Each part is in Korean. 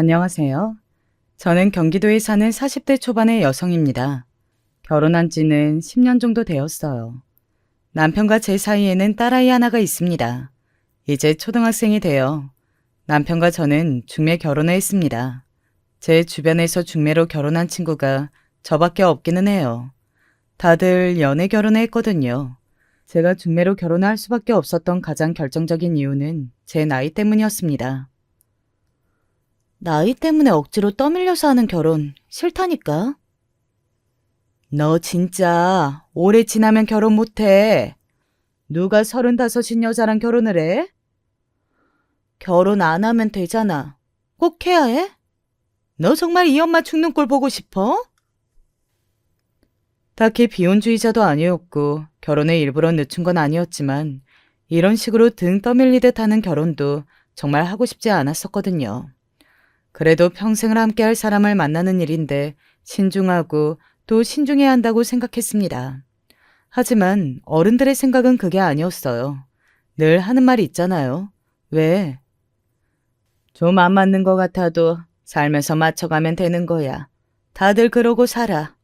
안녕하세요. 저는 경기도에 사는 40대 초반의 여성입니다. 결혼한 지는 10년 정도 되었어요. 남편과 제 사이에는 딸아이 하나가 있습니다. 이제 초등학생이 되어 남편과 저는 중매 결혼을 했습니다. 제 주변에서 중매로 결혼한 친구가 저밖에 없기는 해요. 다들 연애 결혼을 했거든요. 제가 중매로 결혼을 할 수밖에 없었던 가장 결정적인 이유는 제 나이 때문이었습니다. 나이 때문에 억지로 떠밀려서 하는 결혼 싫다니까? 너 진짜 오래 지나면 결혼 못해. 누가 35인 여자랑 결혼을 해? 결혼 안 하면 되잖아. 꼭 해야 해? 너 정말 이 엄마 죽는 꼴 보고 싶어? 딱히 비혼주의자도 아니었고 결혼에 일부러 늦춘 건 아니었지만 이런 식으로 등 떠밀리듯 하는 결혼도 정말 하고 싶지 않았었거든요. 그래도 평생을 함께할 사람을 만나는 일인데 신중하고 또 신중해야 한다고 생각했습니다. 하지만 어른들의 생각은 그게 아니었어요. 늘 하는 말이 있잖아요. 왜? 좀 안 맞는 것 같아도 살면서 맞춰가면 되는 거야. 다들 그러고 살아.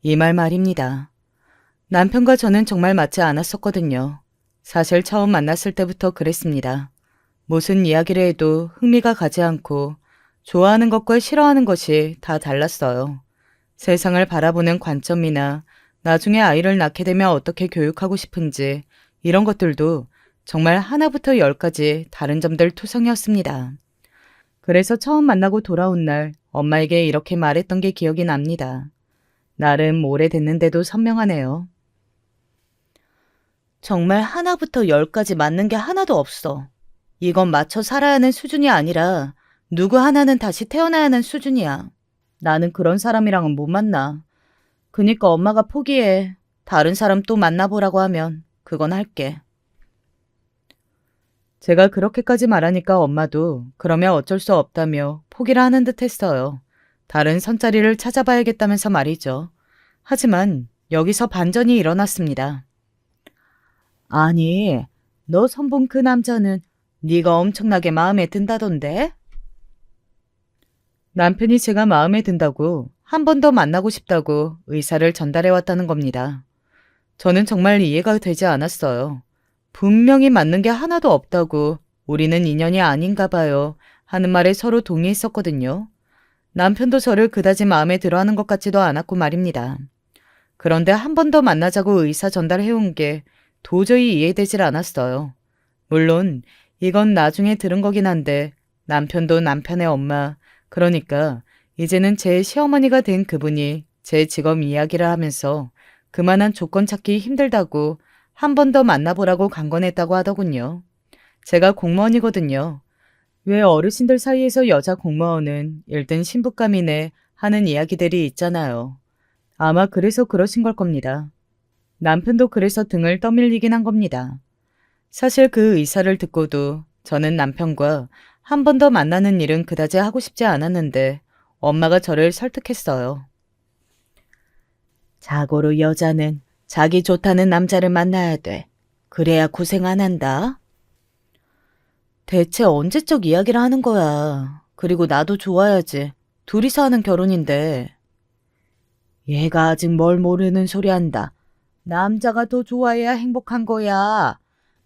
이 말 말입니다. 남편과 저는 정말 맞지 않았었거든요. 사실 처음 만났을 때부터 그랬습니다. 무슨 이야기를 해도 흥미가 가지 않고 좋아하는 것과 싫어하는 것이 다 달랐어요. 세상을 바라보는 관점이나 나중에 아이를 낳게 되면 어떻게 교육하고 싶은지 이런 것들도 정말 하나부터 열까지 다른 점들 투성이었습니다. 그래서 처음 만나고 돌아온 날 엄마에게 이렇게 말했던 게 기억이 납니다. 나름 오래됐는데도 선명하네요. 정말 하나부터 열까지 맞는 게 하나도 없어. 이건 맞춰 살아야 하는 수준이 아니라 누구 하나는 다시 태어나야 하는 수준이야. 나는 그런 사람이랑은 못 만나. 그니까 엄마가 포기해. 다른 사람 또 만나보라고 하면 그건 할게. 제가 그렇게까지 말하니까 엄마도 그러면 어쩔 수 없다며 포기를 하는 듯 했어요. 다른 선자리를 찾아봐야겠다면서 말이죠. 하지만 여기서 반전이 일어났습니다. 아니, 너 선본 그 남자는 네가 엄청나게 마음에 든다던데? 남편이 제가 마음에 든다고 한 번 더 만나고 싶다고 의사를 전달해 왔다는 겁니다. 저는 정말 이해가 되지 않았어요. 분명히 맞는 게 하나도 없다고 우리는 인연이 아닌가 봐요 하는 말에 서로 동의했었거든요. 남편도 저를 그다지 마음에 들어하는 것 같지도 않았고 말입니다. 그런데 한 번 더 만나자고 의사 전달해온 게 도저히 이해되질 않았어요. 물론 이건 나중에 들은 거긴 한데 남편도 남편의 엄마, 그러니까 이제는 제 시어머니가 된 그분이 제 직업 이야기를 하면서 그만한 조건 찾기 힘들다고 한 번 더 만나보라고 강권했다고 하더군요. 제가 공무원이거든요. 왜 어르신들 사이에서 여자 공무원은 일등 신부감이네 하는 이야기들이 있잖아요. 아마 그래서 그러신 걸 겁니다. 남편도 그래서 등을 떠밀리긴 한 겁니다. 사실 그 의사를 듣고도 저는 남편과 한 번 더 만나는 일은 그다지 하고 싶지 않았는데 엄마가 저를 설득했어요. 자고로 여자는 자기 좋다는 남자를 만나야 돼. 그래야 고생 안 한다. 대체 언제적 이야기를 하는 거야. 그리고 나도 좋아야지. 둘이서 하는 결혼인데. 얘가 아직 뭘 모르는 소리 한다. 남자가 더 좋아해야 행복한 거야.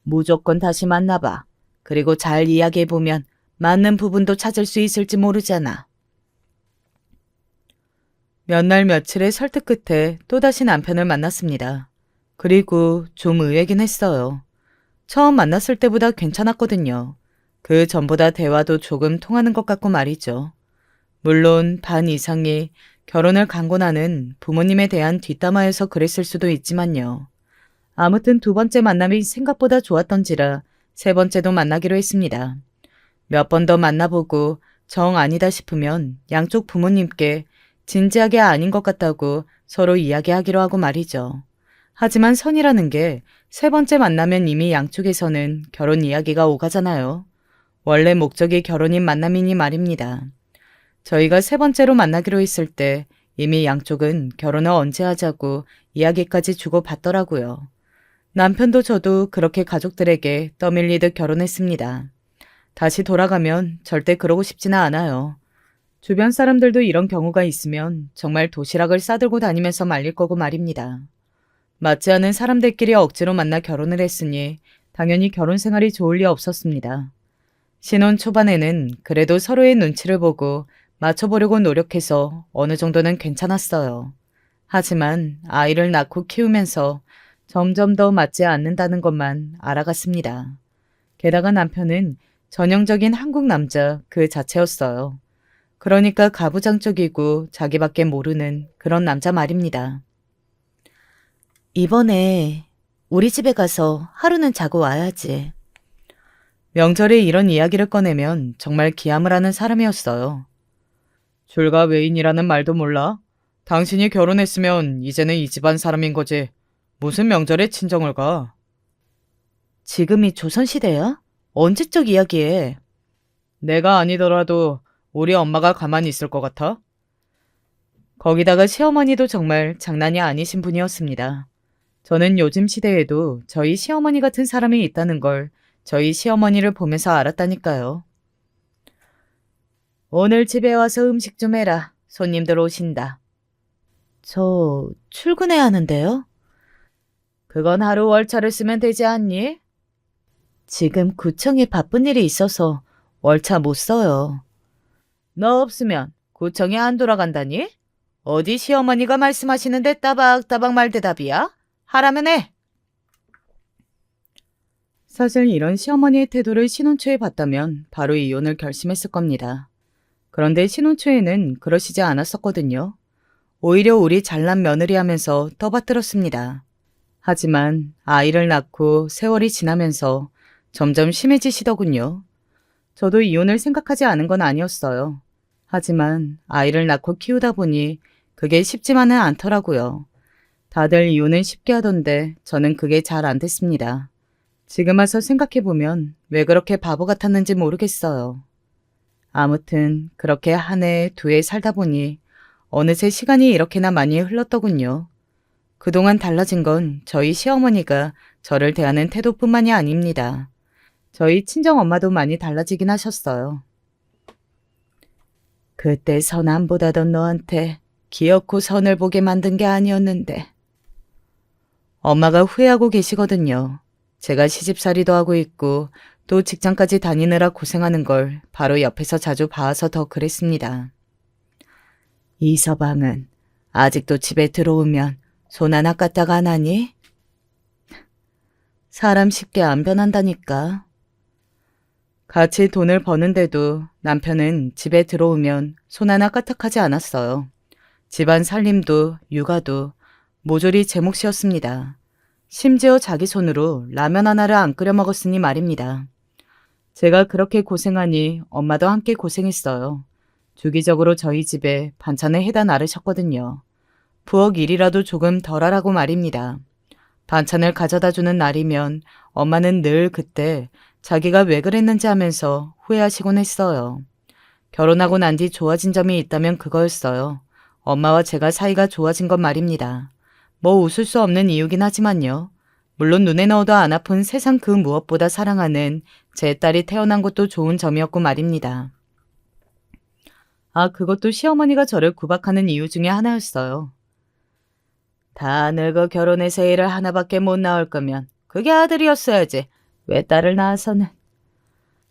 무조건 다시 만나봐. 그리고 잘 이야기해보면 맞는 부분도 찾을 수 있을지 모르잖아. 몇 날 며칠의 설득 끝에 또다시 남편을 만났습니다. 그리고 좀 의외긴 했어요. 처음 만났을 때보다 괜찮았거든요. 그 전보다 대화도 조금 통하는 것 같고 말이죠. 물론 반 이상이 결혼을 강권하는 부모님에 대한 뒷담화여서 그랬을 수도 있지만요. 아무튼 두 번째 만남이 생각보다 좋았던지라 세 번째도 만나기로 했습니다. 몇 번 더 만나보고 정 아니다 싶으면 양쪽 부모님께 진지하게 아닌 것 같다고 서로 이야기하기로 하고 말이죠. 하지만 선이라는 게 세 번째 만나면 이미 양쪽에서는 결혼 이야기가 오가잖아요. 원래 목적이 결혼인 만남이니 말입니다. 저희가 세 번째로 만나기로 했을 때 이미 양쪽은 결혼을 언제 하자고 이야기까지 주고받더라고요. 남편도 저도 그렇게 가족들에게 떠밀리듯 결혼했습니다. 다시 돌아가면 절대 그러고 싶지는 않아요. 주변 사람들도 이런 경우가 있으면 정말 도시락을 싸들고 다니면서 말릴 거고 말입니다. 맞지 않은 사람들끼리 억지로 만나 결혼을 했으니 당연히 결혼 생활이 좋을 리 없었습니다. 신혼 초반에는 그래도 서로의 눈치를 보고 맞춰보려고 노력해서 어느 정도는 괜찮았어요. 하지만 아이를 낳고 키우면서 점점 더 맞지 않는다는 것만 알아갔습니다. 게다가 남편은 전형적인 한국 남자 그 자체였어요. 그러니까 가부장적이고 자기밖에 모르는 그런 남자 말입니다. 이번에 우리 집에 가서 하루는 자고 와야지. 명절에 이런 이야기를 꺼내면 정말 기함을 하는 사람이었어요. 줄과 외인이라는 말도 몰라? 당신이 결혼했으면 이제는 이 집안 사람인 거지. 무슨 명절에 친정을 가? 지금이 조선시대야? 언제적 이야기에? 내가 아니더라도 우리 엄마가 가만히 있을 것 같아? 거기다가 시어머니도 정말 장난이 아니신 분이었습니다. 저는 요즘 시대에도 저희 시어머니 같은 사람이 있다는 걸 저희 시어머니를 보면서 알았다니까요. 오늘 집에 와서 음식 좀 해라. 손님들 오신다. 저 출근해야 하는데요? 그건 하루 월차를 쓰면 되지 않니? 지금 구청에 바쁜 일이 있어서 월차 못 써요. 너 없으면 구청에 안 돌아간다니? 어디 시어머니가 말씀하시는데 따박따박 말대답이야? 하라면 해. 사실 이런 시어머니의 태도를 신혼 초에 봤다면 바로 이혼을 결심했을 겁니다. 그런데 신혼 초에는 그러시지 않았었거든요. 오히려 우리 잘난 며느리 하면서 떠받들었습니다. 하지만 아이를 낳고 세월이 지나면서 점점 심해지시더군요. 저도 이혼을 생각하지 않은 건 아니었어요. 하지만 아이를 낳고 키우다 보니 그게 쉽지만은 않더라고요. 다들 이혼은 쉽게 하던데 저는 그게 잘 안 됐습니다. 지금 와서 생각해보면 왜 그렇게 바보 같았는지 모르겠어요. 아무튼 그렇게 한 해, 두 해 살다 보니 어느새 시간이 이렇게나 많이 흘렀더군요. 그동안 달라진 건 저희 시어머니가 저를 대하는 태도뿐만이 아닙니다. 저희 친정엄마도 많이 달라지긴 하셨어요. 그때 선 안 보다던 너한테 기어코 선을 보게 만든 게 아니었는데. 엄마가 후회하고 계시거든요. 제가 시집살이도 하고 있고 또 직장까지 다니느라 고생하는 걸 바로 옆에서 자주 봐서 더 그랬습니다. 이서방은 아직도 집에 들어오면 손 하나 까딱 안 하니? 사람 쉽게 안 변한다니까. 같이 돈을 버는데도 남편은 집에 들어오면 손 하나 까딱하지 않았어요. 집안 살림도 육아도 모조리 제 몫이었습니다. 심지어 자기 손으로 라면 하나를 안 끓여 먹었으니 말입니다. 제가 그렇게 고생하니 엄마도 함께 고생했어요. 주기적으로 저희 집에 반찬을 해다 나르셨거든요. 부엌 일이라도 조금 덜 하라고 말입니다. 반찬을 가져다 주는 날이면 엄마는 늘 그때 자기가 왜 그랬는지 하면서 후회하시곤 했어요. 결혼하고 난 뒤 좋아진 점이 있다면 그거였어요. 엄마와 제가 사이가 좋아진 건 말입니다. 뭐 웃을 수 없는 이유긴 하지만요. 물론 눈에 넣어도 안 아픈 세상 그 무엇보다 사랑하는 제 딸이 태어난 것도 좋은 점이었고 말입니다. 아, 그것도 시어머니가 저를 구박하는 이유 중에 하나였어요. 다 늙어 결혼해서 애를 하나밖에 못 낳을 거면 그게 아들이었어야지. 왜 딸을 낳아서는.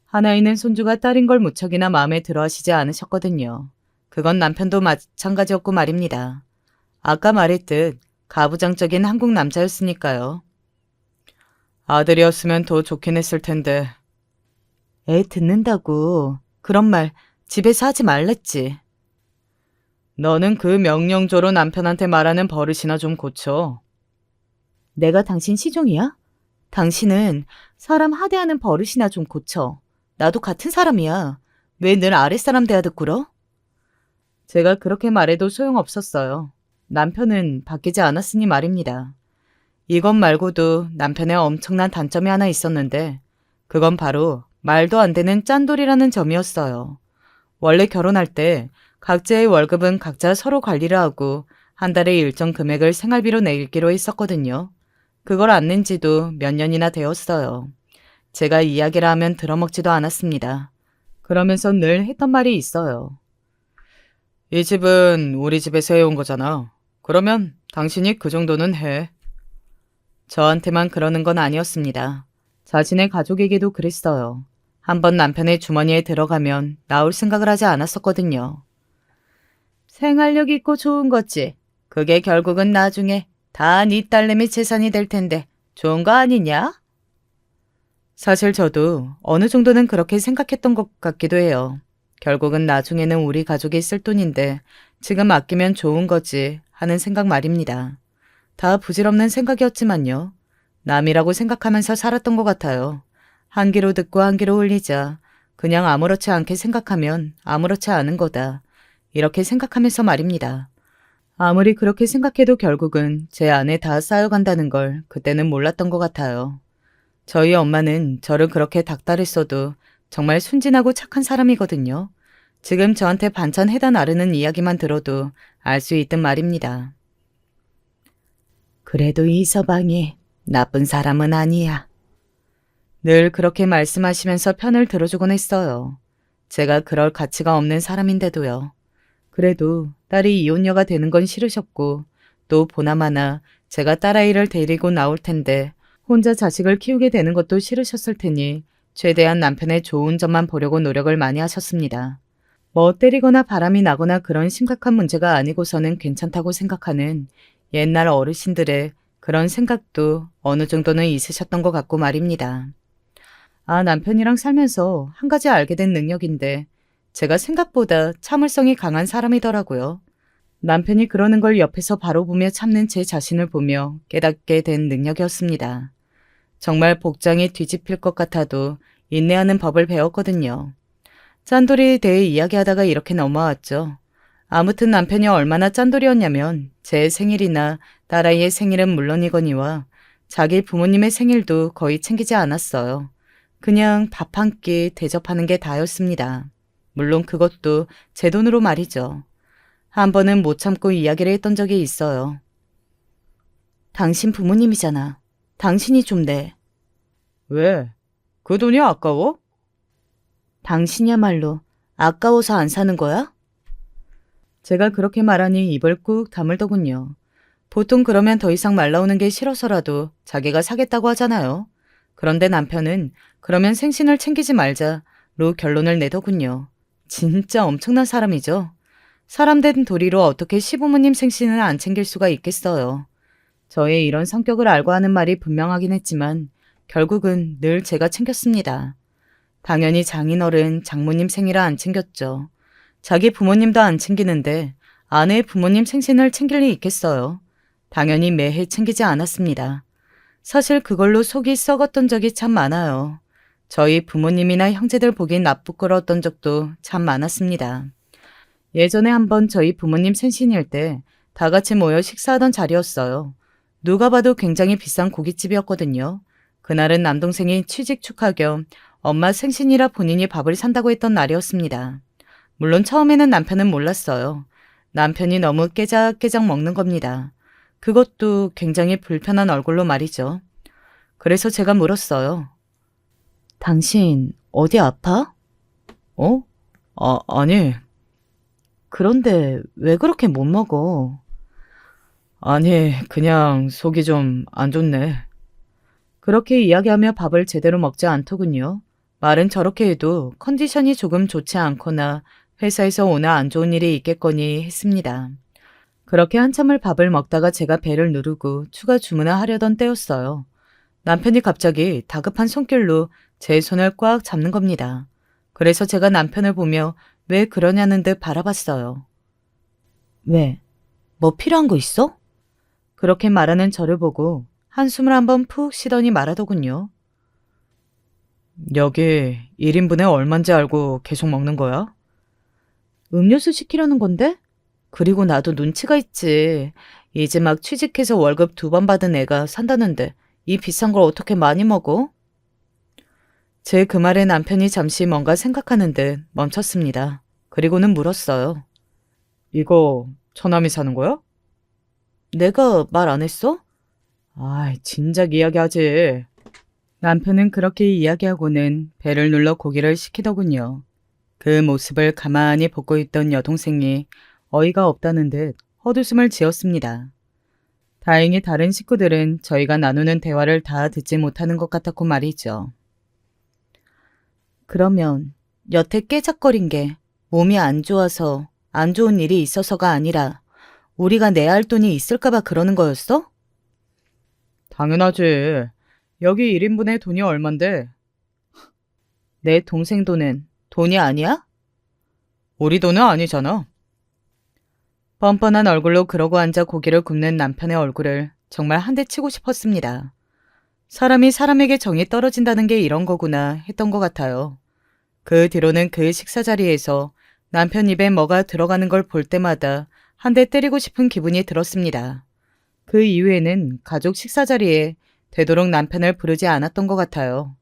하나 있는 손주가 딸인 걸 무척이나 마음에 들어 하시지 않으셨거든요. 그건 남편도 마찬가지였고 말입니다. 아까 말했듯 가부장적인 한국 남자였으니까요. 아들이었으면 더 좋긴 했을 텐데. 애 듣는다고. 그런 말 집에서 하지 말랬지. 너는 그 명령조로 남편한테 말하는 버릇이나 좀 고쳐. 내가 당신 시종이야? 당신은 사람 하대하는 버릇이나 좀 고쳐. 나도 같은 사람이야. 왜 늘 아랫사람 대하듯 굴어? 제가 그렇게 말해도 소용없었어요. 남편은 바뀌지 않았으니 말입니다. 이것 말고도 남편의 엄청난 단점이 하나 있었는데 그건 바로 말도 안 되는 짠돌이라는 점이었어요. 원래 결혼할 때 각자의 월급은 각자 서로 관리를 하고 한 달에 일정 금액을 생활비로 내기로 했었거든요. 그걸 안 낸 지도 몇 년이나 되었어요. 제가 이야기를 하면 들어먹지도 않았습니다. 그러면서 늘 했던 말이 있어요. 이 집은 우리 집에서 해온 거잖아. 그러면 당신이 그 정도는 해. 저한테만 그러는 건 아니었습니다. 자신의 가족에게도 그랬어요. 한번 남편의 주머니에 들어가면 나올 생각을 하지 않았었거든요. 생활력 있고 좋은 거지. 그게 결국은 나중에 다 네 딸내미 재산이 될 텐데 좋은 거 아니냐? 사실 저도 어느 정도는 그렇게 생각했던 것 같기도 해요. 결국은 나중에는 우리 가족이 쓸 돈인데 지금 아끼면 좋은 거지 하는 생각 말입니다. 다 부질없는 생각이었지만요. 남이라고 생각하면서 살았던 것 같아요. 한 귀로 듣고 한 귀로 흘리자. 그냥 아무렇지 않게 생각하면 아무렇지 않은 거다. 이렇게 생각하면서 말입니다. 아무리 그렇게 생각해도 결국은 제 안에 다 쌓여간다는 걸 그때는 몰랐던 것 같아요. 저희 엄마는 저를 그렇게 닥달했어도 정말 순진하고 착한 사람이거든요. 지금 저한테 반찬 해다 나르는 이야기만 들어도 알 수 있든 말입니다. 그래도 이 서방이 나쁜 사람은 아니야. 늘 그렇게 말씀하시면서 편을 들어주곤 했어요. 제가 그럴 가치가 없는 사람인데도요. 그래도 딸이 이혼녀가 되는 건 싫으셨고 또 보나마나 제가 딸아이를 데리고 나올 텐데 혼자 자식을 키우게 되는 것도 싫으셨을 테니 최대한 남편의 좋은 점만 보려고 노력을 많이 하셨습니다. 뭐 때리거나 바람이 나거나 그런 심각한 문제가 아니고서는 괜찮다고 생각하는 옛날 어르신들의 그런 생각도 어느 정도는 있으셨던 것 같고 말입니다. 아, 남편이랑 살면서 한 가지 알게 된 능력인데 제가 생각보다 참을성이 강한 사람이더라고요. 남편이 그러는 걸 옆에서 바로 보며 참는 제 자신을 보며 깨닫게 된 능력이었습니다. 정말 복장이 뒤집힐 것 같아도 인내하는 법을 배웠거든요. 짠돌이에 대해 이야기하다가 이렇게 넘어왔죠. 아무튼 남편이 얼마나 짠돌이었냐면 제 생일이나 딸아이의 생일은 물론이거니와 자기 부모님의 생일도 거의 챙기지 않았어요. 그냥 밥 한 끼 대접하는 게 다였습니다. 물론 그것도 제 돈으로 말이죠. 한 번은 못 참고 이야기를 했던 적이 있어요. 당신 부모님이잖아. 당신이 좀 내. 왜? 그 돈이 아까워? 당신이야말로 아까워서 안 사는 거야? 제가 그렇게 말하니 입을 꾹 다물더군요. 보통 그러면 더 이상 말 나오는 게 싫어서라도 자기가 사겠다고 하잖아요. 그런데 남편은 그러면 생신을 챙기지 말자로 결론을 내더군요. 진짜 엄청난 사람이죠. 사람 된 도리로 어떻게 시부모님 생신을 안 챙길 수가 있겠어요. 저의 이런 성격을 알고 하는 말이 분명하긴 했지만 결국은 늘 제가 챙겼습니다. 당연히 장인어른, 장모님 생일을 안 챙겼죠. 자기 부모님도 안 챙기는데 아내의 부모님 생신을 챙길 리 있겠어요. 당연히 매해 챙기지 않았습니다. 사실 그걸로 속이 썩었던 적이 참 많아요. 저희 부모님이나 형제들 보기엔 나쁘끄러웠던 적도 참 많았습니다. 예전에 한번 저희 부모님 생신일 때 다 같이 모여 식사하던 자리였어요. 누가 봐도 굉장히 비싼 고깃집이었거든요. 그날은 남동생이 취직 축하 겸 엄마 생신이라 본인이 밥을 산다고 했던 날이었습니다. 물론 처음에는 남편은 몰랐어요. 남편이 너무 깨작깨작 먹는 겁니다. 그것도 굉장히 불편한 얼굴로 말이죠. 그래서 제가 물었어요. 당신 어디 아파? 어? 아니. 그런데 왜 그렇게 못 먹어? 아니, 그냥 속이 좀 안 좋네. 그렇게 이야기하며 밥을 제대로 먹지 않더군요. 말은 저렇게 해도 컨디션이 조금 좋지 않거나 회사에서 오늘 안 좋은 일이 있겠거니 했습니다. 그렇게 한참을 밥을 먹다가 제가 배를 누르고 추가 주문을 하려던 때였어요. 남편이 갑자기 다급한 손길로 제 손을 꽉 잡는 겁니다. 그래서 제가 남편을 보며 왜 그러냐는 듯 바라봤어요. 왜? 뭐 필요한 거 있어? 그렇게 말하는 저를 보고 한숨을 한번 푹 쉬더니 말하더군요. 여기 1인분에 얼만지 알고 계속 먹는 거야? 음료수 시키려는 건데? 그리고 나도 눈치가 있지. 이제 막 취직해서 월급 2번 받은 애가 산다는데 이 비싼 걸 어떻게 많이 먹어? 제 그 말에 남편이 잠시 뭔가 생각하는 듯 멈췄습니다. 그리고는 물었어요. 이거 처남이 사는 거야? 내가 말 안 했어? 아이, 진작 이야기하지. 남편은 그렇게 이야기하고는 배를 눌러 고기를 시키더군요. 그 모습을 가만히 보고 있던 여동생이 어이가 없다는 듯 헛웃음을 지었습니다. 다행히 다른 식구들은 저희가 나누는 대화를 다 듣지 못하는 것 같았고 말이죠. 그러면 여태 깨작거린 게 몸이 안 좋아서 안 좋은 일이 있어서가 아니라 우리가 내야 할 돈이 있을까봐 그러는 거였어? 당연하지. 여기 1인분에 돈이 얼만데? 내 동생 돈은 돈이 아니야? 우리 돈은 아니잖아. 뻔뻔한 얼굴로 그러고 앉아 고기를 굽는 남편의 얼굴을 정말 한 대 치고 싶었습니다. 사람이 사람에게 정이 떨어진다는 게 이런 거구나 했던 것 같아요. 그 뒤로는 그 식사 자리에서 남편 입에 뭐가 들어가는 걸 볼 때마다 한 대 때리고 싶은 기분이 들었습니다. 그 이후에는 가족 식사 자리에 되도록 남편을 부르지 않았던 것 같아요.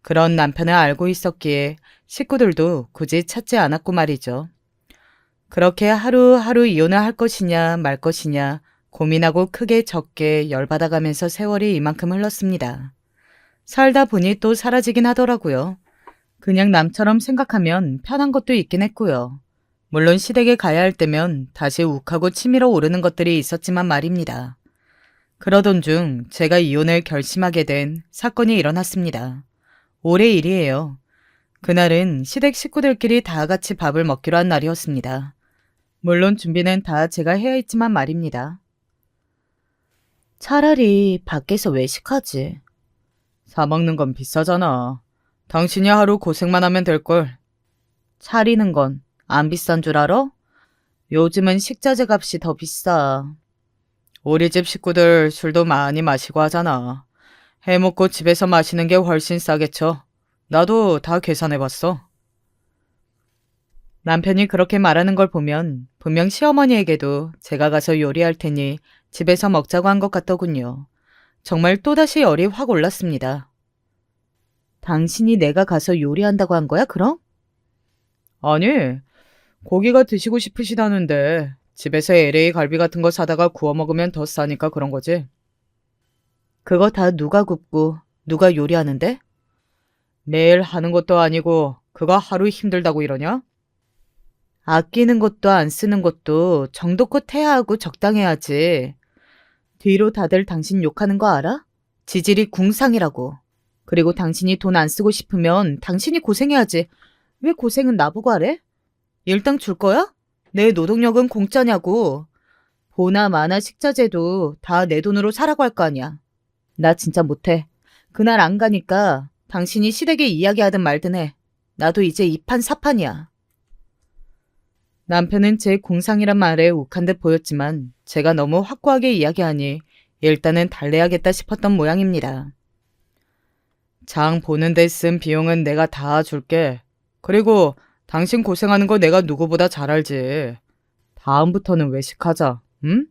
그런 남편을 알고 있었기에 식구들도 굳이 찾지 않았고 말이죠. 그렇게 하루하루 이혼을 할 것이냐 말 것이냐 고민하고 크게 적게 열받아가면서 세월이 이만큼 흘렀습니다. 살다 보니 또 사라지긴 하더라고요. 그냥 남처럼 생각하면 편한 것도 있긴 했고요. 물론 시댁에 가야 할 때면 다시 욱하고 치밀어 오르는 것들이 있었지만 말입니다. 그러던 중 제가 이혼을 결심하게 된 사건이 일어났습니다. 올해 일이에요. 그날은 시댁 식구들끼리 다 같이 밥을 먹기로 한 날이었습니다. 물론 준비는 다 제가 해야 했지만 말입니다. 차라리 밖에서 외식하지. 사 먹는 건 비싸잖아. 당신이 하루 고생만 하면 될걸. 차리는 건 안 비싼 줄 알아? 요즘은 식자재 값이 더 비싸. 우리 집 식구들 술도 많이 마시고 하잖아. 해먹고 집에서 마시는 게 훨씬 싸겠죠. 나도 다 계산해봤어. 남편이 그렇게 말하는 걸 보면 분명 시어머니에게도 제가 가서 요리할 테니 집에서 먹자고 한 것 같더군요. 정말 또다시 열이 확 올랐습니다. 당신이 내가 가서 요리한다고 한 거야, 그럼? 아니, 고기가 드시고 싶으시다는데 집에서 LA 갈비 같은 거 사다가 구워 먹으면 더 싸니까 그런 거지. 그거 다 누가 굽고 누가 요리하는데? 매일 하는 것도 아니고 그거 하루 힘들다고 이러냐? 아끼는 것도 안 쓰는 것도 정도껏 해야 하고 적당해야지. 뒤로 다들 당신 욕하는 거 알아? 지질이 궁상이라고. 그리고 당신이 돈 안 쓰고 싶으면 당신이 고생해야지. 왜 고생은 나보고 하래? 일당 줄 거야? 내 노동력은 공짜냐고. 보나 마나 식자재도 다 내 돈으로 사라고 할 거 아니야. 나 진짜 못해. 그날 안 가니까 당신이 시댁에 이야기하든 말든 해. 나도 이제 이판 사판이야. 남편은 제 공상이란 말에 욱한 듯 보였지만 제가 너무 확고하게 이야기하니 일단은 달래야겠다 싶었던 모양입니다. 장 보는 데 쓴 비용은 내가 다 줄게. 그리고 당신 고생하는 거 내가 누구보다 잘 알지. 다음부터는 외식하자. 응?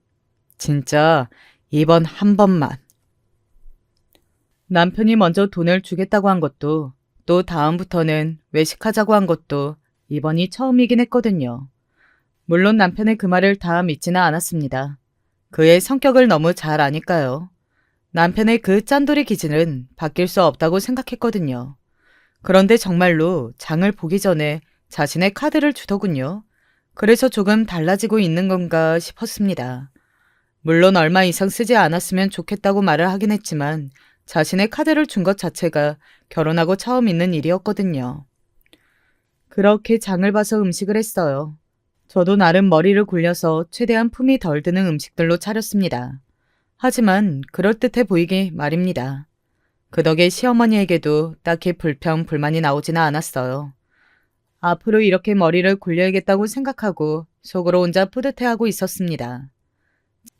진짜 이번 한 번만. 남편이 먼저 돈을 주겠다고 한 것도 또 다음부터는 외식하자고 한 것도 이번이 처음이긴 했거든요. 물론 남편의 그 말을 다 믿지는 않았습니다. 그의 성격을 너무 잘 아니까요. 남편의 그 짠돌이 기질은 바뀔 수 없다고 생각했거든요. 그런데 정말로 장을 보기 전에 자신의 카드를 주더군요. 그래서 조금 달라지고 있는 건가 싶었습니다. 물론 얼마 이상 쓰지 않았으면 좋겠다고 말을 하긴 했지만 자신의 카드를 준 것 자체가 결혼하고 처음 있는 일이었거든요. 그렇게 장을 봐서 음식을 했어요. 저도 나름 머리를 굴려서 최대한 품이 덜 드는 음식들로 차렸습니다. 하지만 그럴듯해 보이게 말입니다. 그 덕에 시어머니에게도 딱히 불평, 불만이 나오지는 않았어요. 앞으로 이렇게 머리를 굴려야겠다고 생각하고 속으로 혼자 뿌듯해하고 있었습니다.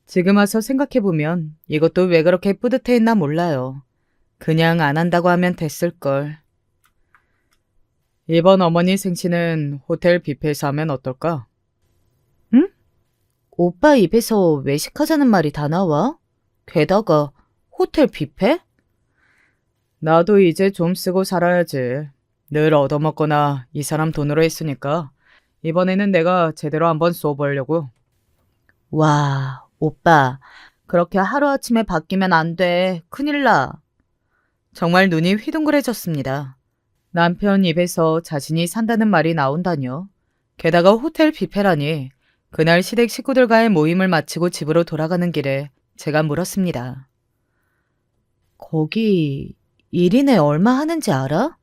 지금 와서 생각해보면 이것도 왜 그렇게 뿌듯해했나 몰라요. 그냥 안 한다고 하면 됐을걸. 이번 어머니 생신은 호텔 뷔페에서 하면 어떨까? 응? 오빠 입에서 외식하자는 말이 다 나와? 게다가 호텔 뷔페? 나도 이제 좀 쓰고 살아야지. 늘 얻어먹거나 이 사람 돈으로 했으니까 이번에는 내가 제대로 한번 쏘보려고. 와, 오빠. 그렇게 하루아침에 바뀌면 안 돼. 큰일 나. 정말 눈이 휘둥그레졌습니다. 남편 입에서 자신이 산다는 말이 나온다뇨. 게다가 호텔 뷔페라니. 그날 시댁 식구들과의 모임을 마치고 집으로 돌아가는 길에 제가 물었습니다. 거기 1인에 얼마 하는지 알아?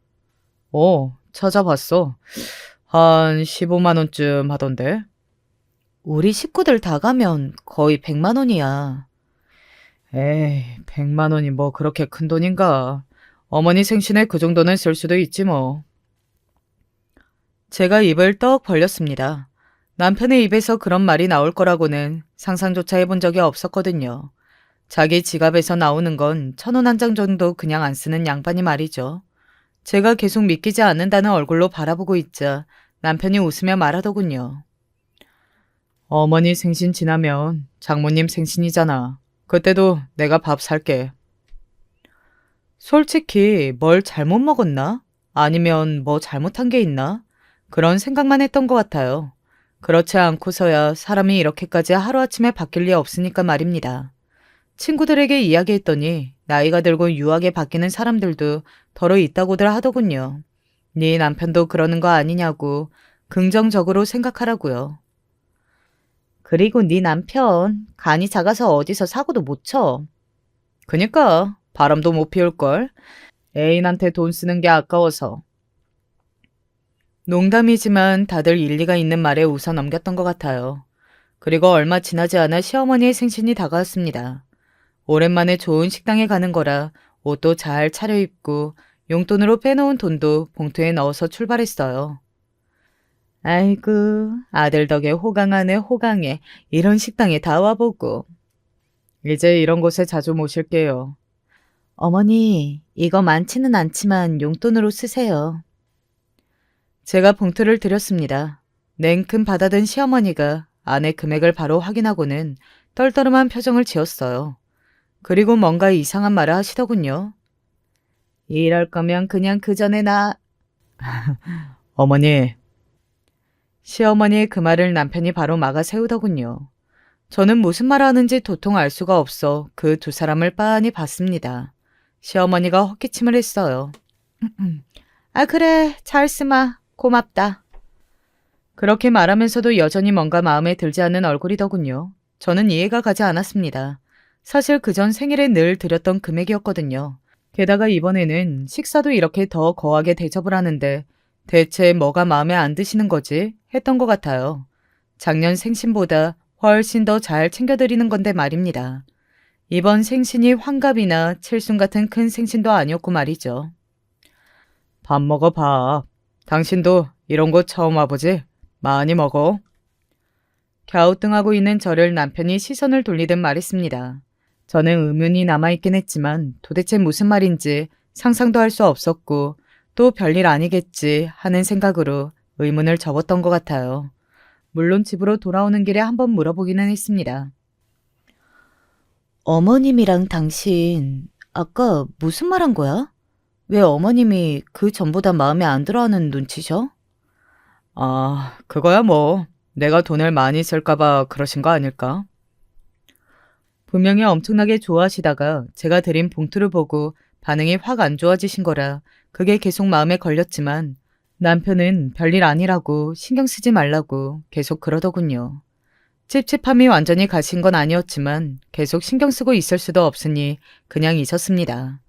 찾아봤어. 한 15만 원쯤 하던데. 우리 식구들 다 가면 거의 100만 원이야. 에이, 100만 원이 뭐 그렇게 큰 돈인가. 어머니 생신에 그 정도는 쓸 수도 있지 뭐. 제가 입을 떡 벌렸습니다. 남편의 입에서 그런 말이 나올 거라고는 상상조차 해본 적이 없었거든요. 자기 지갑에서 나오는 건 1,000원 한 장 정도 그냥 안 쓰는 양반이 말이죠. 제가 계속 믿기지 않는다는 얼굴로 바라보고 있자 남편이 웃으며 말하더군요. 어머니 생신 지나면 장모님 생신이잖아. 그때도 내가 밥 살게. 솔직히 뭘 잘못 먹었나? 아니면 뭐 잘못한 게 있나? 그런 생각만 했던 것 같아요. 그렇지 않고서야 사람이 이렇게까지 하루아침에 바뀔 리 없으니까 말입니다. 친구들에게 이야기했더니 나이가 들고 유하게 바뀌는 사람들도 더러 있다고들 하더군요. 네 남편도 그러는 거 아니냐고 긍정적으로 생각하라고요. 그리고 네 남편 간이 작아서 어디서 사고도 못 쳐. 그니까 바람도 못 피울걸. 애인한테 돈 쓰는 게 아까워서. 농담이지만 다들 일리가 있는 말에 웃어 넘겼던 것 같아요. 그리고 얼마 지나지 않아 시어머니의 생신이 다가왔습니다. 오랜만에 좋은 식당에 가는 거라 옷도 잘 차려입고 용돈으로 빼놓은 돈도 봉투에 넣어서 출발했어요. 아이고, 아들 덕에 호강하네 호강해. 이런 식당에 다 와보고. 이제 이런 곳에 자주 모실게요. 어머니, 이거 많지는 않지만 용돈으로 쓰세요. 제가 봉투를 드렸습니다. 냉큼 받아든 시어머니가 안의 금액을 바로 확인하고는 떨떠름한 표정을 지었어요. 그리고 뭔가 이상한 말을 하시더군요. 이럴 거면 그냥 그 전에 어머니. 시어머니의 그 말을 남편이 바로 막아 세우더군요. 저는 무슨 말 하는지 도통 알 수가 없어 그 두 사람을 빤히 봤습니다. 시어머니가 헛기침을 했어요. 아 그래 잘 쓰마 고맙다. 그렇게 말하면서도 여전히 뭔가 마음에 들지 않는 얼굴이더군요. 저는 이해가 가지 않았습니다. 사실 그전 생일에 늘 드렸던 금액이었거든요. 게다가 이번에는 식사도 이렇게 더 거하게 대접을 하는데 대체 뭐가 마음에 안 드시는 거지? 했던 것 같아요. 작년 생신보다 훨씬 더 잘 챙겨드리는 건데 말입니다. 이번 생신이 환갑이나 칠순 같은 큰 생신도 아니었고 말이죠. 밥 먹어 밥. 당신도 이런 곳 처음 와보지? 많이 먹어. 갸우뚱하고 있는 저를 남편이 시선을 돌리듯 말했습니다. 저는 의문이 남아있긴 했지만 도대체 무슨 말인지 상상도 할 수 없었고 또 별일 아니겠지 하는 생각으로 의문을 접었던 것 같아요. 물론 집으로 돌아오는 길에 한번 물어보기는 했습니다. 어머님이랑 당신 아까 무슨 말 한 거야? 왜 어머님이 그 전보다 마음에 안 들어하는 눈치셔? 아, 그거야 뭐. 내가 돈을 많이 쓸까봐 그러신 거 아닐까? 분명히 엄청나게 좋아하시다가 제가 드린 봉투를 보고 반응이 확 안 좋아지신 거라 그게 계속 마음에 걸렸지만 남편은 별일 아니라고 신경 쓰지 말라고 계속 그러더군요. 찝찝함이 완전히 가신 건 아니었지만 계속 신경 쓰고 있을 수도 없으니 그냥 있었습니다.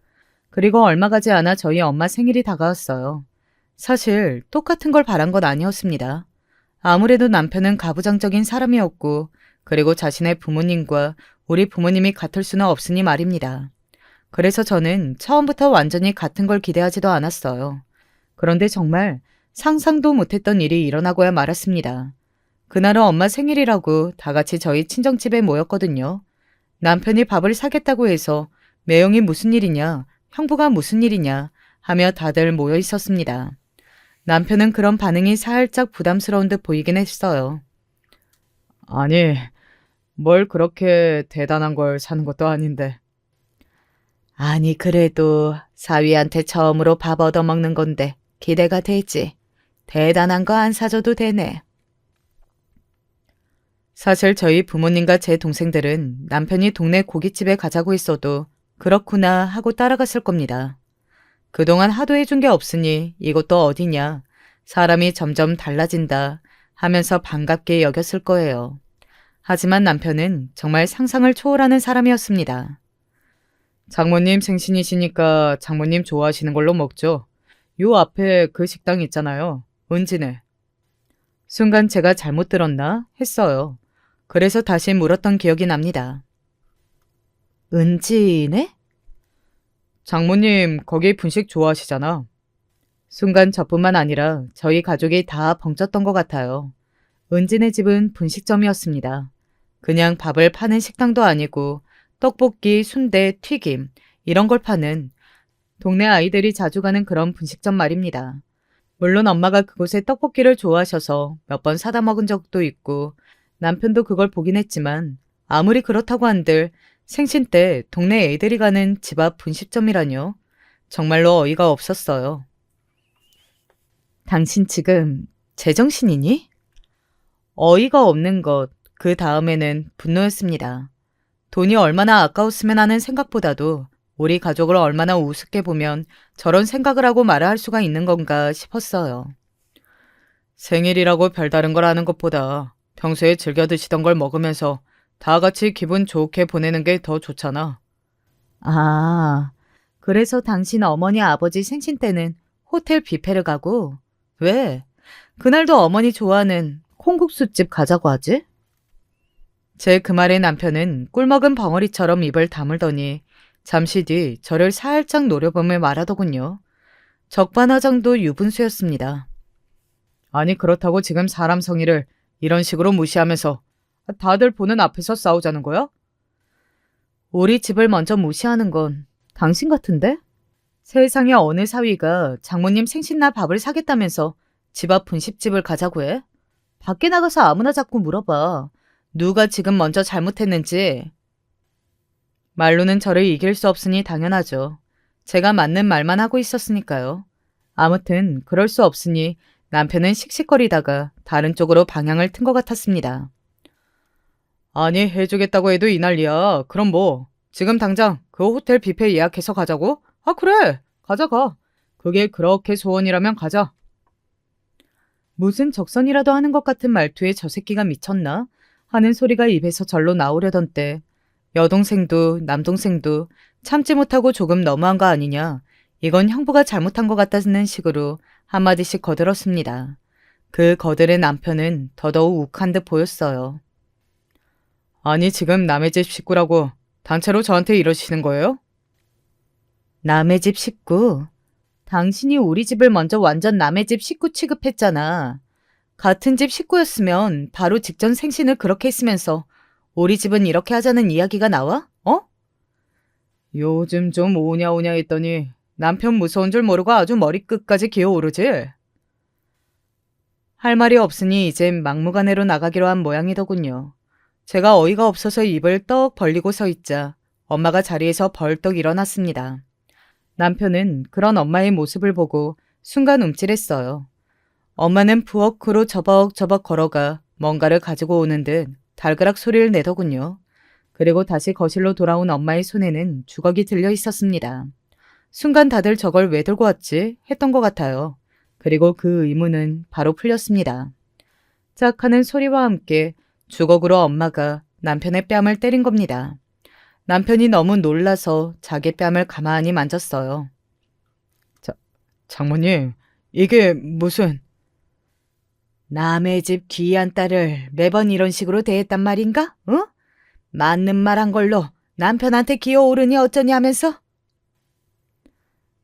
그리고 얼마 가지 않아 저희 엄마 생일이 다가왔어요. 사실 똑같은 걸 바란 건 아니었습니다. 아무래도 남편은 가부장적인 사람이었고 그리고 자신의 부모님과 우리 부모님이 같을 수는 없으니 말입니다. 그래서 저는 처음부터 완전히 같은 걸 기대하지도 않았어요. 그런데 정말 상상도 못했던 일이 일어나고야 말았습니다. 그날은 엄마 생일이라고 다 같이 저희 친정집에 모였거든요. 남편이 밥을 사겠다고 해서 매형이 무슨 일이냐, 형부가 무슨 일이냐 하며 다들 모여 있었습니다. 남편은 그런 반응이 살짝 부담스러운 듯 보이긴 했어요. 아니, 뭘 그렇게 대단한 걸 사는 것도 아닌데. 아니, 그래도 사위한테 처음으로 밥 얻어먹는 건데 기대가 되지. 대단한 거 안 사줘도 되네. 사실 저희 부모님과 제 동생들은 남편이 동네 고깃집에 가자고 했어도 그렇구나 하고 따라갔을 겁니다. 그동안 하도 해준 게 없으니 이것도 어디냐. 사람이 점점 달라진다 하면서 반갑게 여겼을 거예요. 하지만 남편은 정말 상상을 초월하는 사람이었습니다. 장모님 생신이시니까 장모님 좋아하시는 걸로 먹죠. 요 앞에 그 식당 있잖아요. 은진네. 순간 제가 잘못 들었나 했어요. 그래서 다시 물었던 기억이 납니다. 은진네? 장모님 거기 분식 좋아하시잖아. 순간 저뿐만 아니라 저희 가족이 다 벙쪘던 것 같아요. 은진의 집은 분식점이었습니다. 그냥 밥을 파는 식당도 아니고 떡볶이, 순대, 튀김 이런 걸 파는 동네 아이들이 자주 가는 그런 분식점 말입니다. 물론 엄마가 그곳의 떡볶이를 좋아하셔서 몇 번 사다 먹은 적도 있고 남편도 그걸 보긴 했지만 아무리 그렇다고 한들 생신 때 동네 애들이 가는 집 앞 분식점이라뇨. 정말로 어이가 없었어요. 당신 지금 제정신이니? 어이가 없는 것, 그 다음에는 분노였습니다. 돈이 얼마나 아까웠으면 하는 생각보다도 우리 가족을 얼마나 우습게 보면 저런 생각을 하고 말을 할 수가 있는 건가 싶었어요. 생일이라고 별다른 걸 하는 것보다 평소에 즐겨 드시던 걸 먹으면서 다 같이 기분 좋게 보내는 게 더 좋잖아. 아, 그래서 당신 어머니 아버지 생신 때는 호텔 뷔페를 가고 왜? 그날도 어머니 좋아하는 콩국수집 가자고 하지? 제 그 말에 남편은 꿀먹은 벙어리처럼 입을 다물더니 잠시 뒤 저를 살짝 노려보며 말하더군요. 적반하장도 유분수였습니다. 아니 그렇다고 지금 사람 성의를 이런 식으로 무시하면서 다들 보는 앞에서 싸우자는 거야? 우리 집을 먼저 무시하는 건 당신 같은데? 세상에 어느 사위가 장모님 생신날 밥을 사겠다면서 집 앞 분식집을 가자고 해? 밖에 나가서 아무나 자꾸 물어봐. 누가 지금 먼저 잘못했는지. 말로는 저를 이길 수 없으니 당연하죠. 제가 맞는 말만 하고 있었으니까요. 아무튼 그럴 수 없으니 남편은 씩씩거리다가 다른 쪽으로 방향을 튼 것 같았습니다. 아니 해주겠다고 해도 이 난리야. 그럼 뭐 지금 당장 그 호텔 뷔페 예약해서 가자고? 아 그래 가자 가. 그게 그렇게 소원이라면 가자. 무슨 적선이라도 하는 것 같은 말투에 저 새끼가 미쳤나 하는 소리가 입에서 절로 나오려던 때 여동생도 남동생도 참지 못하고 조금 너무한 거 아니냐. 이건 형부가 잘못한 것 같다는 식으로 한마디씩 거들었습니다. 그 거들의 남편은 더더욱 욱한 듯 보였어요. 아니 지금 남의 집 식구라고 단체로 저한테 이러시는 거예요? 남의 집 식구? 당신이 우리 집을 먼저 완전 남의 집 식구 취급했잖아. 같은 집 식구였으면 바로 직전 생신을 그렇게 했으면서 우리 집은 이렇게 하자는 이야기가 나와? 어? 요즘 좀 오냐오냐 했더니 남편 무서운 줄 모르고 아주 머리끝까지 기어오르지? 할 말이 없으니 이젠 막무가내로 나가기로 한 모양이더군요. 제가 어이가 없어서 입을 떡 벌리고 서 있자 엄마가 자리에서 벌떡 일어났습니다. 남편은 그런 엄마의 모습을 보고 순간 움찔했어요. 엄마는 부엌으로 저벅저벅 걸어가 뭔가를 가지고 오는 듯 달그락 소리를 내더군요. 그리고 다시 거실로 돌아온 엄마의 손에는 주걱이 들려 있었습니다. 순간 다들 저걸 왜 들고 왔지? 했던 것 같아요. 그리고 그 의문은 바로 풀렸습니다. 짝 하는 소리와 함께 주걱으로 엄마가 남편의 뺨을 때린 겁니다. 남편이 너무 놀라서 자기 뺨을 가만히 만졌어요. 장모님, 이게 무슨... 남의 집 귀한 딸을 매번 이런 식으로 대했단 말인가? 어? 맞는 말 한 걸로 남편한테 기어오르니 어쩌냐면서?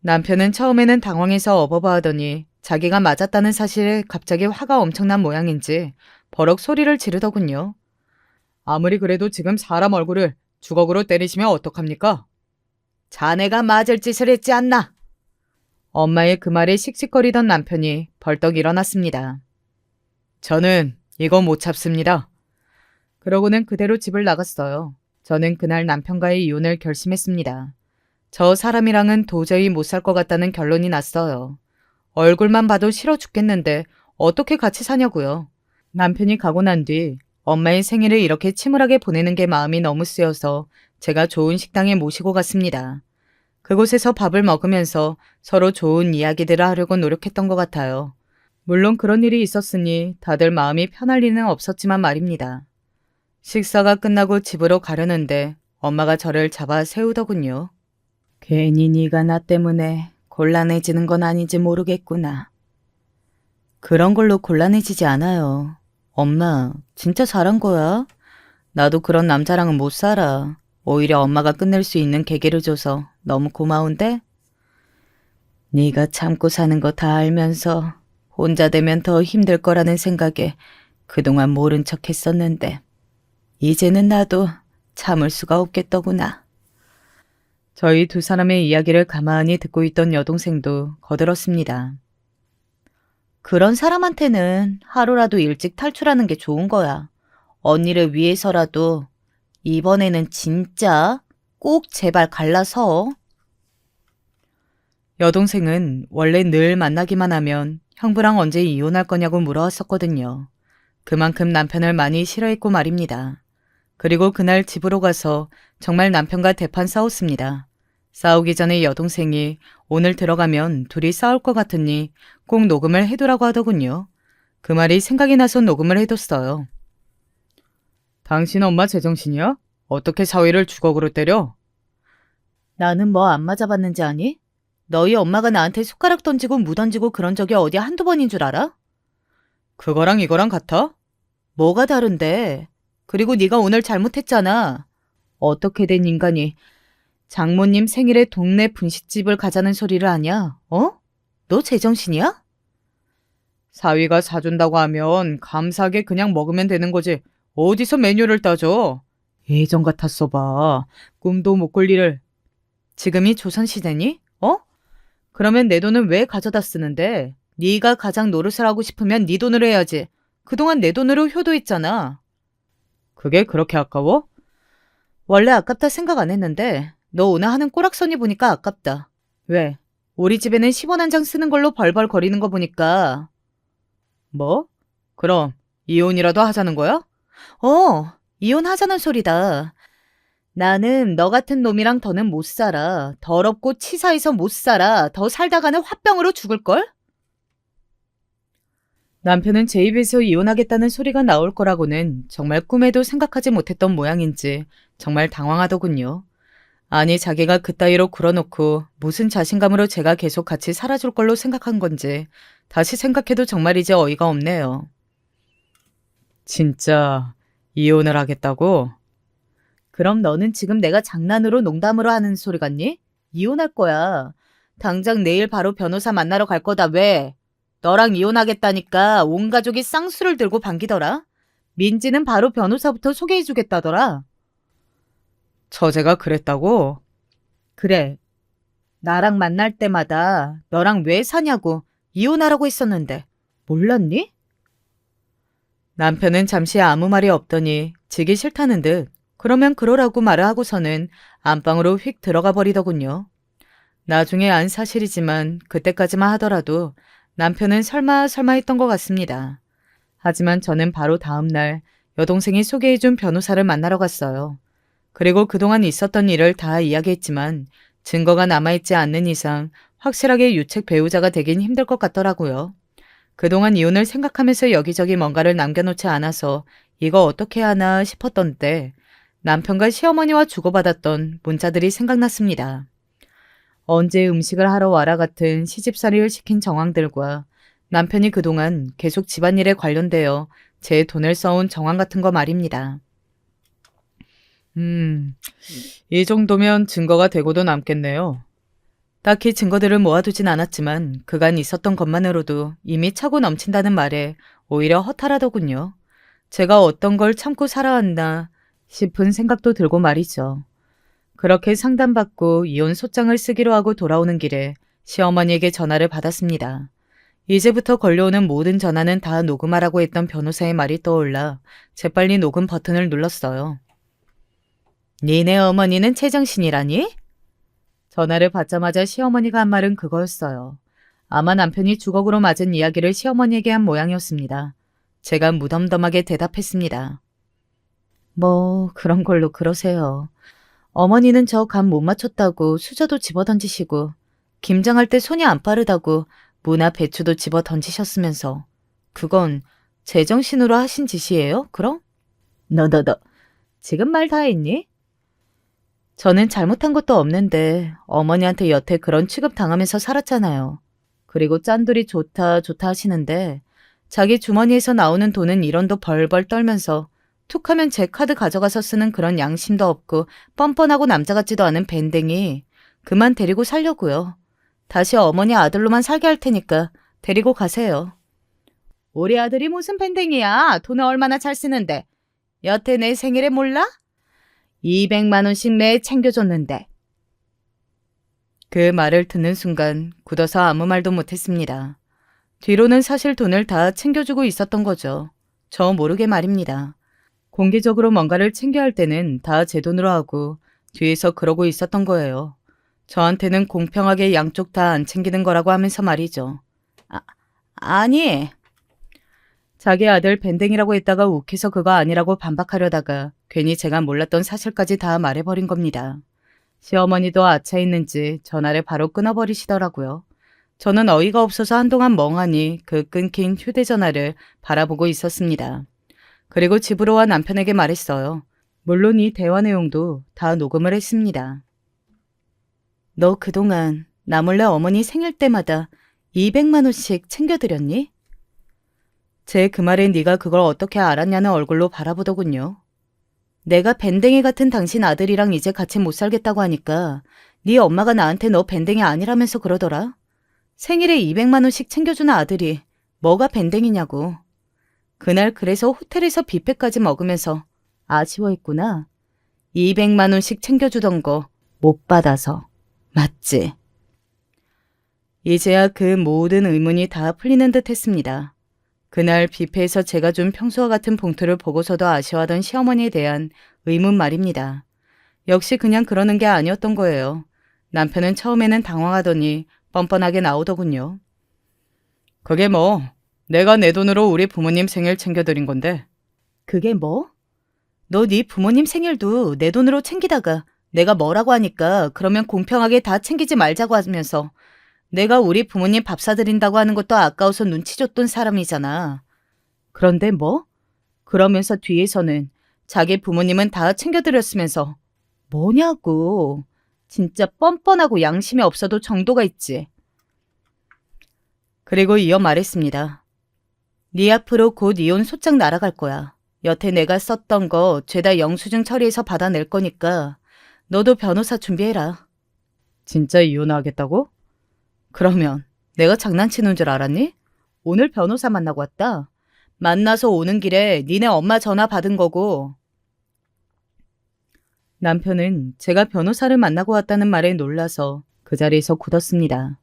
남편은 처음에는 당황해서 어버버하더니 자기가 맞았다는 사실에 갑자기 화가 엄청난 모양인지 버럭 소리를 지르더군요. 아무리 그래도 지금 사람 얼굴을 주걱으로 때리시면 어떡합니까? 자네가 맞을 짓을 했지 않나? 엄마의 그 말에 씩씩거리던 남편이 벌떡 일어났습니다. 저는 이거 못 참습니다. 그러고는 그대로 집을 나갔어요. 저는 그날 남편과의 이혼을 결심했습니다. 저 사람이랑은 도저히 못 살 것 같다는 결론이 났어요. 얼굴만 봐도 싫어 죽겠는데 어떻게 같이 사냐고요. 남편이 가고 난 뒤 엄마의 생일을 이렇게 침울하게 보내는 게 마음이 너무 쓰여서 제가 좋은 식당에 모시고 갔습니다. 그곳에서 밥을 먹으면서 서로 좋은 이야기들을 하려고 노력했던 것 같아요. 물론 그런 일이 있었으니 다들 마음이 편할 리는 없었지만 말입니다. 식사가 끝나고 집으로 가려는데 엄마가 저를 잡아 세우더군요. 괜히 네가 나 때문에 곤란해지는 건 아닌지 모르겠구나. 그런 걸로 곤란해지지 않아요. 엄마, 진짜 잘한 거야. 나도 그런 남자랑은 못 살아. 오히려 엄마가 끝낼 수 있는 계기를 줘서 너무 고마운데? 네가 참고 사는 거 다 알면서 혼자 되면 더 힘들 거라는 생각에 그동안 모른 척 했었는데 이제는 나도 참을 수가 없겠더구나. 저희 두 사람의 이야기를 가만히 듣고 있던 여동생도 거들었습니다. 그런 사람한테는 하루라도 일찍 탈출하는 게 좋은 거야. 언니를 위해서라도 이번에는 진짜 꼭 제발 갈라서. 여동생은 원래 늘 만나기만 하면 형부랑 언제 이혼할 거냐고 물어왔었거든요. 그만큼 남편을 많이 싫어했고 말입니다. 그리고 그날 집으로 가서 정말 남편과 대판 싸웠습니다. 싸우기 전에 여동생이 오늘 들어가면 둘이 싸울 것 같으니 꼭 녹음을 해두라고 하더군요. 그 말이 생각이 나서 녹음을 해뒀어요. 당신 엄마 제정신이야? 어떻게 사위를 주걱으로 때려? 나는 뭐 안 맞아봤는지 아니? 너희 엄마가 나한테 숟가락 던지고 무 던지고 그런 적이 어디 한두 번인 줄 알아? 그거랑 이거랑 같아? 뭐가 다른데? 그리고 네가 오늘 잘못했잖아. 어떻게 된 인간이 장모님 생일에 동네 분식집을 가자는 소리를 하냐? 어? 너 제정신이야? 사위가 사준다고 하면 감사하게 그냥 먹으면 되는 거지. 어디서 메뉴를 따져? 예전 같았어 봐. 꿈도 못 꿀 일을. 지금이 조선시대니? 어? 그러면 내 돈은 왜 가져다 쓰는데? 네가 가장 노릇을 하고 싶으면 네 돈으로 해야지. 그동안 내 돈으로 효도했잖아. 그게 그렇게 아까워? 원래 아깝다 생각 안 했는데 너 오늘 하는 꼬락서니 보니까 아깝다. 왜? 우리 집에는 10원 한 장 쓰는 걸로 벌벌 거리는 거 보니까. 뭐? 그럼 이혼이라도 하자는 거야? 이혼하자는 소리다. 나는 너 같은 놈이랑 더는 못 살아. 더럽고 치사해서 못 살아. 더 살다가는 화병으로 죽을걸? 남편은 제 입에서 이혼하겠다는 소리가 나올 거라고는 정말 꿈에도 생각하지 못했던 모양인지 정말 당황하더군요. 아니 자기가 그따위로 굴어놓고 무슨 자신감으로 제가 계속 같이 살아줄 걸로 생각한 건지 다시 생각해도 정말이지 어이가 없네요. 진짜 이혼을 하겠다고? 그럼 너는 지금 내가 장난으로 농담으로 하는 소리 같니? 이혼할 거야. 당장 내일 바로 변호사 만나러 갈 거다. 왜? 너랑 이혼하겠다니까 온 가족이 쌍수를 들고 반기더라. 민지는 바로 변호사부터 소개해주겠다더라. 처제가 그랬다고? 그래. 나랑 만날 때마다 너랑 왜 사냐고 이혼하라고 했었는데 몰랐니? 남편은 잠시 아무 말이 없더니 지기 싫다는 듯 그러면 그러라고 말을 하고서는 안방으로 휙 들어가 버리더군요. 나중에 안 사실이지만 그때까지만 하더라도 남편은 설마 했던 것 같습니다. 하지만 저는 바로 다음 날 여동생이 소개해준 변호사를 만나러 갔어요. 그리고 그동안 있었던 일을 다 이야기했지만 증거가 남아있지 않는 이상 확실하게 유책 배우자가 되긴 힘들 것 같더라고요. 그동안 이혼을 생각하면서 여기저기 뭔가를 남겨놓지 않아서 이거 어떻게 하나 싶었던 때 남편과 시어머니와 주고받았던 문자들이 생각났습니다. 언제 음식을 하러 와라 같은 시집살이를 시킨 정황들과 남편이 그동안 계속 집안일에 관련되어 제 돈을 써온 정황 같은 거 말입니다. 이 정도면 증거가 되고도 남겠네요. 딱히 증거들을 모아두진 않았지만 그간 있었던 것만으로도 이미 차고 넘친다는 말에 오히려 허탈하더군요. 제가 어떤 걸 참고 살아왔나 싶은 생각도 들고 말이죠. 그렇게 상담받고 이혼 소장을 쓰기로 하고 돌아오는 길에 시어머니에게 전화를 받았습니다. 이제부터 걸려오는 모든 전화는 다 녹음하라고 했던 변호사의 말이 떠올라 재빨리 녹음 버튼을 눌렀어요. 니네 어머니는 제정신이라니? 전화를 받자마자 시어머니가 한 말은 그거였어요. 아마 남편이 주걱으로 맞은 이야기를 시어머니에게 한 모양이었습니다. 제가 무덤덤하게 대답했습니다. 뭐 그런 걸로 그러세요. 어머니는 저 감 못 맞췄다고 수저도 집어던지시고 김장할 때 손이 안 빠르다고 무나 배추도 집어던지셨으면서 그건 제정신으로 하신 짓이에요, 그럼? 너, 지금 말 다 했니? 저는 잘못한 것도 없는데 어머니한테 여태 그런 취급 당하면서 살았잖아요. 그리고 짠돌이 좋다 좋다 하시는데 자기 주머니에서 나오는 돈은 1원도 벌벌 떨면서 툭하면 제 카드 가져가서 쓰는 그런 양심도 없고 뻔뻔하고 남자 같지도 않은 밴댕이 그만 데리고 살려고요. 다시 어머니 아들로만 살게 할 테니까 데리고 가세요. 우리 아들이 무슨 밴댕이야. 돈을 얼마나 잘 쓰는데. 여태 내 생일에 몰라? 200만 원씩 매 챙겨줬는데. 그 말을 듣는 순간 굳어서 아무 말도 못했습니다. 뒤로는 사실 돈을 다 챙겨주고 있었던 거죠. 저 모르게 말입니다. 공개적으로 뭔가를 챙겨야 할 때는 다 제 돈으로 하고 뒤에서 그러고 있었던 거예요. 저한테는 공평하게 양쪽 다 안 챙기는 거라고 하면서 말이죠. 아니. 자기 아들 밴댕이라고 했다가 욱해서 그거 아니라고 반박하려다가 괜히 제가 몰랐던 사실까지 다 말해버린 겁니다. 시어머니도 아차했는지 전화를 바로 끊어버리시더라고요. 저는 어이가 없어서 한동안 멍하니 그 끊긴 휴대전화를 바라보고 있었습니다. 그리고 집으로 와 남편에게 말했어요. 물론 이 대화 내용도 다 녹음을 했습니다. 너 그동안 나 몰래 어머니 생일 때마다 200만 원씩 챙겨드렸니? 제 그 말에 네가 그걸 어떻게 알았냐는 얼굴로 바라보더군요. 내가 밴댕이 같은 당신 아들이랑 이제 같이 못 살겠다고 하니까 네 엄마가 나한테 너 밴댕이 아니라면서 그러더라. 생일에 200만 원씩 챙겨주는 아들이 뭐가 밴댕이냐고. 그날 그래서 호텔에서 뷔페까지 먹으면서 아쉬워했구나. 200만 원씩 챙겨주던 거 못 받아서. 맞지? 이제야 그 모든 의문이 다 풀리는 듯 했습니다. 그날 뷔페에서 제가 준 평소와 같은 봉투를 보고서도 아쉬워하던 시어머니에 대한 의문 말입니다. 역시 그냥 그러는 게 아니었던 거예요. 남편은 처음에는 당황하더니 뻔뻔하게 나오더군요. 그게 뭐, 내가 내 돈으로 우리 부모님 생일 챙겨드린 건데. 그게 뭐? 너 네 부모님 생일도 내 돈으로 챙기다가 내가 뭐라고 하니까 그러면 공평하게 다 챙기지 말자고 하면서 내가 우리 부모님 밥 사드린다고 하는 것도 아까워서 눈치 줬던 사람이잖아. 그런데 뭐? 그러면서 뒤에서는 자기 부모님은 다 챙겨드렸으면서 뭐냐고. 진짜 뻔뻔하고 양심이 없어도 정도가 있지. 그리고 이어 말했습니다. 네 앞으로 곧 이혼 소장 날아갈 거야. 여태 내가 썼던 거 죄다 영수증 처리해서 받아낼 거니까 너도 변호사 준비해라. 진짜 이혼하겠다고? 그러면 내가 장난치는 줄 알았니? 오늘 변호사 만나고 왔다. 만나서 오는 길에 니네 엄마 전화 받은 거고. 남편은 제가 변호사를 만나고 왔다는 말에 놀라서 그 자리에서 굳었습니다.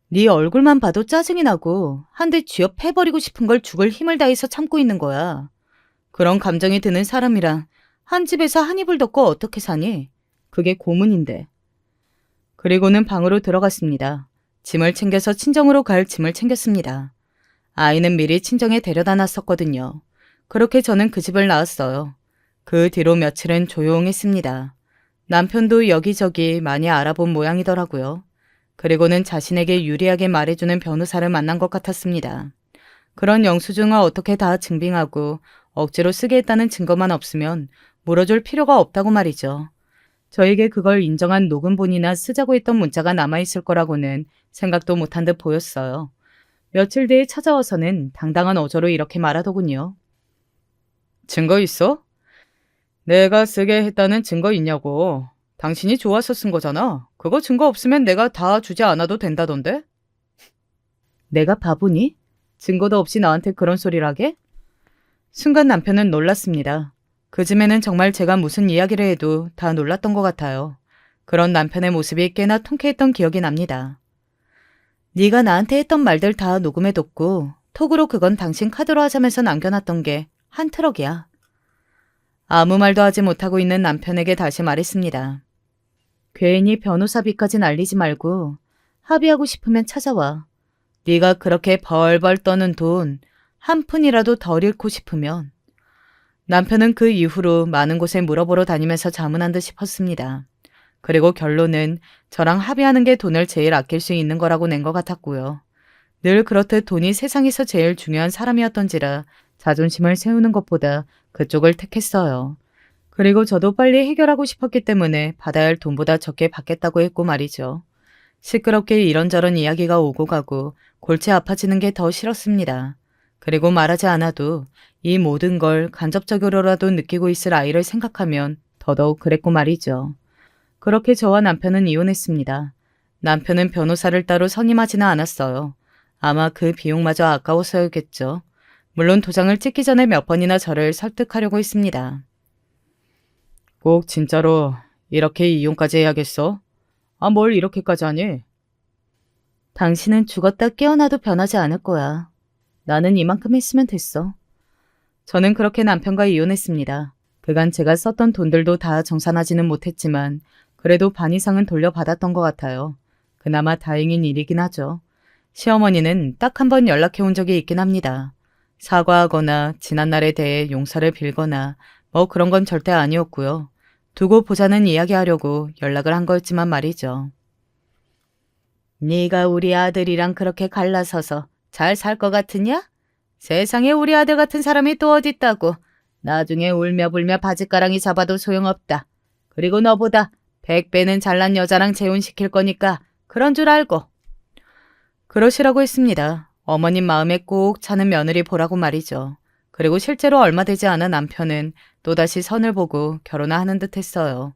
네 얼굴만 봐도 짜증이 나고 한 대 쥐어 패버리고 싶은 걸 죽을 힘을 다해서 참고 있는 거야. 그런 감정이 드는 사람이랑 한 집에서 한 이불 덮고 어떻게 사니? 그게 고문인데. 그리고는 방으로 들어갔습니다. 짐을 챙겨서 친정으로 갈 짐을 챙겼습니다. 아이는 미리 친정에 데려다 놨었거든요. 그렇게 저는 그 집을 나왔어요. 그 뒤로 며칠은 조용했습니다. 남편도 여기저기 많이 알아본 모양이더라고요. 그리고는 자신에게 유리하게 말해주는 변호사를 만난 것 같았습니다. 그런 영수증을 어떻게 다 증빙하고 억지로 쓰게 했다는 증거만 없으면 물어줄 필요가 없다고 말이죠. 저에게 그걸 인정한 녹음본이나 쓰자고 했던 문자가 남아있을 거라고는 생각도 못한 듯 보였어요. 며칠 뒤에 찾아와서는 당당한 어조로 이렇게 말하더군요. 증거 있어? 내가 쓰게 했다는 증거 있냐고. 당신이 좋아서 쓴 거잖아. 그거 증거 없으면 내가 다 주지 않아도 된다던데? 내가 바보니? 증거도 없이 나한테 그런 소리를 하게? 순간 남편은 놀랐습니다. 그쯤에는 정말 제가 무슨 이야기를 해도 다 놀랐던 것 같아요. 그런 남편의 모습이 꽤나 통쾌했던 기억이 납니다. 네가 나한테 했던 말들 다 녹음해뒀고 톡으로 그건 당신 카드로 하자면서 남겨놨던 게 한 트럭이야. 아무 말도 하지 못하고 있는 남편에게 다시 말했습니다. 괜히 변호사비까지 날리지 말고 합의하고 싶으면 찾아와. 네가 그렇게 벌벌 떠는 돈 한 푼이라도 덜 잃고 싶으면. 남편은 그 이후로 많은 곳에 물어보러 다니면서 자문한 듯 싶었습니다. 그리고 결론은 저랑 합의하는 게 돈을 제일 아낄 수 있는 거라고 낸 것 같았고요. 늘 그렇듯 돈이 세상에서 제일 중요한 사람이었던지라 자존심을 세우는 것보다 그쪽을 택했어요. 그리고 저도 빨리 해결하고 싶었기 때문에 받아야 할 돈보다 적게 받겠다고 했고 말이죠. 시끄럽게 이런저런 이야기가 오고 가고 골치 아파지는 게 더 싫었습니다. 그리고 말하지 않아도 이 모든 걸 간접적으로라도 느끼고 있을 아이를 생각하면 더더욱 그랬고 말이죠. 그렇게 저와 남편은 이혼했습니다. 남편은 변호사를 따로 선임하지는 않았어요. 아마 그 비용마저 아까워서였겠죠. 물론 도장을 찍기 전에 몇 번이나 저를 설득하려고 했습니다. 꼭 진짜로 이렇게 이혼까지 해야겠어? 아, 뭘 이렇게까지 하니? 당신은 죽었다 깨어나도 변하지 않을 거야. 나는 이만큼 했으면 됐어. 저는 그렇게 남편과 이혼했습니다. 그간 제가 썼던 돈들도 다 정산하지는 못했지만 그래도 반 이상은 돌려받았던 것 같아요. 그나마 다행인 일이긴 하죠. 시어머니는 딱 한 번 연락해 온 적이 있긴 합니다. 사과하거나 지난날에 대해 용서를 빌거나 뭐 그런 건 절대 아니었고요. 두고 보자는 이야기하려고 연락을 한 거였지만 말이죠. 네가 우리 아들이랑 그렇게 갈라서서 잘 살 것 같으냐? 세상에 우리 아들 같은 사람이 또 어딨다고. 나중에 울며 불며 바짓가랑이 잡아도 소용없다. 그리고 너보다 100배는 잘난 여자랑 재혼시킬 거니까 그런 줄 알고. 그러시라고 했습니다. 어머님 마음에 꼭 차는 며느리 보라고 말이죠. 그리고 실제로 얼마 되지 않은 남편은 또다시 선을 보고 결혼하는 듯 했어요.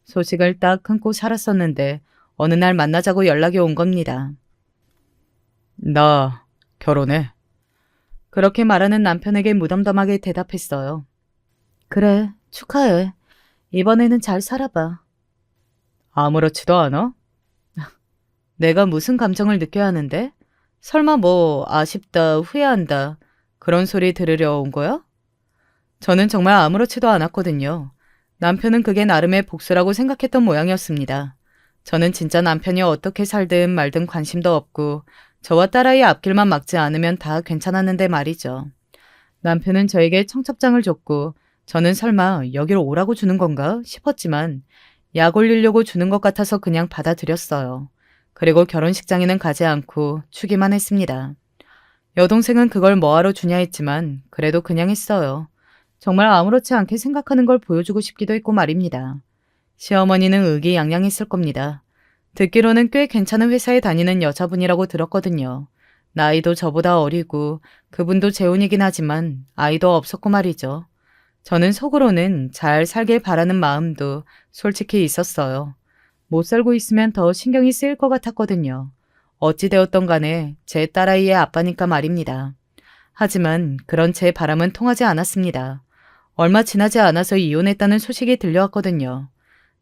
소식을 딱 끊고 살았었는데 어느 날 만나자고 연락이 온 겁니다. 나 결혼해. 그렇게 말하는 남편에게 무덤덤하게 대답했어요. 그래, 축하해. 이번에는 잘 살아봐. 아무렇지도 않아? 내가 무슨 감정을 느껴야 하는데? 설마 뭐 아쉽다, 후회한다, 그런 소리 들으려 온 거야? 저는 정말 아무렇지도 않았거든요. 남편은 그게 나름의 복수라고 생각했던 모양이었습니다. 저는 진짜 남편이 어떻게 살든 말든 관심도 없고 저와 딸아이 앞길만 막지 않으면 다 괜찮았는데 말이죠. 남편은 저에게 청첩장을 줬고 저는 설마 여기로 오라고 주는 건가 싶었지만 약 올리려고 주는 것 같아서 그냥 받아들였어요. 그리고 결혼식장에는 가지 않고 추기만 했습니다. 여동생은 그걸 뭐하러 주냐 했지만 그래도 그냥 했어요. 정말 아무렇지 않게 생각하는 걸 보여주고 싶기도 했고 말입니다. 시어머니는 의기양양했을 겁니다. 듣기로는 꽤 괜찮은 회사에 다니는 여자분이라고 들었거든요. 나이도 저보다 어리고 그분도 재혼이긴 하지만 아이도 없었고 말이죠. 저는 속으로는 잘 살길 바라는 마음도 솔직히 있었어요. 못 살고 있으면 더 신경이 쓰일 것 같았거든요. 어찌되었던 간에 제 딸아이의 아빠니까 말입니다. 하지만 그런 제 바람은 통하지 않았습니다. 얼마 지나지 않아서 이혼했다는 소식이 들려왔거든요.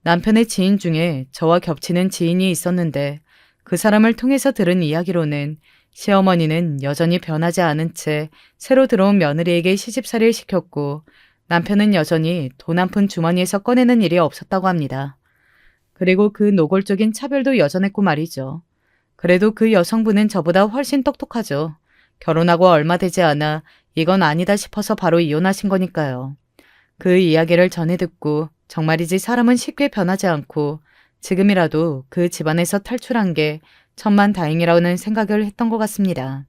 남편의 지인 중에 저와 겹치는 지인이 있었는데 그 사람을 통해서 들은 이야기로는 시어머니는 여전히 변하지 않은 채 새로 들어온 며느리에게 시집살이를 시켰고 남편은 여전히 돈 한 푼 주머니에서 꺼내는 일이 없었다고 합니다. 그리고 그 노골적인 차별도 여전했고 말이죠. 그래도 그 여성분은 저보다 훨씬 똑똑하죠. 결혼하고 얼마 되지 않아 이건 아니다 싶어서 바로 이혼하신 거니까요. 그 이야기를 전해 듣고 정말이지 사람은 쉽게 변하지 않고 지금이라도 그 집안에서 탈출한 게 천만다행이라는 생각을 했던 것 같습니다.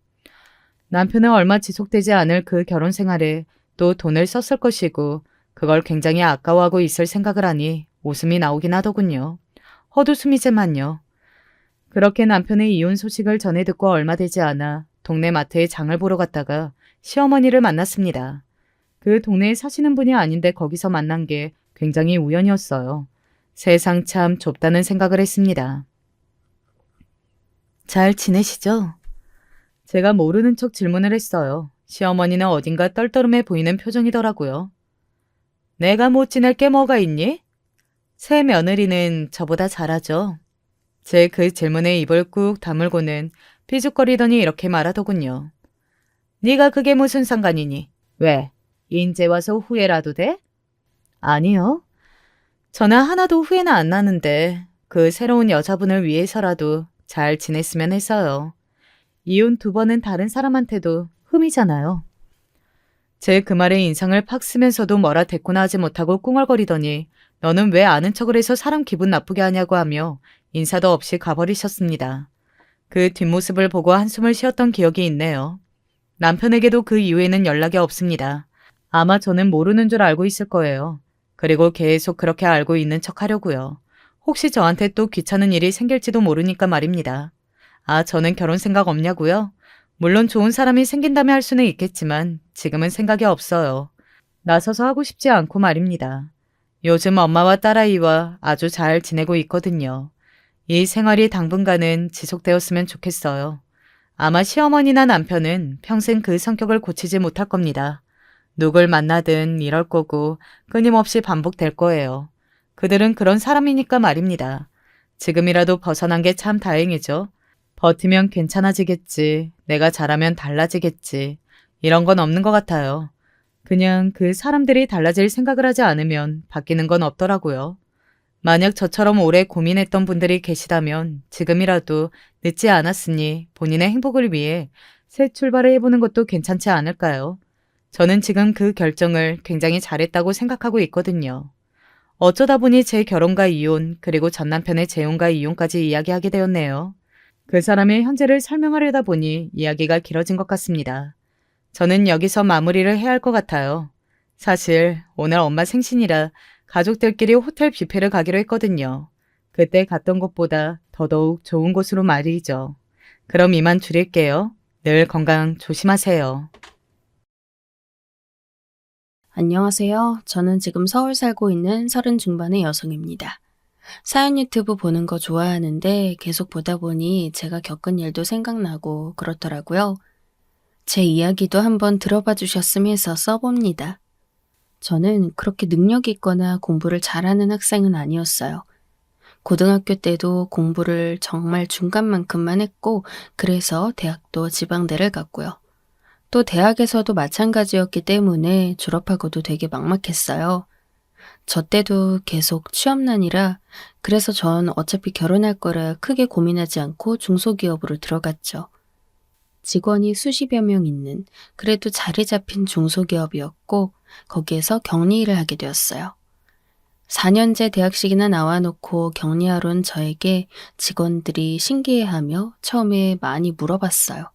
남편은 얼마 지속되지 않을 그 결혼 생활에 또 돈을 썼을 것이고 그걸 굉장히 아까워하고 있을 생각을 하니 웃음이 나오긴 하더군요. 헛웃음이지만요. 그렇게 남편의 이혼 소식을 전해 듣고 얼마 되지 않아 동네 마트에 장을 보러 갔다가 시어머니를 만났습니다. 그 동네에 사시는 분이 아닌데 거기서 만난 게 굉장히 우연이었어요. 세상 참 좁다는 생각을 했습니다. 잘 지내시죠? 제가 모르는 척 질문을 했어요. 시어머니는 어딘가 떨떠름해 보이는 표정이더라고요. 내가 못 지낼 게 뭐가 있니? 새 며느리는 저보다 잘하죠. 제 그 질문에 입을 꾹 다물고는 삐죽거리더니 이렇게 말하더군요. 네가 그게 무슨 상관이니? 왜? 인제 와서 후회라도 돼? 아니요. 저는 하나도 후회는 안 나는데 그 새로운 여자분을 위해서라도 잘 지냈으면 해서요. 이혼 2번은 다른 사람한테도 흠이잖아요. 제 그 말에 인상을 팍 쓰면서도 뭐라 대꾸나 하지 못하고 꿍얼거리더니 너는 왜 아는 척을 해서 사람 기분 나쁘게 하냐고 하며 인사도 없이 가버리셨습니다. 그 뒷모습을 보고 한숨을 쉬었던 기억이 있네요. 남편에게도 그 이후에는 연락이 없습니다. 아마 저는 모르는 줄 알고 있을 거예요. 그리고 계속 그렇게 알고 있는 척 하려고요. 혹시 저한테 또 귀찮은 일이 생길지도 모르니까 말입니다. 아, 저는 결혼 생각 없냐고요? 물론 좋은 사람이 생긴다면 할 수는 있겠지만 지금은 생각이 없어요. 나서서 하고 싶지 않고 말입니다. 요즘 엄마와 딸아이와 아주 잘 지내고 있거든요. 이 생활이 당분간은 지속되었으면 좋겠어요. 아마 시어머니나 남편은 평생 그 성격을 고치지 못할 겁니다. 누굴 만나든 이럴 거고 끊임없이 반복될 거예요. 그들은 그런 사람이니까 말입니다. 지금이라도 벗어난 게 참 다행이죠. 버티면 괜찮아지겠지. 내가 잘하면 달라지겠지. 이런 건 없는 것 같아요. 그냥 그 사람들이 달라질 생각을 하지 않으면 바뀌는 건 없더라고요. 만약 저처럼 오래 고민했던 분들이 계시다면 지금이라도 늦지 않았으니 본인의 행복을 위해 새 출발을 해보는 것도 괜찮지 않을까요? 저는 지금 그 결정을 굉장히 잘했다고 생각하고 있거든요. 어쩌다 보니 제 결혼과 이혼, 그리고 전 남편의 재혼과 이혼까지 이야기하게 되었네요. 그 사람의 현재를 설명하려다 보니 이야기가 길어진 것 같습니다. 저는 여기서 마무리를 해야 할 것 같아요. 사실 오늘 엄마 생신이라 가족들끼리 호텔 뷔페를 가기로 했거든요. 그때 갔던 곳보다 더더욱 좋은 곳으로 말이죠. 그럼 이만 줄일게요. 늘 건강 조심하세요. 안녕하세요. 저는 지금 서울 살고 있는 30 중반의 여성입니다. 사연 유튜브 보는 거 좋아하는데 계속 보다 보니 제가 겪은 일도 생각나고 그렇더라고요. 제 이야기도 한번 들어봐 주셨으면 해서 써봅니다. 저는 그렇게 능력 있거나 공부를 잘하는 학생은 아니었어요. 고등학교 때도 공부를 정말 중간만큼만 했고 그래서 대학도 지방대를 갔고요. 또 대학에서도 마찬가지였기 때문에 졸업하고도 되게 막막했어요. 저 때도 계속 취업난이라 그래서 전 어차피 결혼할 거라 크게 고민하지 않고 중소기업으로 들어갔죠. 직원이 수십여 명 있는 그래도 자리 잡힌 중소기업이었고 거기에서 격리일을 하게 되었어요. 4년제 대학식이나 나와놓고 격리하러 온 저에게 직원들이 신기해하며 처음에 많이 물어봤어요.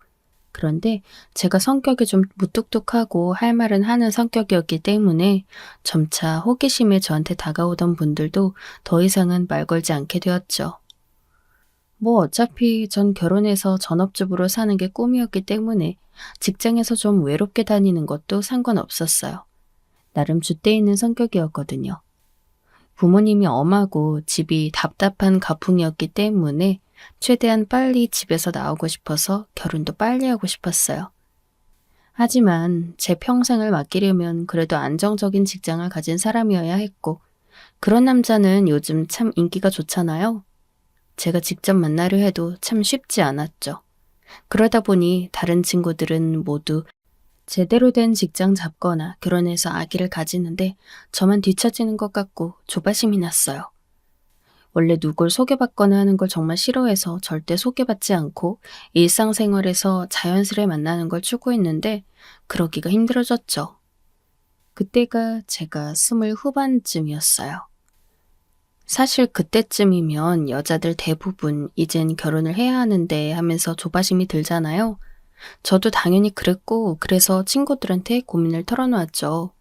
그런데 제가 성격이 좀 무뚝뚝하고 할 말은 하는 성격이었기 때문에 점차 호기심에 저한테 다가오던 분들도 더 이상은 말 걸지 않게 되었죠. 뭐 어차피 전 결혼해서 전업주부로 사는 게 꿈이었기 때문에 직장에서 좀 외롭게 다니는 것도 상관없었어요. 나름 줏대 있는 성격이었거든요. 부모님이 엄하고 집이 답답한 가풍이었기 때문에 최대한 빨리 집에서 나오고 싶어서 결혼도 빨리 하고 싶었어요. 하지만 제 평생을 맡기려면 그래도 안정적인 직장을 가진 사람이어야 했고 그런 남자는 요즘 참 인기가 좋잖아요. 제가 직접 만나려 해도 참 쉽지 않았죠. 그러다 보니 다른 친구들은 모두 제대로 된 직장 잡거나 결혼해서 아기를 가지는데 저만 뒤처지는 것 같고 조바심이 났어요. 원래 누굴 소개받거나 하는 걸 정말 싫어해서 절대 소개받지 않고 일상생활에서 자연스레 만나는 걸 추구했는데 그러기가 힘들어졌죠. 그때가 제가 20 후반쯤이었어요. 사실 그때쯤이면 여자들 대부분 이젠 결혼을 해야 하는데 하면서 조바심이 들잖아요. 저도 당연히 그랬고 그래서 친구들한테 고민을 털어놓았죠.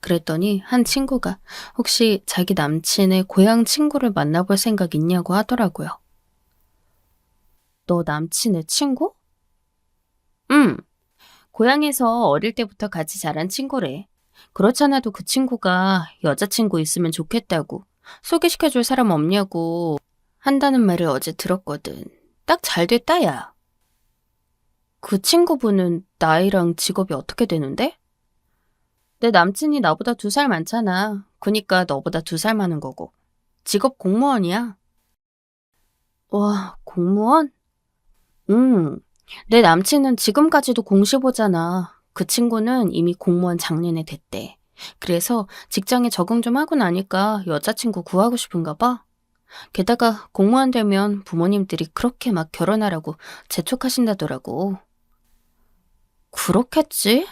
그랬더니 한 친구가 혹시 자기 남친의 고향 친구를 만나볼 생각 있냐고 하더라고요. 너 남친의 친구? 고향에서 어릴 때부터 같이 자란 친구래. 그렇잖아도 그 친구가 여자친구 있으면 좋겠다고 소개시켜줄 사람 없냐고 한다는 말을 어제 들었거든. 딱 잘 됐다, 야. 그 친구분은 나이랑 직업이 어떻게 되는데? 내 남친이 나보다 2살 많잖아. 그니까 너보다 2살 많은 거고. 직업 공무원이야. 와, 공무원? 내 남친은 지금까지도 공시보잖아. 그 친구는 이미 공무원 작년에 됐대. 그래서 직장에 적응 좀 하고 나니까 여자친구 구하고 싶은가 봐. 게다가 공무원 되면 부모님들이 그렇게 막 결혼하라고 재촉하신다더라고. 그렇겠지?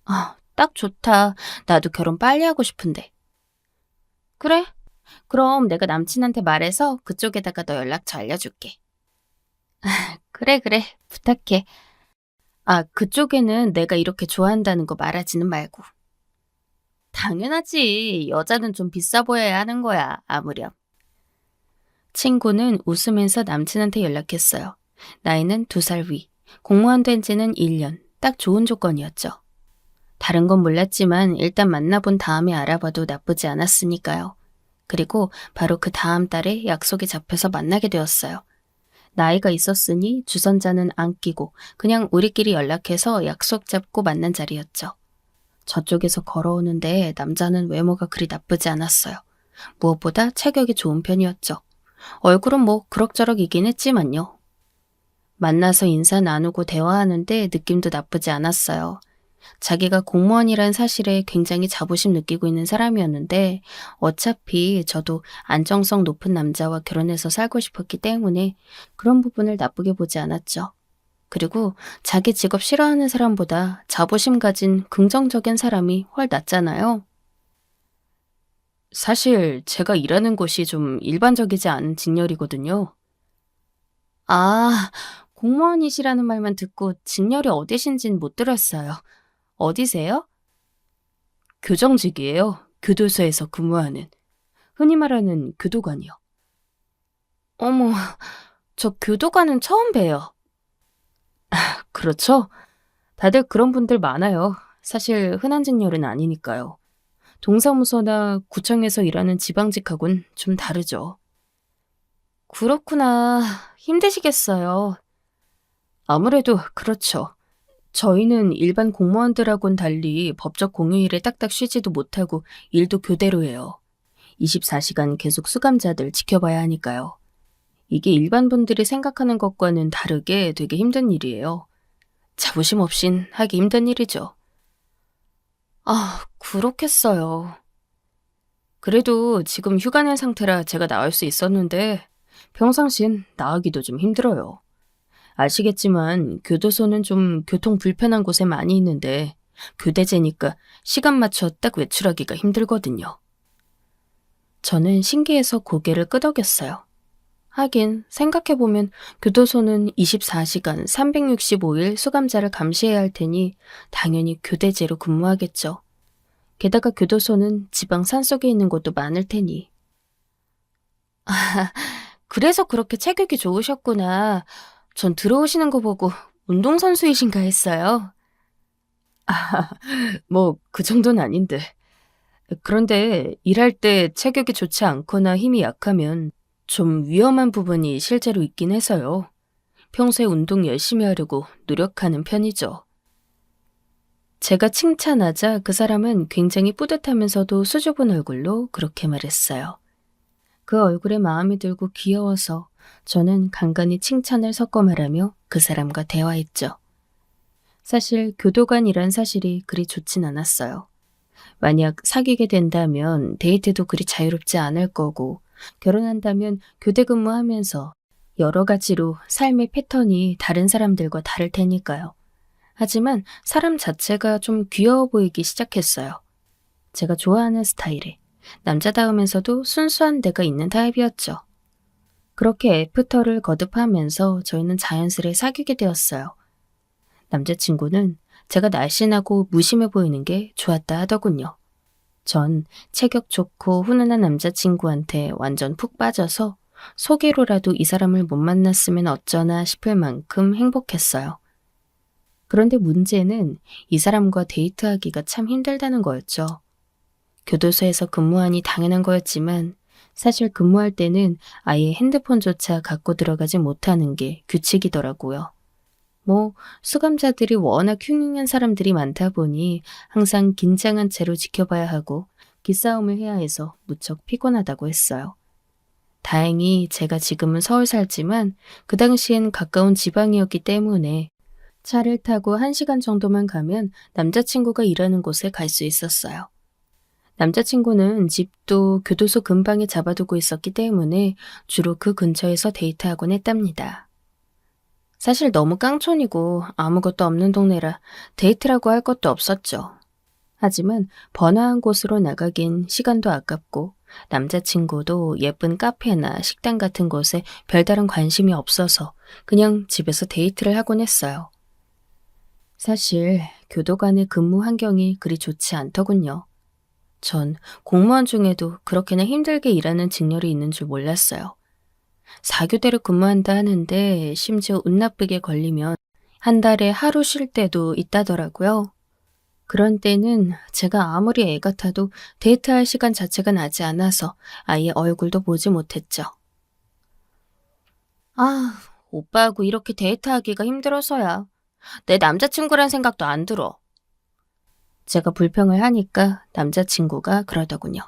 아, 딱 좋다. 나도 결혼 빨리 하고 싶은데. 그래. 그럼 내가 남친한테 말해서 그쪽에다가 너 연락처 알려줄게. 그래, 그래. 부탁해. 아, 그쪽에는 내가 이렇게 좋아한다는 거 말하지는 말고. 당연하지. 여자는 좀 비싸 보여야 하는 거야, 아무렴. 친구는 웃으면서 남친한테 연락했어요. 나이는 2살 위, 공무원 된 지는 1년, 딱 좋은 조건이었죠. 다른 건 몰랐지만 일단 만나본 다음에 알아봐도 나쁘지 않았으니까요. 그리고 바로 그 다음 달에 약속이 잡혀서 만나게 되었어요. 나이가 있었으니 주선자는 안 끼고 그냥 우리끼리 연락해서 약속 잡고 만난 자리였죠. 저쪽에서 걸어오는데 남자는 외모가 그리 나쁘지 않았어요. 무엇보다 체격이 좋은 편이었죠. 얼굴은 뭐 그럭저럭이긴 했지만요. 만나서 인사 나누고 대화하는데 느낌도 나쁘지 않았어요. 자기가 공무원이란 사실에 굉장히 자부심 느끼고 있는 사람이었는데 어차피 저도 안정성 높은 남자와 결혼해서 살고 싶었기 때문에 그런 부분을 나쁘게 보지 않았죠. 그리고 자기 직업 싫어하는 사람보다 자부심 가진 긍정적인 사람이 훨 낫잖아요. 사실 제가 일하는 곳이 좀 일반적이지 않은 직렬이거든요. 아, 공무원이시라는 말만 듣고 직렬이 어디신진 못 들었어요. 어디세요? 교정직이에요. 교도소에서 근무하는. 흔히 말하는 교도관이요. 어머, 저 교도관은 처음 봬요. 그렇죠? 다들 그런 분들 많아요. 사실 흔한 직렬은 아니니까요. 동사무소나 구청에서 일하는 지방직하고는 좀 다르죠. 그렇구나. 힘드시겠어요. 아무래도 그렇죠. 저희는 일반 공무원들하고는 달리 법적 공휴일에 딱딱 쉬지도 못하고 일도 교대로 해요. 24시간 계속 수감자들 지켜봐야 하니까요. 이게 일반 분들이 생각하는 것과는 다르게 되게 힘든 일이에요. 자부심 없인 하기 힘든 일이죠. 아, 그렇겠어요. 그래도 지금 휴가 낸 상태라 제가 나올 수 있었는데 평상시엔 나가기도 좀 힘들어요. 아시겠지만 교도소는 좀 교통 불편한 곳에 많이 있는데 교대제니까 시간 맞춰 딱 외출하기가 힘들거든요. 저는 신기해서 고개를 끄덕였어요. 하긴 생각해보면 교도소는 24시간 365일 수감자를 감시해야 할 테니 당연히 교대제로 근무하겠죠. 게다가 교도소는 지방 산속에 있는 곳도 많을 테니. 아, 그래서 그렇게 체격이 좋으셨구나. 전 들어오시는 거 보고 운동선수이신가 했어요. 아, 뭐 그 정도는 아닌데. 그런데 일할 때 체격이 좋지 않거나 힘이 약하면 좀 위험한 부분이 실제로 있긴 해서요. 평소에 운동 열심히 하려고 노력하는 편이죠. 제가 칭찬하자 그 사람은 굉장히 뿌듯하면서도 수줍은 얼굴로 그렇게 말했어요. 그 얼굴에 마음이 들고 귀여워서 저는 간간히 칭찬을 섞어 말하며 그 사람과 대화했죠. 사실 교도관이란 사실이 그리 좋진 않았어요. 만약 사귀게 된다면 데이트도 그리 자유롭지 않을 거고 결혼한다면 교대 근무하면서 여러 가지로 삶의 패턴이 다른 사람들과 다를 테니까요. 하지만 사람 자체가 좀 귀여워 보이기 시작했어요. 제가 좋아하는 스타일에 남자다우면서도 순수한 데가 있는 타입이었죠. 그렇게 애프터를 거듭하면서 저희는 자연스레 사귀게 되었어요. 남자친구는 제가 날씬하고 무심해 보이는 게 좋았다 하더군요. 전 체격 좋고 훈훈한 남자친구한테 완전 푹 빠져서 소개로라도 이 사람을 못 만났으면 어쩌나 싶을 만큼 행복했어요. 그런데 문제는 이 사람과 데이트하기가 참 힘들다는 거였죠. 교도소에서 근무하니 당연한 거였지만 사실 근무할 때는 아예 핸드폰조차 갖고 들어가지 못하는 게 규칙이더라고요. 뭐 수감자들이 워낙 흉흉한 사람들이 많다 보니 항상 긴장한 채로 지켜봐야 하고 기싸움을 해야 해서 무척 피곤하다고 했어요. 다행히 제가 지금은 서울 살지만 그 당시엔 가까운 지방이었기 때문에 차를 타고 1시간 정도만 가면 남자친구가 일하는 곳에 갈 수 있었어요. 남자친구는 집도 교도소 근방에 잡아두고 있었기 때문에 주로 그 근처에서 데이트하곤 했답니다. 사실 너무 깡촌이고 아무것도 없는 동네라 데이트라고 할 것도 없었죠. 하지만 번화한 곳으로 나가긴 시간도 아깝고 남자친구도 예쁜 카페나 식당 같은 곳에 별다른 관심이 없어서 그냥 집에서 데이트를 하곤 했어요. 사실 교도관의 근무 환경이 그리 좋지 않더군요. 전 공무원 중에도 그렇게나 힘들게 일하는 직렬이 있는 줄 몰랐어요. 4교대를 근무한다 하는데 심지어 운 나쁘게 걸리면 한 달에 하루 쉴 때도 있다더라고요. 그런 때는 제가 아무리 애 같아도 데이트할 시간 자체가 나지 않아서 아예 얼굴도 보지 못했죠. 아, 오빠하고 이렇게 데이트하기가 힘들어서야. 내 남자친구란 생각도 안 들어. 제가 불평을 하니까 남자친구가 그러더군요.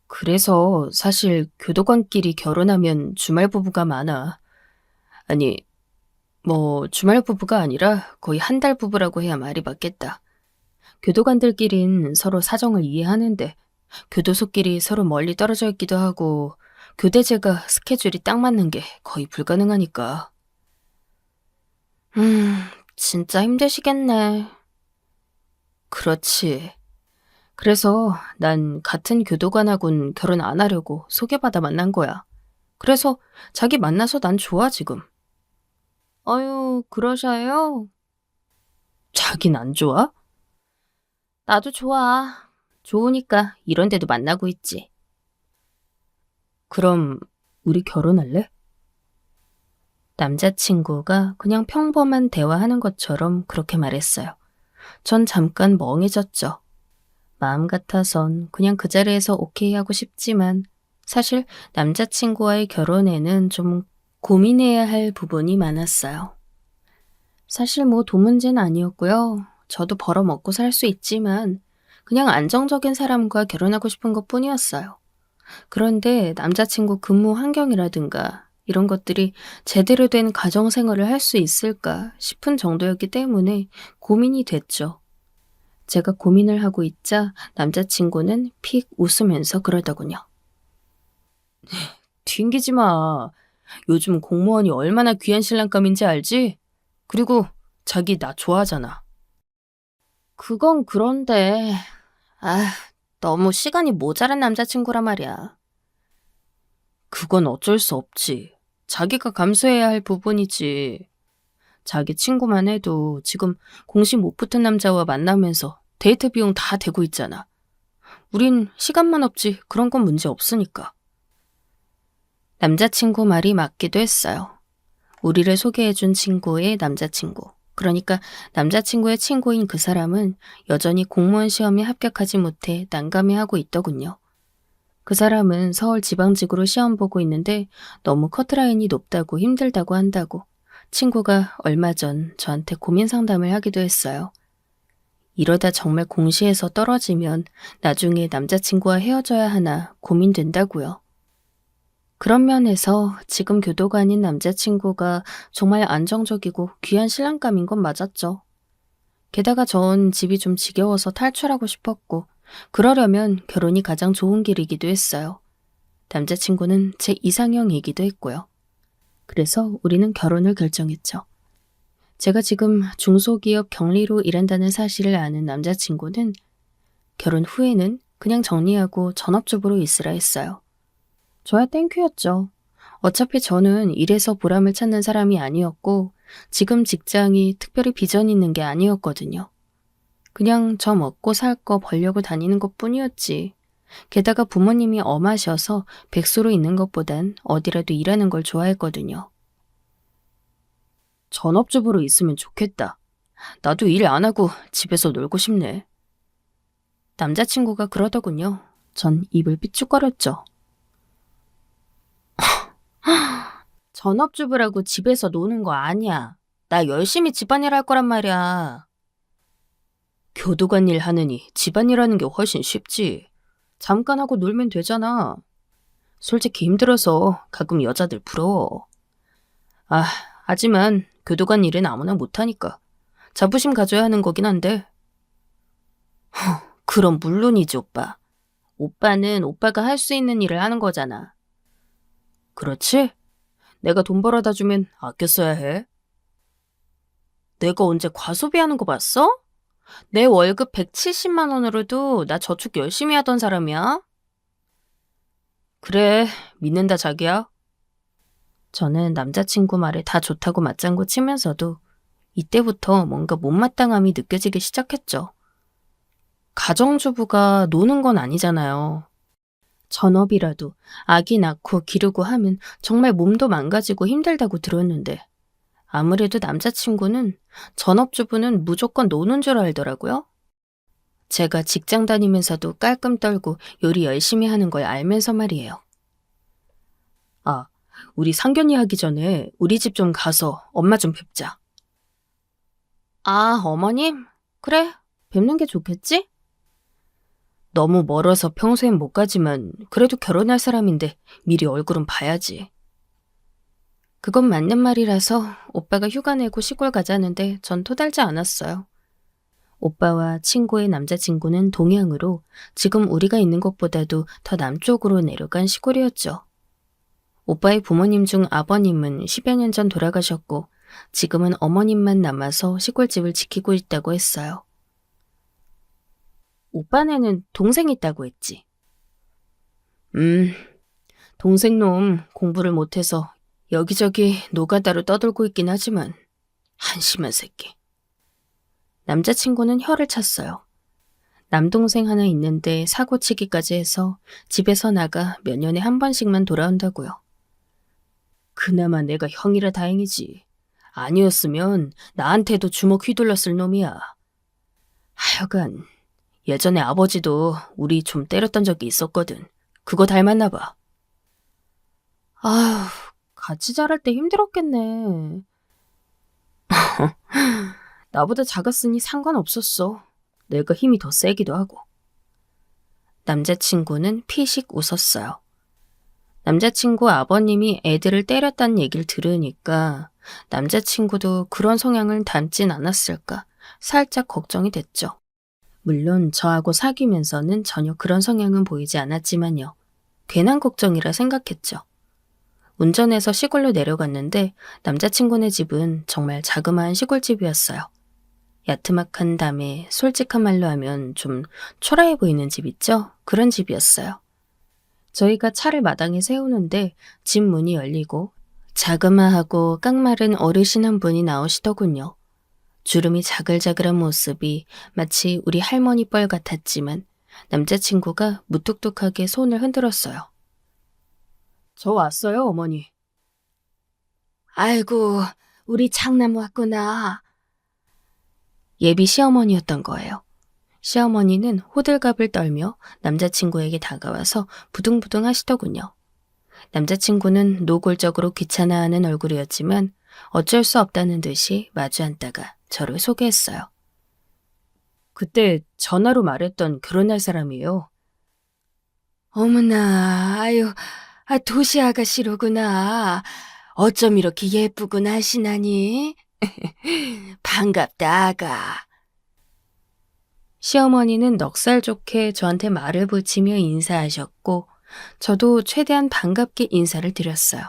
그래서 사실 교도관끼리 결혼하면 주말 부부가 많아. 아니, 주말 부부가 아니라 거의 한 달 부부라고 해야 말이 맞겠다. 교도관들끼린 서로 사정을 이해하는데 교도소끼리 서로 멀리 떨어져 있기도 하고 교대제가 스케줄이 딱 맞는 게 거의 불가능하니까. 진짜 힘드시겠네. 그렇지. 그래서 난 같은 교도관하고는 결혼 안 하려고 소개받아 만난 거야. 그래서 자기 만나서 난 좋아, 지금. 어휴, 그러셔요? 자긴 안 좋아? 나도 좋아. 좋으니까 이런 데도 만나고 있지. 그럼 우리 결혼할래? 남자친구가 그냥 평범한 대화하는 것처럼 그렇게 말했어요. 전 잠깐 멍해졌죠. 마음 같아선 그냥 그 자리에서 오케이 하고 싶지만 사실 남자친구와의 결혼에는 좀 고민해야 할 부분이 많았어요. 사실 돈 문제는 아니었고요. 저도 벌어먹고 살 수 있지만 그냥 안정적인 사람과 결혼하고 싶은 것뿐이었어요. 그런데 남자친구 근무 환경이라든가 이런 것들이 제대로 된 가정 생활을 할 수 있을까 싶은 정도였기 때문에 고민이 됐죠. 제가 고민을 하고 있자 남자친구는 픽 웃으면서 그러더군요. 튕기지 마. 요즘 공무원이 얼마나 귀한 신랑감인지 알지? 그리고 자기 나 좋아하잖아. 그건 그런데 너무 시간이 모자란 남자친구란 말이야. 그건 어쩔 수 없지. 자기가 감수해야 할 부분이지. 자기 친구만 해도 지금 공식 못 붙은 남자와 만나면서 데이트 비용 다 대고 있잖아. 우린 시간만 없지 그런 건 문제 없으니까. 남자친구 말이 맞기도 했어요. 우리를 소개해준 친구의 남자친구. 그러니까 남자친구의 친구인 그 사람은 여전히 공무원 시험에 합격하지 못해 난감해하고 있더군요. 그 사람은 서울 지방직으로 시험 보고 있는데 너무 커트라인이 높다고 힘들다고 한다고 친구가 얼마 전 저한테 고민 상담을 하기도 했어요. 이러다 정말 공시에서 떨어지면 나중에 남자친구와 헤어져야 하나 고민된다고요. 그런 면에서 지금 교도관인 남자친구가 정말 안정적이고 귀한 신랑감인 건 맞았죠. 게다가 전 집이 좀 지겨워서 탈출하고 싶었고 그러려면 결혼이 가장 좋은 길이기도 했어요. 남자친구는 제 이상형이기도 했고요. 그래서 우리는 결혼을 결정했죠. 제가 지금 중소기업 경리로 일한다는 사실을 아는 남자친구는 결혼 후에는 그냥 정리하고 전업주부로 있으라 했어요. 저야 땡큐였죠. 어차피 저는 일에서 보람을 찾는 사람이 아니었고 지금 직장이 특별히 비전 있는 게 아니었거든요. 그냥 저 먹고 살 거 벌려고 다니는 것뿐이었지. 게다가 부모님이 엄하셔서 백수로 있는 것보단 어디라도 일하는 걸 좋아했거든요. 전업주부로 있으면 좋겠다. 나도 일 안 하고 집에서 놀고 싶네. 남자친구가 그러더군요. 전 입을 삐죽거렸죠. 전업주부라고 집에서 노는 거 아니야. 나 열심히 집안일 할 거란 말이야. 교도관 일 하느니 집안일 하는 게 훨씬 쉽지. 잠깐 하고 놀면 되잖아. 솔직히 힘들어서 가끔 여자들 부러워. 하지만 교도관 일은 아무나 못하니까. 자부심 가져야 하는 거긴 한데. 그럼 물론이지, 오빠. 오빠는 오빠가 할 수 있는 일을 하는 거잖아. 그렇지? 내가 돈 벌어다 주면 아껴 써야 해. 내가 언제 과소비하는 거 봤어? 내 월급 170만 원으로도 나 저축 열심히 하던 사람이야. 그래, 믿는다 자기야. 저는 남자친구 말에 다 좋다고 맞장구 치면서도 이때부터 뭔가 못마땅함이 느껴지기 시작했죠. 가정주부가 노는 건 아니잖아요. 전업이라도 아기 낳고 기르고 하면 정말 몸도 망가지고 힘들다고 들었는데 아무래도 남자친구는 전업주부는 무조건 노는 줄 알더라고요. 제가 직장 다니면서도 깔끔 떨고 요리 열심히 하는 걸 알면서 말이에요. 아, 우리 상견례 하기 전에 우리 집 좀 가서 엄마 좀 뵙자. 아, 어머님? 그래, 뵙는 게 좋겠지? 너무 멀어서 평소엔 못 가지만 그래도 결혼할 사람인데 미리 얼굴은 봐야지. 그건 맞는 말이라서 오빠가 휴가 내고 시골 가자는데 전 토달지 않았어요. 오빠와 친구의 남자친구는 동양으로 지금 우리가 있는 곳보다도 더 남쪽으로 내려간 시골이었죠. 오빠의 부모님 중 아버님은 10여 년 전 돌아가셨고 지금은 어머님만 남아서 시골집을 지키고 있다고 했어요. 오빠네는 동생 있다고 했지. 동생 놈 공부를 못해서 여기저기 노가다로 떠돌고 있긴 하지만 한심한 새끼. 남자친구는 혀를 찼어요. 남동생 하나 있는데 사고치기까지 해서 집에서 나가 몇 년에 한 번씩만 돌아온다고요. 그나마 내가 형이라 다행이지. 아니었으면 나한테도 주먹 휘둘렀을 놈이야. 하여간 예전에 아버지도 우리 좀 때렸던 적이 있었거든. 그거 닮았나 봐. 아휴, 같이 자랄 때 힘들었겠네. 나보다 작았으니 상관없었어. 내가 힘이 더 세기도 하고. 남자친구는 피식 웃었어요. 남자친구 아버님이 애들을 때렸다는 얘기를 들으니까 남자친구도 그런 성향을 닮진 않았을까 살짝 걱정이 됐죠. 물론 저하고 사귀면서는 전혀 그런 성향은 보이지 않았지만요. 괜한 걱정이라 생각했죠. 운전해서 시골로 내려갔는데 남자친구네 집은 정말 자그마한 시골집이었어요. 야트막한 담에 솔직한 말로 하면 좀 초라해 보이는 집 있죠? 그런 집이었어요. 저희가 차를 마당에 세우는데 집 문이 열리고 자그마하고 깡마른 어르신 한 분이 나오시더군요. 주름이 자글자글한 모습이 마치 우리 할머니 뻘 같았지만 남자친구가 무뚝뚝하게 손을 흔들었어요. 저 왔어요, 어머니. 아이고, 우리 장남 왔구나. 예비 시어머니였던 거예요. 시어머니는 호들갑을 떨며 남자친구에게 다가와서 부둥부둥 하시더군요. 남자친구는 노골적으로 귀찮아하는 얼굴이었지만 어쩔 수 없다는 듯이 마주 앉다가 저를 소개했어요. 그때 전화로 말했던 결혼할 사람이에요. 어머나, 아유, 도시 아가씨로구나. 어쩜 이렇게 예쁘고 날씬하니? 반갑다, 아가. 시어머니는 넉살 좋게 저한테 말을 붙이며 인사하셨고 저도 최대한 반갑게 인사를 드렸어요.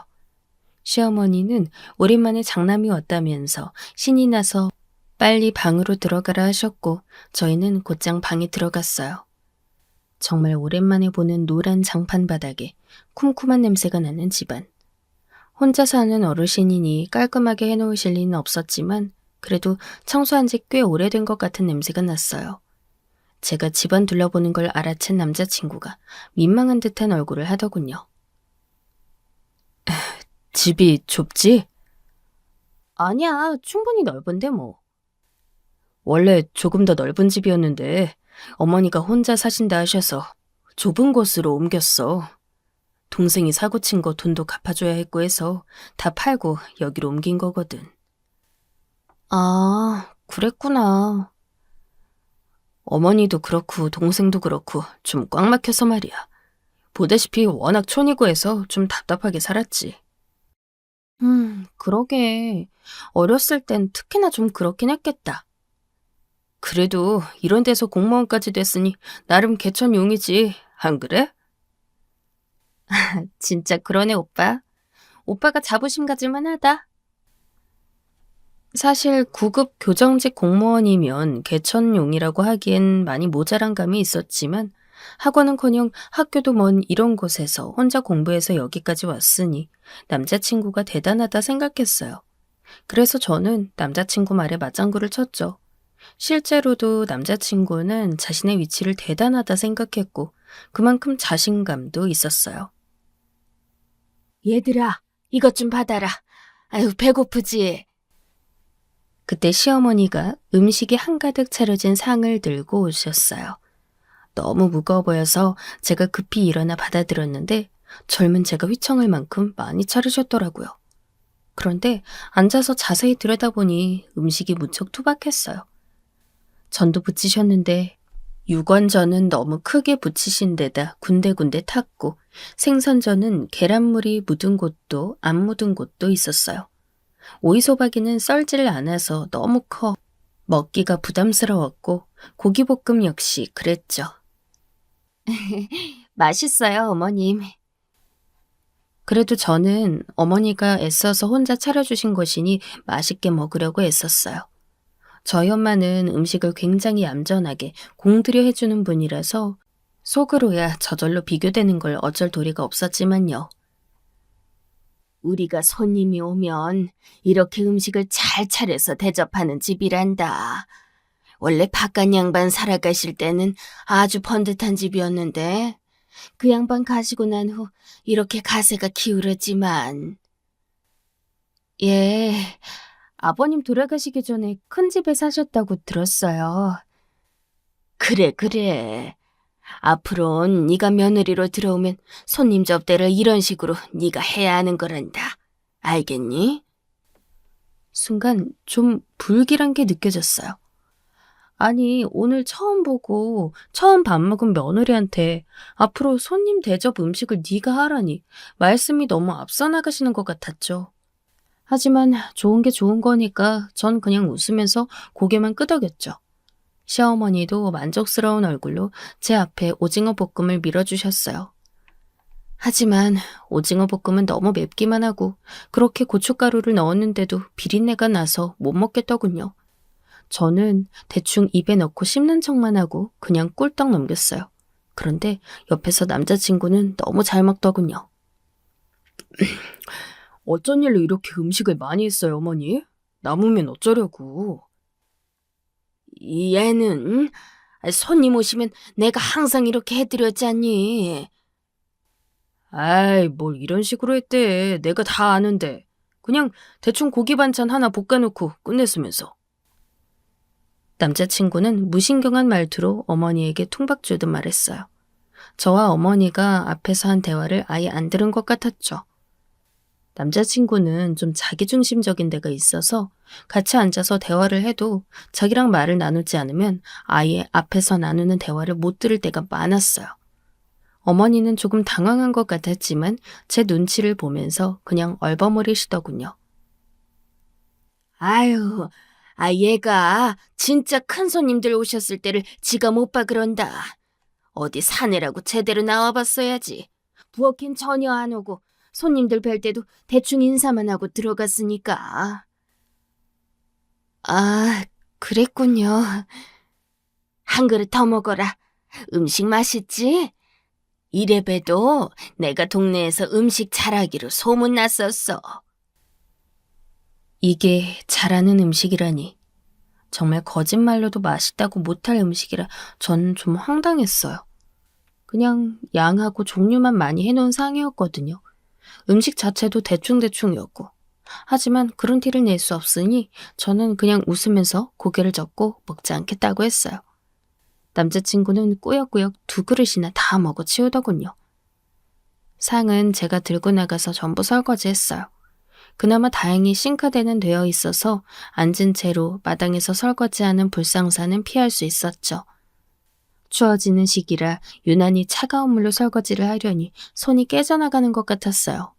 시어머니는 오랜만에 장남이 왔다면서 신이 나서 빨리 방으로 들어가라 하셨고 저희는 곧장 방에 들어갔어요. 정말 오랜만에 보는 노란 장판 바닥에 쿰쿰한 냄새가 나는 집안. 혼자 사는 어르신이니 깔끔하게 해놓으실 리는 없었지만 그래도 청소한 지 꽤 오래된 것 같은 냄새가 났어요. 제가 집안 둘러보는 걸 알아챈 남자친구가 민망한 듯한 얼굴을 하더군요. 집이 좁지? 아니야, 충분히 넓은데 뭐. 원래 조금 더 넓은 집이었는데 어머니가 혼자 사신다 하셔서 좁은 곳으로 옮겼어. 동생이 사고 친 거 돈도 갚아줘야 했고 해서 다 팔고 여기로 옮긴 거거든. 아, 그랬구나. 어머니도 그렇고 동생도 그렇고 좀 꽉 막혀서 말이야. 보다시피 워낙 촌이고 해서 좀 답답하게 살았지. 그러게. 어렸을 땐 특히나 좀 그렇긴 했겠다. 그래도 이런 데서 공무원까지 됐으니 나름 개천용이지, 안 그래? 진짜 그러네, 오빠. 오빠가 자부심 가질만 하다. 사실 9급 교정직 공무원이면 개천용이라고 하기엔 많이 모자란 감이 있었지만 학원은커녕 학교도 먼 이런 곳에서 혼자 공부해서 여기까지 왔으니 남자친구가 대단하다 생각했어요. 그래서 저는 남자친구 말에 맞장구를 쳤죠. 실제로도 남자친구는 자신의 위치를 대단하다 생각했고 그만큼 자신감도 있었어요. 얘들아, 이것 좀 받아라. 아유, 배고프지? 그때 시어머니가 음식이 한가득 차려진 상을 들고 오셨어요. 너무 무거워 보여서 제가 급히 일어나 받아들였는데 젊은 제가 휘청할 만큼 많이 차리셨더라고요. 그런데 앉아서 자세히 들여다보니 음식이 무척 투박했어요. 전도 부치셨는데 육원전은 너무 크게 부치신 데다 군데군데 탔고 생선전은 계란물이 묻은 곳도 안 묻은 곳도 있었어요. 오이소박이는 썰지를 않아서 너무 커 먹기가 부담스러웠고 고기볶음 역시 그랬죠. 맛있어요, 어머님. 그래도 저는 어머니가 애써서 혼자 차려주신 것이니 맛있게 먹으려고 애썼어요. 저희 엄마는 음식을 굉장히 얌전하게 공들여 해주는 분이라서 속으로야 저절로 비교되는 걸 어쩔 도리가 없었지만요. 우리가 손님이 오면 이렇게 음식을 잘 차려서 대접하는 집이란다. 원래 바깥 양반 살아가실 때는 아주 번듯한 집이었는데 그 양반 가시고 난 후 이렇게 가세가 기울었지만. 예, 아버님 돌아가시기 전에 큰 집에 사셨다고 들었어요. 그래. 앞으론 네가 며느리로 들어오면 손님 접대를 이런 식으로 네가 해야 하는 거란다. 알겠니? 순간 좀 불길한 게 느껴졌어요. 아니, 오늘 처음 보고 처음 밥 먹은 며느리한테 앞으로 손님 대접 음식을 네가 하라니 말씀이 너무 앞서 나가시는 것 같았죠. 하지만 좋은 게 좋은 거니까 전 그냥 웃으면서 고개만 끄덕였죠. 시어머니도 만족스러운 얼굴로 제 앞에 오징어 볶음을 밀어주셨어요. 하지만 오징어 볶음은 너무 맵기만 하고 그렇게 고춧가루를 넣었는데도 비린내가 나서 못 먹겠더군요. 저는 대충 입에 넣고 씹는 척만 하고 그냥 꿀떡 넘겼어요. 그런데 옆에서 남자친구는 너무 잘 먹더군요. 어쩐 일로 이렇게 음식을 많이 했어요, 어머니? 남으면 어쩌려고? 얘는 손님 오시면 내가 항상 이렇게 해드렸잖니. 아이, 뭘 이런 식으로 했대. 내가 다 아는데. 그냥 대충 고기 반찬 하나 볶아놓고 끝냈으면서. 남자친구는 무신경한 말투로 어머니에게 퉁박주듯 말했어요. 저와 어머니가 앞에서 한 대화를 아예 안 들은 것 같았죠. 남자친구는 좀 자기중심적인 데가 있어서 같이 앉아서 대화를 해도 자기랑 말을 나누지 않으면 아예 앞에서 나누는 대화를 못 들을 때가 많았어요. 어머니는 조금 당황한 것 같았지만 제 눈치를 보면서 그냥 얼버무리시더군요. 아유, 얘가 진짜 큰 손님들 오셨을 때를 지가 못 봐 그런다. 어디 사내라고 제대로 나와봤어야지. 부엌엔 전혀 안 오고 손님들 뵐 때도 대충 인사만 하고 들어갔으니까. 아, 그랬군요. 한 그릇 더 먹어라. 음식 맛있지? 이래봬도 내가 동네에서 음식 잘하기로 소문났었어. 이게 잘하는 음식이라니. 정말 거짓말로도 맛있다고 못할 음식이라 전 좀 황당했어요. 그냥 양하고 종류만 많이 해놓은 상이었거든요. 음식 자체도 대충대충이었고. 하지만 그런 티를 낼 수 없으니 저는 그냥 웃으면서 고개를 젓고 먹지 않겠다고 했어요. 남자친구는 꾸역꾸역 2그릇이나 다 먹어치우더군요. 상은 제가 들고 나가서 전부 설거지했어요. 그나마 다행히 싱크대는 되어 있어서 앉은 채로 마당에서 설거지하는 불상사는 피할 수 있었죠. 추워지는 시기라 유난히 차가운 물로 설거지를 하려니 손이 깨져나가는 것 같았어요.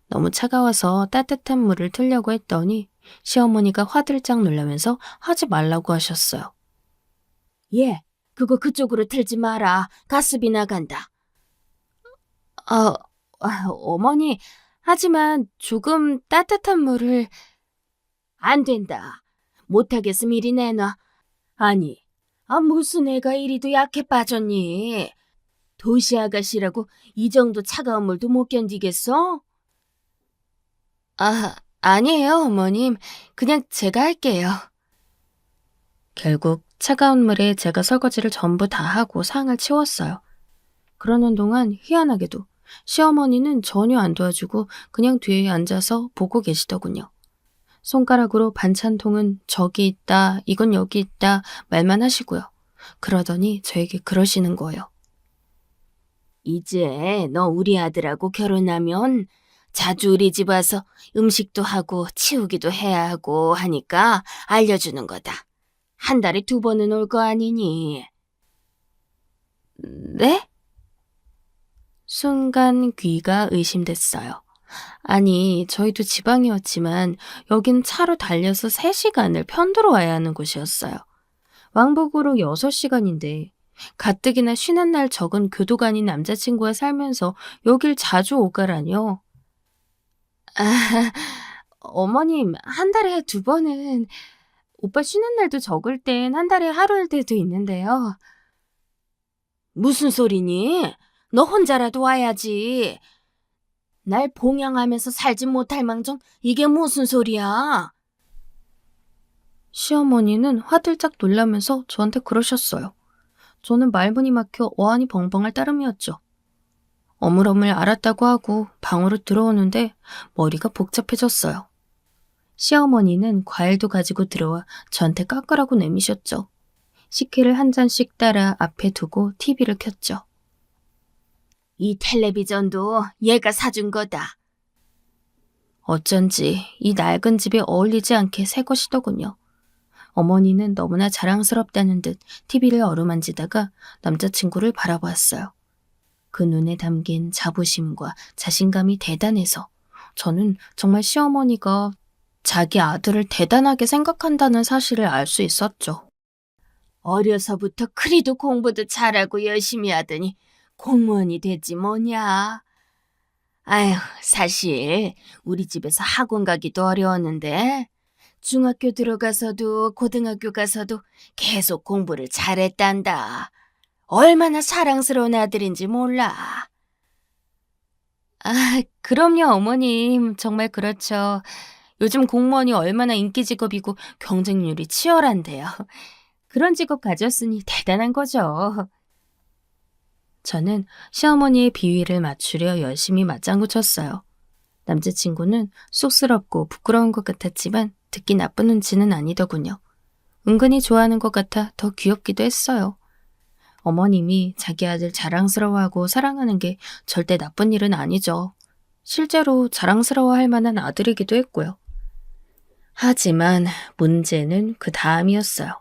너무 차가워서 따뜻한 물을 틀려고 했더니 시어머니가 화들짝 놀라면서 하지 말라고 하셨어요. 예, 그거 그쪽으로 틀지 마라. 가스비 나간다. 어머니, 하지만 조금 따뜻한 물을... 안 된다. 못하겠음 이리 내놔. 아니, 무슨 애가 이리도 약해 빠졌니? 도시 아가씨라고 이 정도 차가운 물도 못 견디겠어? 아니에요, 어머님. 그냥 제가 할게요. 결국 차가운 물에 제가 설거지를 전부 다 하고 상을 치웠어요. 그러는 동안 희한하게도 시어머니는 전혀 안 도와주고 그냥 뒤에 앉아서 보고 계시더군요. 손가락으로 반찬통은 저기 있다, 이건 여기 있다 말만 하시고요. 그러더니 저에게 그러시는 거예요. 이제 너 우리 아들하고 결혼하면 자주 우리 집 와서 음식도 하고 치우기도 해야 하고 하니까 알려주는 거다. 한 달에 2번은 올 거 아니니? 네? 순간 귀가 의심됐어요. 아니, 저희도 지방이었지만 여긴 차로 달려서 3시간을 편도로 와야 하는 곳이었어요. 왕복으로 6시간인데 가뜩이나 쉬는 날 적은 교도가 아닌 남자친구와 살면서 여길 자주 오가라뇨. 어머님, 한 달에 2번은 오빠 쉬는 날도 적을 땐 한 달에 하루일 때도 있는데요. 무슨 소리니? 너 혼자라도 와야지. 날 봉양하면서 살지 못할 망정 이게 무슨 소리야? 시어머니는 화들짝 놀라면서 저한테 그러셨어요. 저는 말문이 막혀 어안이 벙벙할 따름이었죠. 어물어물 알았다고 하고 방으로 들어오는데 머리가 복잡해졌어요. 시어머니는 과일도 가지고 들어와 저한테 깎으라고 내미셨죠. 식혜를 한 잔씩 따라 앞에 두고 TV를 켰죠. 이 텔레비전도 얘가 사준 거다. 어쩐지 이 낡은 집에 어울리지 않게 새 것이더군요. 어머니는 너무나 자랑스럽다는 듯 TV를 어루만지다가 남자친구를 바라보았어요. 그 눈에 담긴 자부심과 자신감이 대단해서 저는 정말 시어머니가 자기 아들을 대단하게 생각한다는 사실을 알 수 있었죠. 어려서부터 그리도 공부도 잘하고 열심히 하더니 공무원이 됐지 뭐냐. 아휴, 사실 우리 집에서 학원 가기도 어려웠는데 중학교 들어가서도 고등학교 가서도 계속 공부를 잘했단다. 얼마나 사랑스러운 아들인지 몰라. 그럼요, 어머님. 정말 그렇죠. 요즘 공무원이 얼마나 인기 직업이고 경쟁률이 치열한데요. 그런 직업 가졌으니 대단한 거죠. 저는 시어머니의 비위를 맞추려 열심히 맞장구 쳤어요. 남자친구는 쑥스럽고 부끄러운 것 같았지만 듣기 나쁜 눈치는 아니더군요. 은근히 좋아하는 것 같아 더 귀엽기도 했어요. 어머님이 자기 아들 자랑스러워하고 사랑하는 게 절대 나쁜 일은 아니죠. 실제로 자랑스러워할 만한 아들이기도 했고요. 하지만 문제는 그 다음이었어요.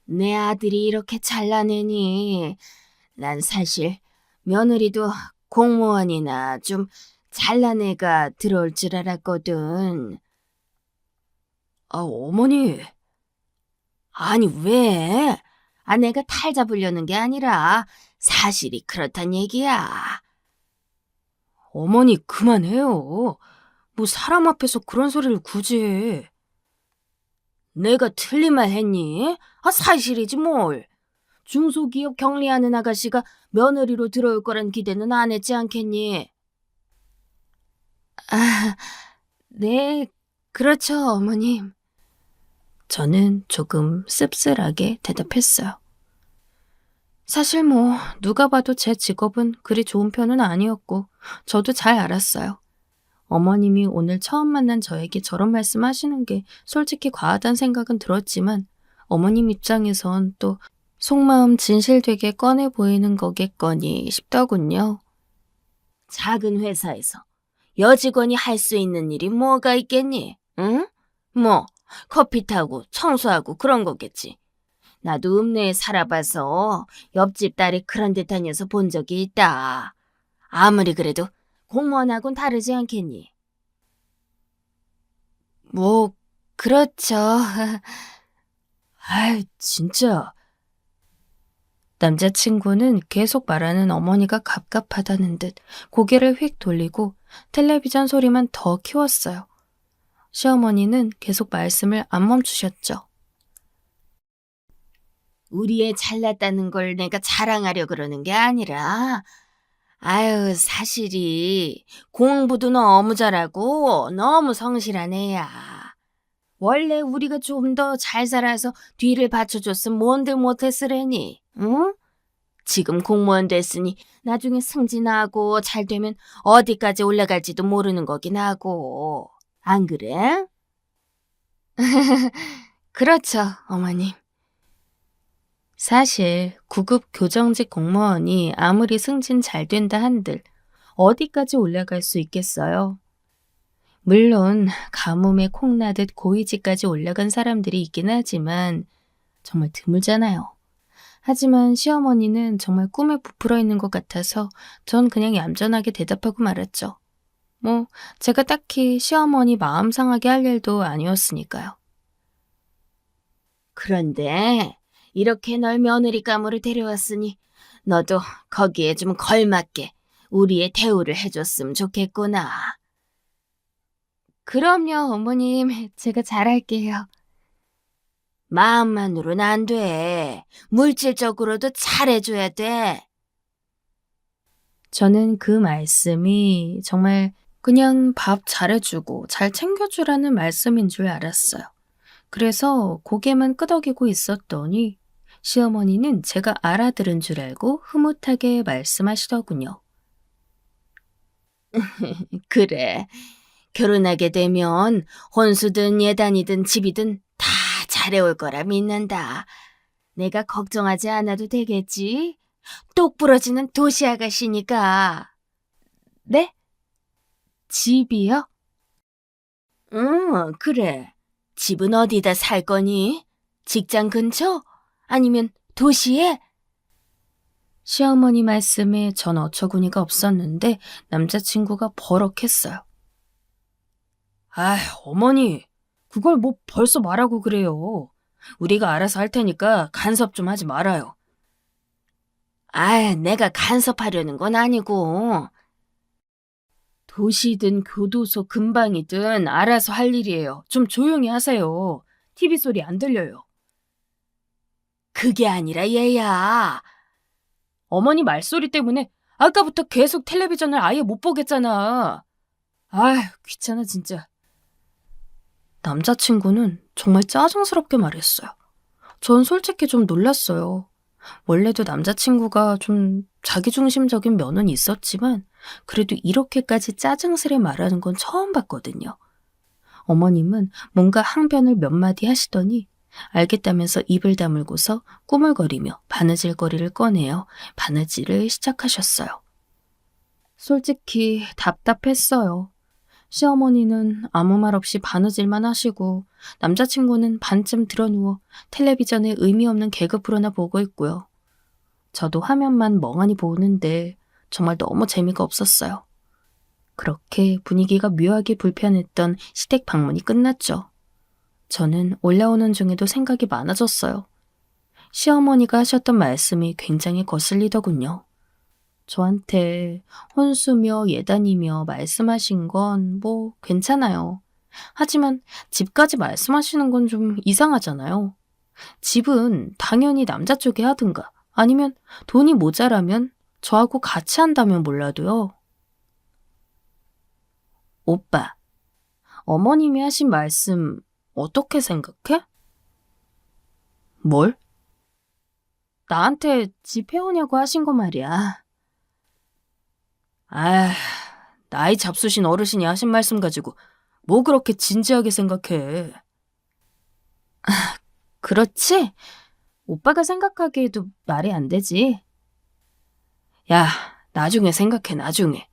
내 아들이 이렇게 잘나내니 난 사실 며느리도 공무원이나 좀 잘난 애가 들어올 줄 알았거든. 어머니. 아니 왜? 내가 탈 잡으려는 게 아니라 사실이 그렇단 얘기야. 어머니 그만해요. 뭐 사람 앞에서 그런 소리를 굳이 해. 내가 틀린 말 했니? 사실이지 뭘. 중소기업 격리하는 아가씨가 며느리로 들어올 거란 기대는 안 했지 않겠니? 네, 그렇죠, 어머님. 저는 조금 씁쓸하게 대답했어요. 사실 뭐 누가 봐도 제 직업은 그리 좋은 편은 아니었고 저도 잘 알았어요. 어머님이 오늘 처음 만난 저에게 저런 말씀하시는 게 솔직히 과하단 생각은 들었지만 어머님 입장에선 또 속마음 진실되게 꺼내 보이는 거겠거니 싶더군요. 작은 회사에서 여직원이 할 수 있는 일이 뭐가 있겠니? 응? 뭐 커피 타고 청소하고 그런 거겠지. 나도 읍내에 살아봐서 옆집 딸이 그런 듯한 녀석 본 적이 있다. 아무리 그래도 공무원하고는 다르지 않겠니? 뭐 그렇죠. 진짜. 남자친구는 계속 말하는 어머니가 갑갑하다는 듯 고개를 휙 돌리고 텔레비전 소리만 더 키웠어요. 시어머니는 계속 말씀을 안 멈추셨죠. 우리 애 잘났다는 걸 내가 자랑하려 그러는 게 아니라, 아유, 사실이 공부도 너무 잘하고 너무 성실한 애야. 원래 우리가 좀 더 잘 살아서 뒤를 받쳐줬으면 뭔들 못했으려니, 응? 지금 공무원 됐으니 나중에 승진하고 잘 되면 어디까지 올라갈지도 모르는 거긴 하고. 안 그래? 그렇죠, 어머님. 사실 9급 교정직 공무원이 아무리 승진 잘 된다 한들 어디까지 올라갈 수 있겠어요? 물론 가뭄에 콩나듯 고위직까지 올라간 사람들이 있긴 하지만 정말 드물잖아요. 하지만 시어머니는 정말 꿈에 부풀어 있는 것 같아서 전 그냥 얌전하게 대답하고 말았죠. 뭐 제가 딱히 시어머니 마음 상하게 할 일도 아니었으니까요. 그런데 이렇게 널 며느리감으로 데려왔으니 너도 거기에 좀 걸맞게 우리의 대우를 해줬으면 좋겠구나. 그럼요, 어머님. 제가 잘할게요. 마음만으로는 안 돼. 물질적으로도 잘해줘야 돼. 저는 그 말씀이 정말 그냥 밥 잘해주고 잘 챙겨주라는 말씀인 줄 알았어요. 그래서 고개만 끄덕이고 있었더니 시어머니는 제가 알아들은 줄 알고 흐뭇하게 말씀하시더군요. 그래. 결혼하게 되면 혼수든 예단이든 집이든 다 잘해올 거라 믿는다. 내가 걱정하지 않아도 되겠지? 똑 부러지는 도시 아가씨니까. 네? 집이요? 응, 그래. 집은 어디다 살 거니? 직장 근처? 아니면 도시에? 시어머니 말씀에 전 어처구니가 없었는데 남자친구가 버럭했어요. 아, 어머니, 그걸 뭐 벌써 말하고 그래요. 우리가 알아서 할 테니까 간섭 좀 하지 말아요. 아, 내가 간섭하려는 건 아니고. 도시든 교도소 근방이든 알아서 할 일이에요. 좀 조용히 하세요. TV 소리 안 들려요. 그게 아니라 얘야. 어머니 말소리 때문에 아까부터 계속 텔레비전을 아예 못 보겠잖아. 아휴, 귀찮아 진짜. 남자친구는 정말 짜증스럽게 말했어요. 전 솔직히 좀 놀랐어요. 원래도 남자친구가 좀 자기중심적인 면은 있었지만 그래도 이렇게까지 짜증스레 말하는 건 처음 봤거든요. 어머님은 뭔가 항변을 몇 마디 하시더니 알겠다면서 입을 다물고서 꾸물거리며 바느질거리를 꺼내어 바느질을 시작하셨어요. 솔직히 답답했어요. 시어머니는 아무 말 없이 바느질만 하시고 남자친구는 반쯤 드러누워 텔레비전에 의미 없는 개그 프로나 보고 있고요. 저도 화면만 멍하니 보는데 정말 너무 재미가 없었어요. 그렇게 분위기가 묘하게 불편했던 시댁 방문이 끝났죠. 저는 올라오는 중에도 생각이 많아졌어요. 시어머니가 하셨던 말씀이 굉장히 거슬리더군요. 저한테 혼수며 예단이며 말씀하신 건 뭐 괜찮아요. 하지만 집까지 말씀하시는 건 좀 이상하잖아요. 집은 당연히 남자 쪽에 하든가 아니면 돈이 모자라면 저하고 같이 한다면 몰라도요. 오빠, 어머님이 하신 말씀 어떻게 생각해? 뭘? 나한테 집 해오냐고 하신 거 말이야. 아, 나이 잡수신 어르신이 하신 말씀 가지고 뭐 그렇게 진지하게 생각해. 그렇지? 오빠가 생각하기에도 말이 안 되지. 야, 나중에 생각해, 나중에.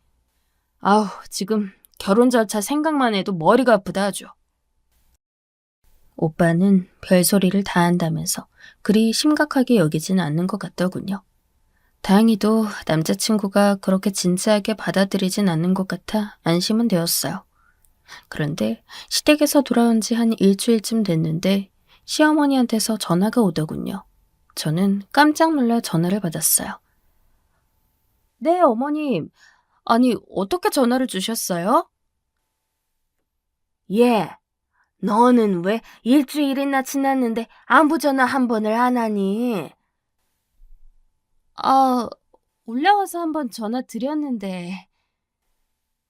아우, 지금 결혼 절차 생각만 해도 머리가 아프다 하죠. 오빠는 별소리를 다 한다면서 그리 심각하게 여기지는 않는 것 같더군요. 다행히도 남자친구가 그렇게 진지하게 받아들이진 않는 것 같아 안심은 되었어요. 그런데 시댁에서 돌아온 지 한 일주일쯤 됐는데 시어머니한테서 전화가 오더군요. 저는 깜짝 놀라 전화를 받았어요. 네, 어머님. 아니, 어떻게 전화를 주셨어요? 예, 너는 왜 일주일이나 지났는데 안부 전화 한 번을 안 하니? 올라와서 한번 전화 드렸는데.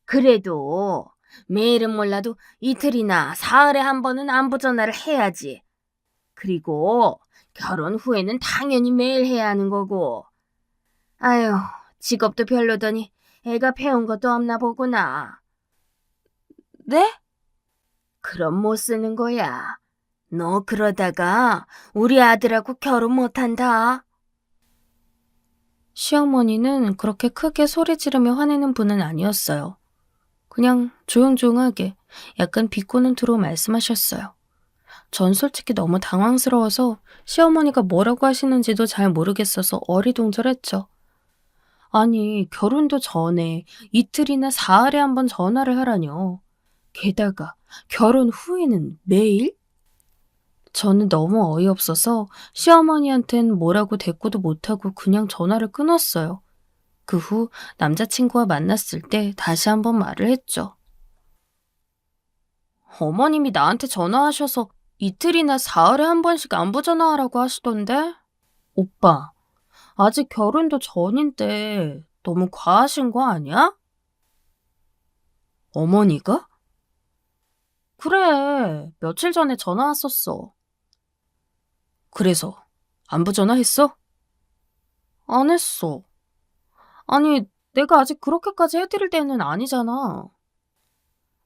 그래도 매일은 몰라도 이틀이나 사흘에 한 번은 안부 전화를 해야지. 그리고 결혼 후에는 당연히 매일 해야 하는 거고. 아유, 직업도 별로더니 애가 배운 것도 없나 보구나. 네? 그럼 못 쓰는 거야. 너 그러다가 우리 아들하고 결혼 못한다. 시어머니는 그렇게 크게 소리 지르며 화내는 분은 아니었어요. 그냥 조용조용하게 약간 비꼬는 투로 말씀하셨어요. 전 솔직히 너무 당황스러워서 시어머니가 뭐라고 하시는지도 잘 모르겠어서 어리둥절했죠. 아니, 결혼도 전에 이틀이나 사흘에 한 번 전화를 하라뇨. 게다가 결혼 후에는 매일? 저는 너무 어이없어서 시어머니한텐 뭐라고 대꾸도 못하고 그냥 전화를 끊었어요. 그 후 남자친구와 만났을 때 다시 한번 말을 했죠. 어머님이 나한테 전화하셔서 이틀이나 사흘에 한 번씩 안부 전화하라고 하시던데? 오빠, 아직 결혼도 전인데 너무 과하신 거 아니야? 어머니가? 그래, 며칠 전에 전화 왔었어. 그래서 안부 전화했어? 안 했어. 아니, 내가 아직 그렇게까지 해드릴 때는 아니잖아.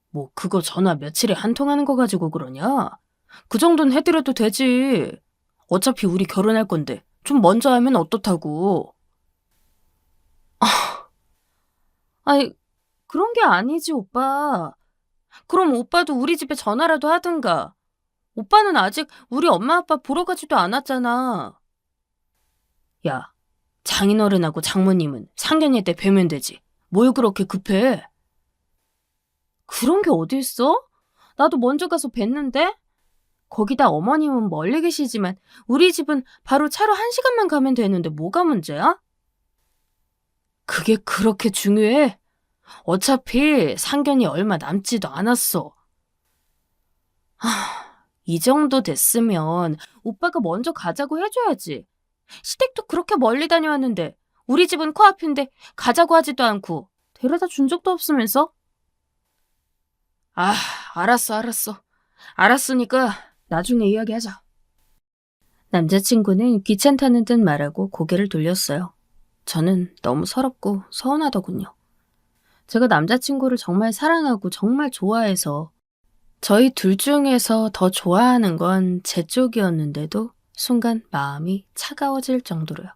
뭐 그거 전화 며칠에 한 통 하는 거 가지고 그러냐? 그 정도는 해드려도 되지. 어차피 우리 결혼할 건데 좀 먼저 하면 어떻다고. 아니, 그런 게 아니지, 오빠. 그럼 오빠도 우리 집에 전화라도 하든가. 오빠는 아직 우리 엄마 아빠 보러 가지도 않았잖아. 야, 장인어른하고 장모님은 상견례 때 뵈면 되지. 뭘 그렇게 급해? 그런 게 어디 있어? 나도 먼저 가서 뵀는데? 거기다 어머님은 멀리 계시지만 우리 집은 바로 차로 1시간만 가면 되는데 뭐가 문제야? 그게 그렇게 중요해? 어차피 상견이 얼마 남지도 않았어. 이 정도 됐으면 오빠가 먼저 가자고 해줘야지. 시댁도 그렇게 멀리 다녀왔는데 우리 집은 코앞인데 가자고 하지도 않고 데려다 준 적도 없으면서? 아, 알았어. 알았으니까 나중에 이야기하자. 남자친구는 귀찮다는 듯 말하고 고개를 돌렸어요. 저는 너무 서럽고 서운하더군요. 제가 남자친구를 정말 사랑하고 정말 좋아해서 저희 둘 중에서 더 좋아하는 건 제 쪽이었는데도 순간 마음이 차가워질 정도로요.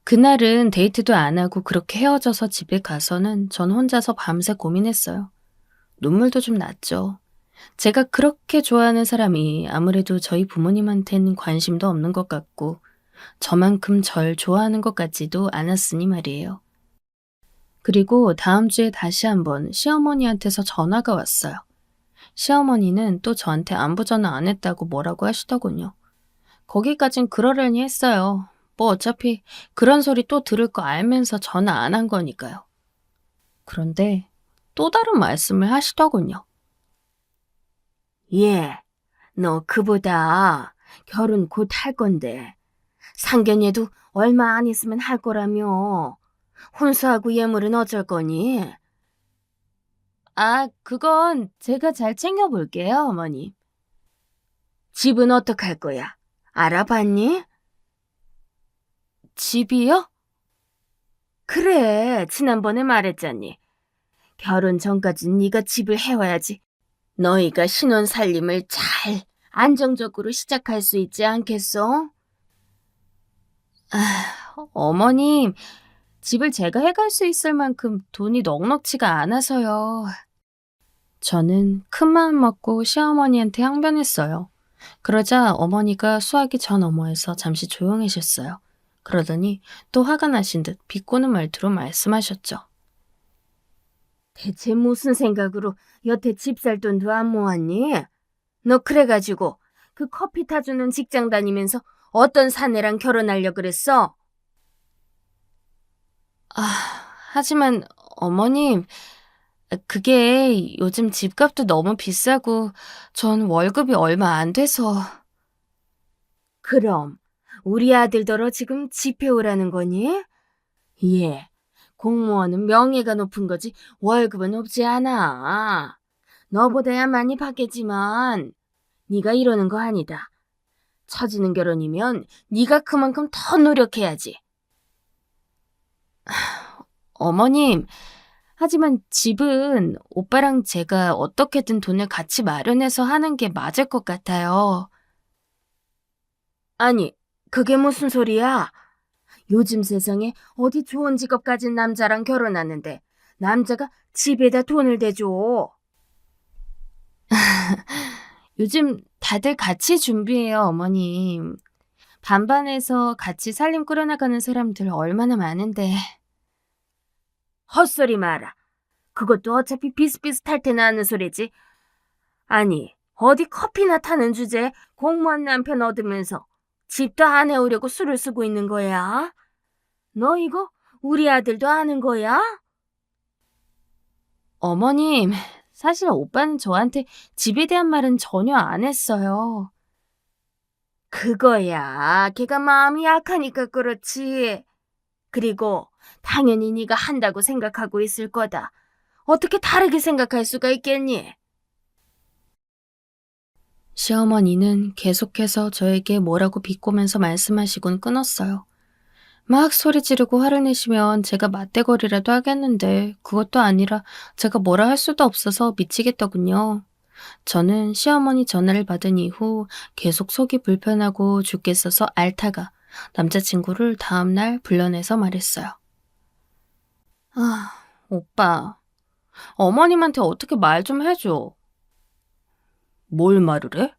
그날은 데이트도 안 하고 그렇게 헤어져서 집에 가서는 전 혼자서 밤새 고민했어요. 눈물도 좀 났죠. 제가 그렇게 좋아하는 사람이 아무래도 저희 부모님한테는 관심도 없는 것 같고 저만큼 절 좋아하는 것 같지도 않았으니 말이에요. 그리고 다음 주에 다시 한번 시어머니한테서 전화가 왔어요. 시어머니는 또 저한테 안부 전화 안 했다고 뭐라고 하시더군요. 거기까진 그러려니 했어요. 뭐 어차피 그런 소리 또 들을 거 알면서 전화 안 한 거니까요. 그런데 또 다른 말씀을 하시더군요. 예, 너 그보다 결혼 곧 할 건데 상견례도 얼마 안 있으면 할 거라며. 혼수하고 예물은 어쩔 거니? 그건 제가 잘 챙겨볼게요, 어머니. 집은 어떡할 거야? 알아봤니? 집이요? 그래, 지난번에 말했잖니. 결혼 전까진 네가 집을 해와야지 너희가 신혼 살림을 잘 안정적으로 시작할 수 있지 않겠어? 어머님, 집을 제가 해갈 수 있을 만큼 돈이 넉넉지가 않아서요. 저는 큰 마음 먹고 시어머니한테 항변했어요. 그러자 어머니가 수화기 전 어머에서 잠시 조용해졌어요. 그러더니 또 화가 나신 듯 비꼬는 말투로 말씀하셨죠. 대체 무슨 생각으로 여태 집 살 돈도 안 모았니? 너 그래가지고 그 커피 타주는 직장 다니면서 어떤 사내랑 결혼하려 그랬어? 하지만 어머님, 그게 요즘 집값도 너무 비싸고 전 월급이 얼마 안 돼서. 그럼 우리 아들더러 지금 집 해오라는 거니? 예, 공무원은 명예가 높은 거지 월급은 높지 않아. 너보다야 많이 받겠지만 네가 이러는 거 아니다. 처지는 결혼이면 네가 그만큼 더 노력해야지. 어머님, 하지만 집은 오빠랑 제가 어떻게든 돈을 같이 마련해서 하는 게 맞을 것 같아요. 아니, 그게 무슨 소리야? 요즘 세상에 어디 좋은 직업 가진 남자랑 결혼하는데 남자가 집에다 돈을 대줘. 요즘 다들 같이 준비해요, 어머님. 반반해서 같이 살림 꾸려나가는 사람들 얼마나 많은데. 헛소리 마라. 그것도 어차피 비슷비슷할 테나 하는 소리지. 아니, 어디 커피나 타는 주제에 공무원 남편 얻으면서 집도 안 해오려고 술을 쓰고 있는 거야? 너 이거 우리 아들도 아는 거야? 어머님, 사실 오빠는 저한테 집에 대한 말은 전혀 안 했어요. 그거야. 걔가 마음이 약하니까 그렇지. 그리고 당연히 네가 한다고 생각하고 있을 거다. 어떻게 다르게 생각할 수가 있겠니? 시어머니는 계속해서 저에게 뭐라고 비꼬면서 말씀하시곤 끊었어요. 막 소리 지르고 화를 내시면 제가 맞대거리라도 하겠는데 그것도 아니라 제가 뭐라 할 수도 없어서 미치겠더군요. 저는 시어머니 전화를 받은 이후 계속 속이 불편하고 죽겠어서 앓다가 남자친구를 다음날 불러내서 말했어요. 아, 오빠, 어머님한테 어떻게 말 좀 해줘. 뭘 말을 해?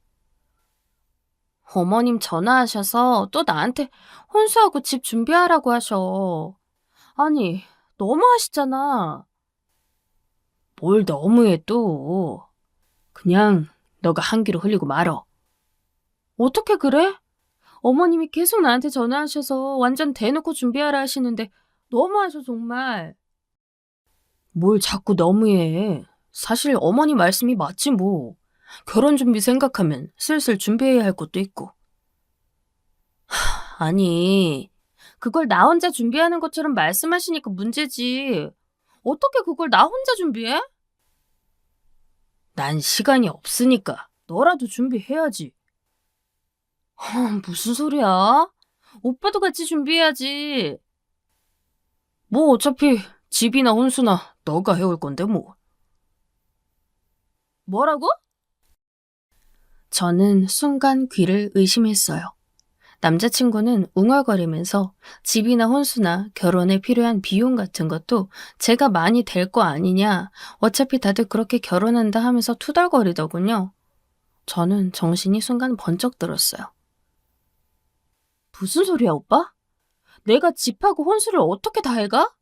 어머님 전화하셔서 또 나한테 혼수하고 집 준비하라고 하셔. 아니, 너무하시잖아. 뭘 너무해 또. 그냥 너가 한 귀로 흘리고 말어. 어떻게 그래? 어머님이 계속 나한테 전화하셔서 완전 대놓고 준비하라 하시는데 너무하셔 정말. 뭘 자꾸 너무해. 사실 어머니 말씀이 맞지 뭐. 결혼 준비 생각하면 슬슬 준비해야 할 것도 있고. 아니, 그걸 나 혼자 준비하는 것처럼 말씀하시니까 문제지. 어떻게 그걸 나 혼자 준비해? 난 시간이 없으니까 너라도 준비해야지. 무슨 소리야? 오빠도 같이 준비해야지. 뭐 어차피 집이나 혼수나 너가 해올 건데 뭐. 뭐라고? 저는 순간 귀를 의심했어요. 남자친구는 웅얼거리면서 집이나 혼수나 결혼에 필요한 비용 같은 것도 제가 많이 될 거 아니냐, 어차피 다들 그렇게 결혼한다 하면서 투덜거리더군요. 저는 정신이 순간 번쩍 들었어요. 무슨 소리야, 오빠? 내가 집하고 혼수를 어떻게 다 해가?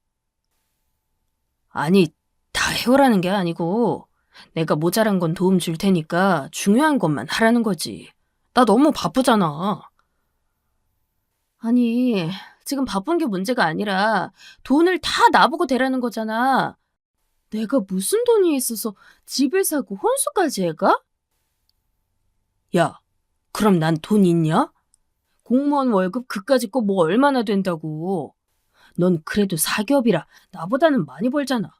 아니, 다 해오라는 게 아니고 내가 모자란 건 도움 줄 테니까 중요한 것만 하라는 거지. 나 너무 바쁘잖아. 아니, 지금 바쁜 게 문제가 아니라 돈을 다 나보고 대라는 거잖아. 내가 무슨 돈이 있어서 집을 사고 혼수까지 해가? 야, 그럼 난 돈 있냐? 공무원 월급 그까짓 거 뭐 얼마나 된다고. 넌 그래도 사기업이라 나보다는 많이 벌잖아.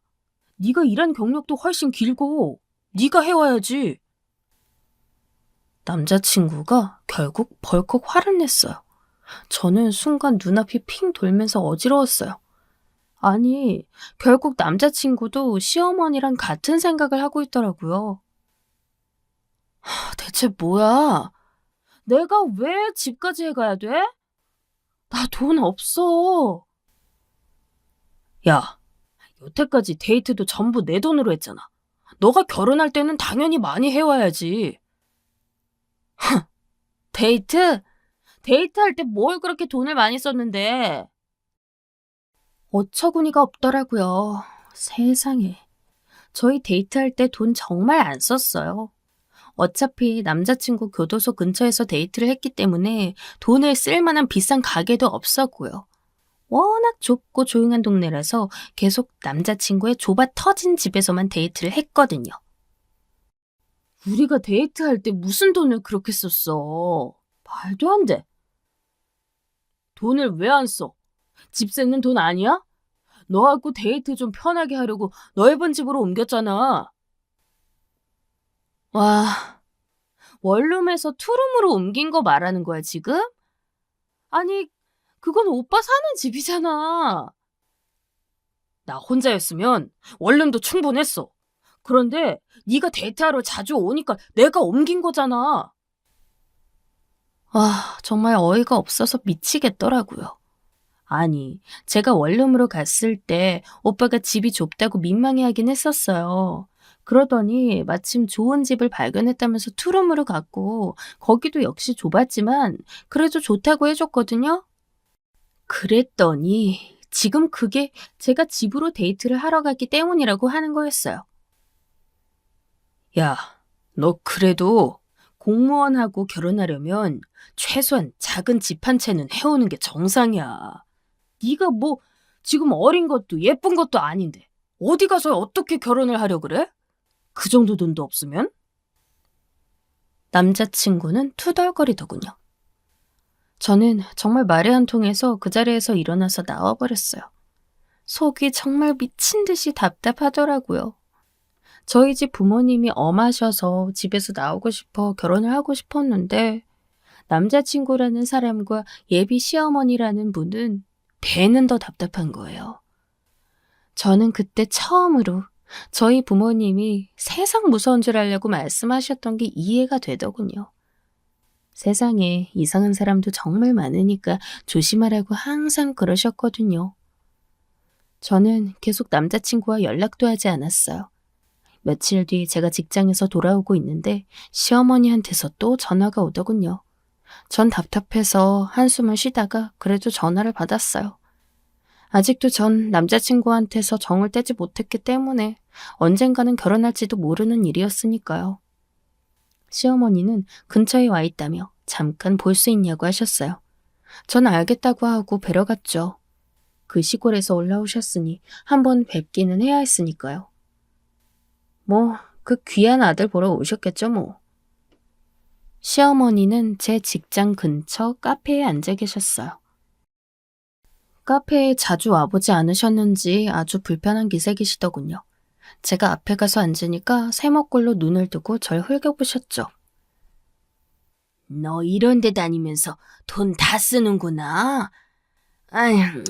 네가 일한 경력도 훨씬 길고 네가 해와야지. 남자친구가 결국 벌컥 화를 냈어요. 저는 순간 눈앞이 핑 돌면서 어지러웠어요. 아니, 결국 남자친구도 시어머니랑 같은 생각을 하고 있더라고요. 대체 뭐야? 내가 왜 집까지 해가야 돼? 나 돈 없어. 야, 여태까지 데이트도 전부 내 돈으로 했잖아. 너가 결혼할 때는 당연히 많이 해와야지. 데이트? 데이트할 때 뭘 그렇게 돈을 많이 썼는데? 어처구니가 없더라고요. 세상에. 저희 데이트할 때 돈 정말 안 썼어요. 어차피 남자친구 교도소 근처에서 데이트를 했기 때문에 돈을 쓸 만한 비싼 가게도 없었고요. 워낙 좁고 조용한 동네라서 계속 남자친구의 좁아 터진 집에서만 데이트를 했거든요. 우리가 데이트할 때 무슨 돈을 그렇게 썼어? 말도 안 돼. 돈을 왜 안 써? 집 쓰는 돈 아니야? 너하고 데이트 좀 편하게 하려고 넓은 집으로 옮겼잖아. 와, 원룸에서 투룸으로 옮긴 거 말하는 거야, 지금? 아니, 그건 오빠 사는 집이잖아. 나 혼자였으면 원룸도 충분했어. 그런데 네가 데이트하러 자주 오니까 내가 옮긴 거잖아. 아, 정말 어이가 없어서 미치겠더라고요. 아니, 제가 원룸으로 갔을 때 오빠가 집이 좁다고 민망해하긴 했었어요. 그러더니 마침 좋은 집을 발견했다면서 투룸으로 갔고 거기도 역시 좁았지만 그래도 좋다고 해줬거든요. 그랬더니 지금 그게 제가 집으로 데이트를 하러 갔기 때문이라고 하는 거였어요. 야, 너 그래도 공무원하고 결혼하려면 최소한 작은 집 한 채는 해오는 게 정상이야. 네가 뭐 지금 어린 것도 예쁜 것도 아닌데 어디 가서 어떻게 결혼을 하려 그래? 그 정도 돈도 없으면? 남자친구는 투덜거리더군요. 저는 정말 말이 안 통해서 그 자리에서 일어나서 나와버렸어요. 속이 정말 미친 듯이 답답하더라고요. 저희 집 부모님이 엄하셔서 집에서 나오고 싶어 결혼을 하고 싶었는데 남자친구라는 사람과 예비 시어머니라는 분은 배는 더 답답한 거예요. 저는 그때 처음으로 저희 부모님이 세상 무서운 줄 알려고 말씀하셨던 게 이해가 되더군요. 세상에 이상한 사람도 정말 많으니까 조심하라고 항상 그러셨거든요. 저는 계속 남자친구와 연락도 하지 않았어요. 며칠 뒤 제가 직장에서 돌아오고 있는데 시어머니한테서 또 전화가 오더군요. 전 답답해서 한숨을 쉬다가 그래도 전화를 받았어요. 아직도 전 남자친구한테서 정을 떼지 못했기 때문에 언젠가는 결혼할지도 모르는 일이었으니까요. 시어머니는 근처에 와 있다며 잠깐 볼 수 있냐고 하셨어요. 전 알겠다고 하고 뵈러 갔죠. 그 시골에서 올라오셨으니 한번 뵙기는 해야 했으니까요. 뭐, 그 귀한 아들 보러 오셨겠죠, 뭐. 시어머니는 제 직장 근처 카페에 앉아 계셨어요. 카페에 자주 와보지 않으셨는지 아주 불편한 기색이시더군요. 제가 앞에 가서 앉으니까 세모꼴로 눈을 뜨고 절 흘겨보셨죠. 너 이런 데 다니면서 돈 다 쓰는구나. 아휴,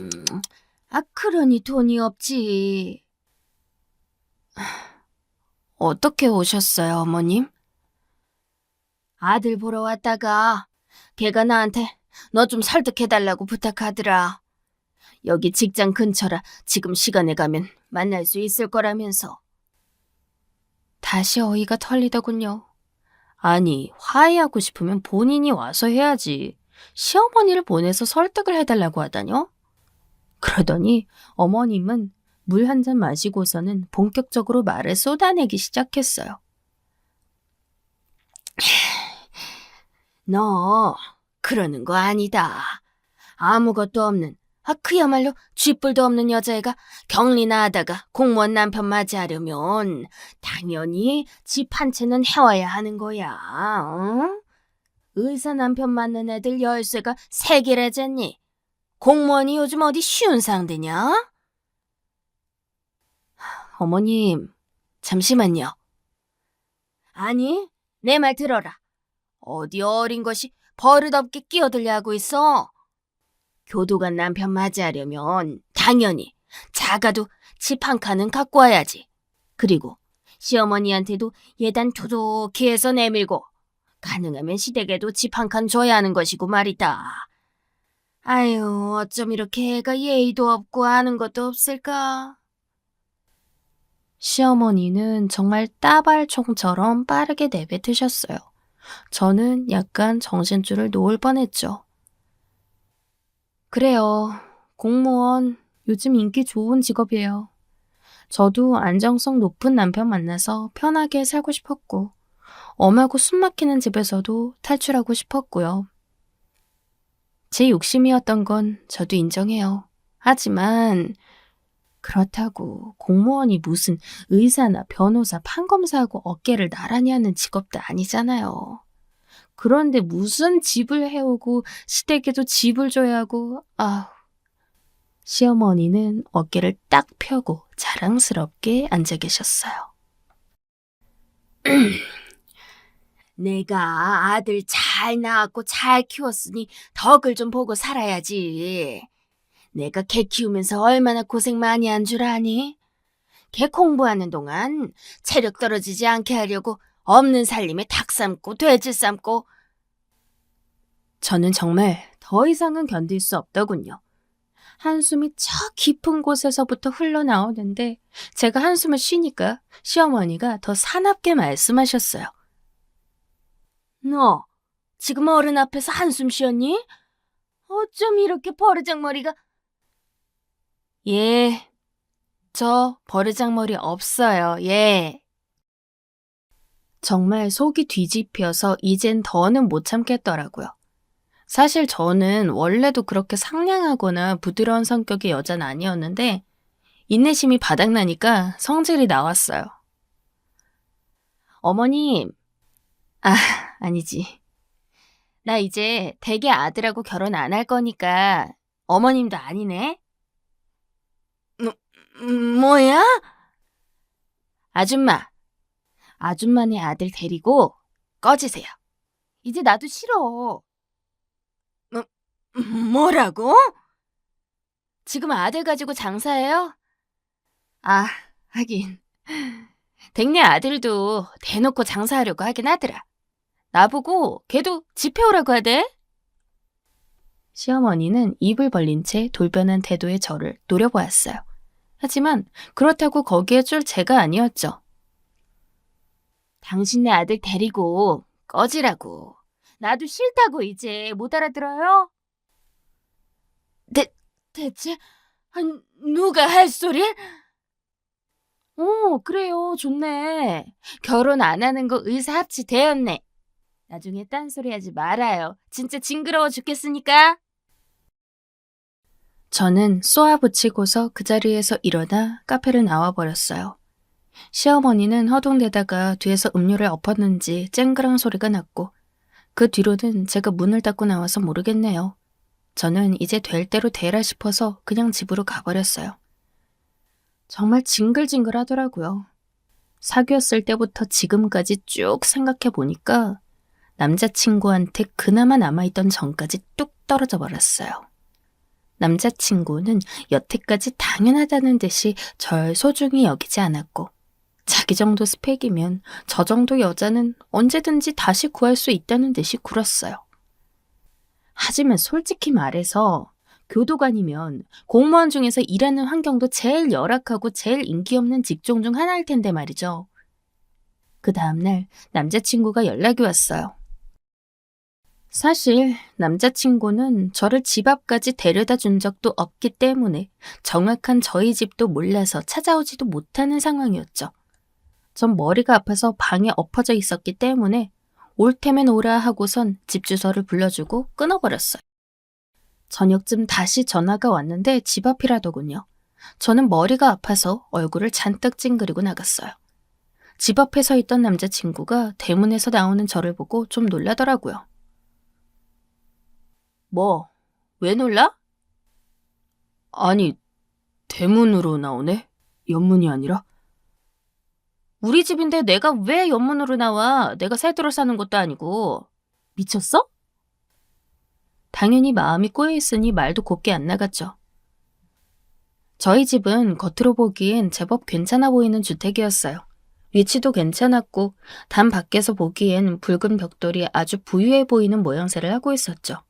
그러니 돈이 없지. 어떻게 오셨어요, 어머님? 아들 보러 왔다가 걔가 나한테 너 좀 설득해달라고 부탁하더라. 여기 직장 근처라 지금 시간에 가면 만날 수 있을 거라면서. 다시 어이가 털리더군요. 아니, 화해하고 싶으면 본인이 와서 해야지. 시어머니를 보내서 설득을 해달라고 하다뇨? 그러더니 어머님은 물 한 잔 마시고서는 본격적으로 말을 쏟아내기 시작했어요. 너 그러는 거 아니다. 아무것도 없는 그야말로 쥐뿔도 없는 여자애가 격리나 하다가 공무원 남편 맞이하려면 당연히 집 한 채는 해와야 하는 거야. 어? 의사 남편 맞는 애들 열쇠가 3개라잖니. 공무원이 요즘 어디 쉬운 상대냐? 어머님, 잠시만요. 아니, 내 말 들어라. 어디 어린 것이 버릇없게 끼어들려고 있어. 교도관 남편 맞이하려면 당연히 작아도 집 한 칸은 갖고 와야지. 그리고 시어머니한테도 예단 토독히 해서 내밀고 가능하면 시댁에도 집 한 칸 줘야 하는 것이고 말이다. 아유, 어쩜 이렇게 애가 예의도 없고 아는 것도 없을까? 시어머니는 정말 따발총처럼 빠르게 내뱉으셨어요. 저는 약간 정신줄을 놓을 뻔했죠. 그래요. 공무원 요즘 인기 좋은 직업이에요. 저도 안정성 높은 남편 만나서 편하게 살고 싶었고 엄하고 숨막히는 집에서도 탈출하고 싶었고요. 제 욕심이었던 건 저도 인정해요. 하지만 그렇다고 공무원이 무슨 의사나 변호사, 판검사하고 어깨를 나란히 하는 직업도 아니잖아요. 그런데 무슨 집을 해오고 시댁에도 집을 줘야 하고 시어머니는 어깨를 딱 펴고 자랑스럽게 앉아 계셨어요. 내가 아들 잘 낳았고 잘 키웠으니 덕을 좀 보고 살아야지. 내가 개 키우면서 얼마나 고생 많이 한 줄 아니? 개 공부하는 동안 체력 떨어지지 않게 하려고 없는 살림에 닭 삶고 돼지 삶고. 저는 정말 더 이상은 견딜 수 없더군요. 한숨이 저 깊은 곳에서부터 흘러나오는데 제가 한숨을 쉬니까 시어머니가 더 사납게 말씀하셨어요. 너 지금 어른 앞에서 한숨 쉬었니? 어쩜 이렇게 버르장머리가... 예, 저 버르장머리 없어요. 예. 정말 속이 뒤집혀서 이젠 더는 못 참겠더라고요. 사실 저는 원래도 그렇게 상냥하거나 부드러운 성격의 여자는 아니었는데 인내심이 바닥나니까 성질이 나왔어요. 어머님, 아니지. 나 이제 댁의 아들하고 결혼 안 할 거니까 어머님도 아니네. 뭐야? 아줌마네 아들 데리고 꺼지세요. 이제 나도 싫어. 뭐라고? 지금 아들 가지고 장사해요? 하긴. 댁내 아들도 대놓고 장사하려고 하긴 하더라. 나보고 걔도 집 해오라고 하대. 시어머니는 입을 벌린 채 돌변한 태도의 저를 노려보았어요. 하지만 그렇다고 거기에 줄 제가 아니었죠. 당신네 아들 데리고 꺼지라고. 나도 싫다고 이제 못 알아들어요? 대체 누가 할 소리를? 그래요. 좋네. 결혼 안 하는 거 의사합치 되었네. 나중에 딴소리 하지 말아요. 진짜 징그러워 죽겠으니까. 저는 쏘아붙이고서 그 자리에서 일어나 카페를 나와버렸어요. 시어머니는 허둥대다가 뒤에서 음료를 엎었는지 쨍그랑 소리가 났고 그 뒤로는 제가 문을 닫고 나와서 모르겠네요. 저는 이제 될 대로 되라 싶어서 그냥 집으로 가버렸어요. 정말 징글징글하더라고요. 사귀었을 때부터 지금까지 쭉 생각해보니까 남자친구한테 그나마 남아있던 정까지 뚝 떨어져 버렸어요. 남자친구는 여태까지 당연하다는 듯이 절 소중히 여기지 않았고 자기 정도 스펙이면 저 정도 여자는 언제든지 다시 구할 수 있다는 듯이 굴었어요. 하지만 솔직히 말해서 교도관이면 공무원 중에서 일하는 환경도 제일 열악하고 제일 인기 없는 직종 중 하나일 텐데 말이죠. 그 다음날 남자친구가 연락이 왔어요. 사실 남자친구는 저를 집 앞까지 데려다 준 적도 없기 때문에 정확한 저희 집도 몰라서 찾아오지도 못하는 상황이었죠. 전 머리가 아파서 방에 엎어져 있었기 때문에 올 테면 오라 하고선 집 주소를 불러주고 끊어버렸어요. 저녁쯤 다시 전화가 왔는데 집 앞이라더군요. 저는 머리가 아파서 얼굴을 잔뜩 찡그리고 나갔어요. 집 앞에 서 있던 남자친구가 대문에서 나오는 저를 보고 좀 놀라더라고요. 뭐, 왜 놀라? 아니, 대문으로 나오네? 옆문이 아니라? 우리 집인데 내가 왜 옆문으로 나와? 내가 새들어 사는 것도 아니고. 미쳤어? 당연히 마음이 꼬여있으니 말도 곱게 안 나갔죠. 저희 집은 겉으로 보기엔 제법 괜찮아 보이는 주택이었어요. 위치도 괜찮았고 단 밖에서 보기엔 붉은 벽돌이 아주 부유해 보이는 모양새를 하고 있었죠.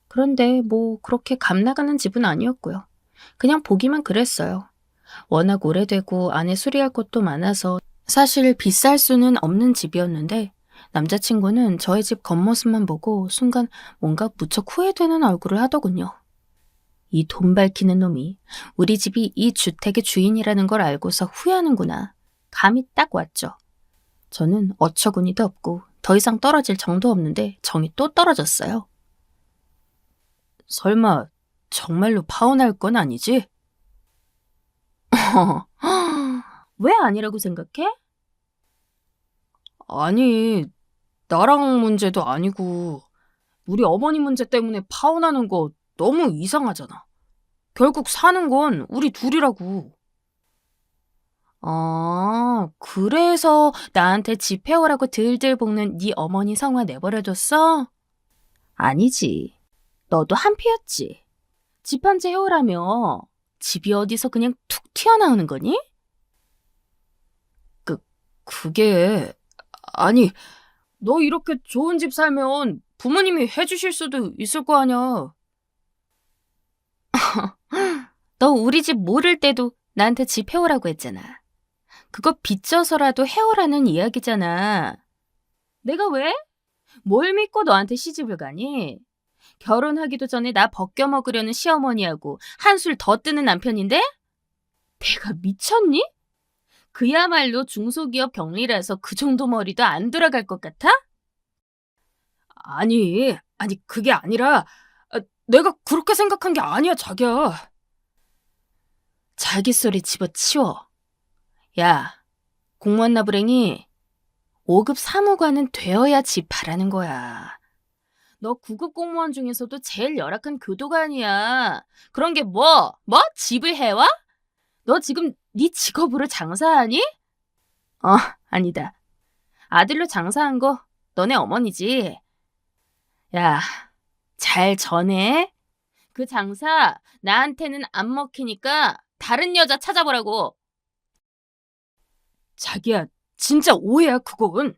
그런데 뭐 그렇게 값 나가는 집은 아니었고요. 그냥 보기만 그랬어요. 워낙 오래되고 안에 수리할 것도 많아서 사실 비쌀 수는 없는 집이었는데 남자친구는 저희 집 겉모습만 보고 순간 뭔가 무척 후회되는 얼굴을 하더군요. 이 돈 밝히는 놈이 우리 집이 이 주택의 주인이라는 걸 알고서 후회하는구나. 감이 딱 왔죠. 저는 어처구니도 없고 더 이상 떨어질 정도 없는데 정이 또 떨어졌어요. 설마 정말로 파혼할 건 아니지? 왜 아니라고 생각해? 아니, 나랑 문제도 아니고 우리 어머니 문제 때문에 파혼하는 거 너무 이상하잖아. 결국 사는 건 우리 둘이라고. 그래서 나한테 집 해오라고 들들 볶는 네 어머니 성화 내버려뒀어? 아니지. 너도 한피였지. 집 한 채 해오라며 집이 어디서 그냥 툭 튀어나오는 거니? 그게... 아니, 너 이렇게 좋은 집 살면 부모님이 해주실 수도 있을 거 아냐. 너 우리 집 모를 때도 나한테 집 해오라고 했잖아. 그거 빚져서라도 해오라는 이야기잖아. 내가 왜? 뭘 믿고 너한테 시집을 가니? 결혼하기도 전에 나 벗겨먹으려는 시어머니하고 한술 더 뜨는 남편인데? 내가 미쳤니? 그야말로 중소기업 경리라서 그 정도 머리도 안 돌아갈 것 같아? 아니 그게 아니라 내가 그렇게 생각한 게 아니야, 자기야. 자기 소리 집어치워. 야, 공무원 나부랭이 5급 사무관은 되어야 집 바라는 거야. 너 9급 공무원 중에서도 제일 열악한 교도관이야. 그런 게 뭐? 집을 해와? 너 지금 네 직업으로 장사하니? 아니다. 아들로 장사한 거 너네 어머니지. 야, 잘 전해. 그 장사 나한테는 안 먹히니까 다른 여자 찾아보라고. 자기야, 진짜 오해야, 그건.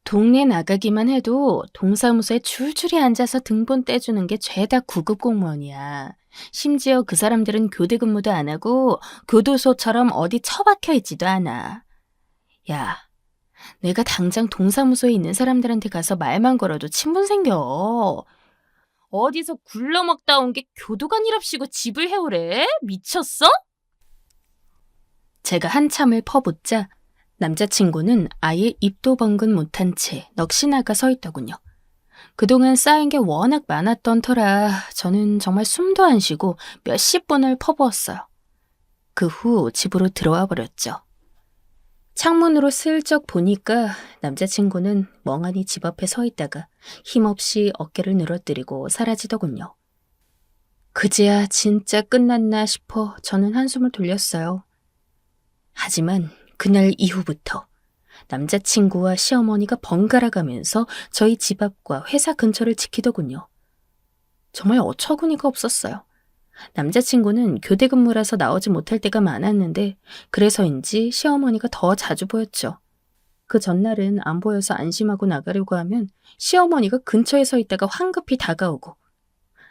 동네 나가기만 해도 동사무소에 줄줄이 앉아서 등본 떼주는 게 죄다 9급 공무원이야. 심지어 그 사람들은 교대 근무도 안 하고 교도소처럼 어디 처박혀 있지도 않아. 야, 내가 당장 동사무소에 있는 사람들한테 가서 말만 걸어도 친분 생겨. 어디서 굴러먹다 온 게 교도관이랍시고 집을 해오래? 미쳤어? 제가 한참을 퍼붓자 남자친구는 아예 입도 번근 못한 채 넋이 나가 서 있더군요. 그동안 쌓인 게 워낙 많았던 터라 저는 정말 숨도 안 쉬고 몇십 분을 퍼부었어요. 그 후 집으로 들어와 버렸죠. 창문으로 슬쩍 보니까 남자친구는 멍하니 집 앞에 서 있다가 힘없이 어깨를 늘어뜨리고 사라지더군요. 그제야 진짜 끝났나 싶어 저는 한숨을 돌렸어요. 하지만 그날 이후부터 남자친구와 시어머니가 번갈아 가면서 저희 집 앞과 회사 근처를 지키더군요. 정말 어처구니가 없었어요. 남자친구는 교대 근무라서 나오지 못할 때가 많았는데 그래서인지 시어머니가 더 자주 보였죠. 그 전날은 안 보여서 안심하고 나가려고 하면 시어머니가 근처에 서 있다가 황급히 다가오고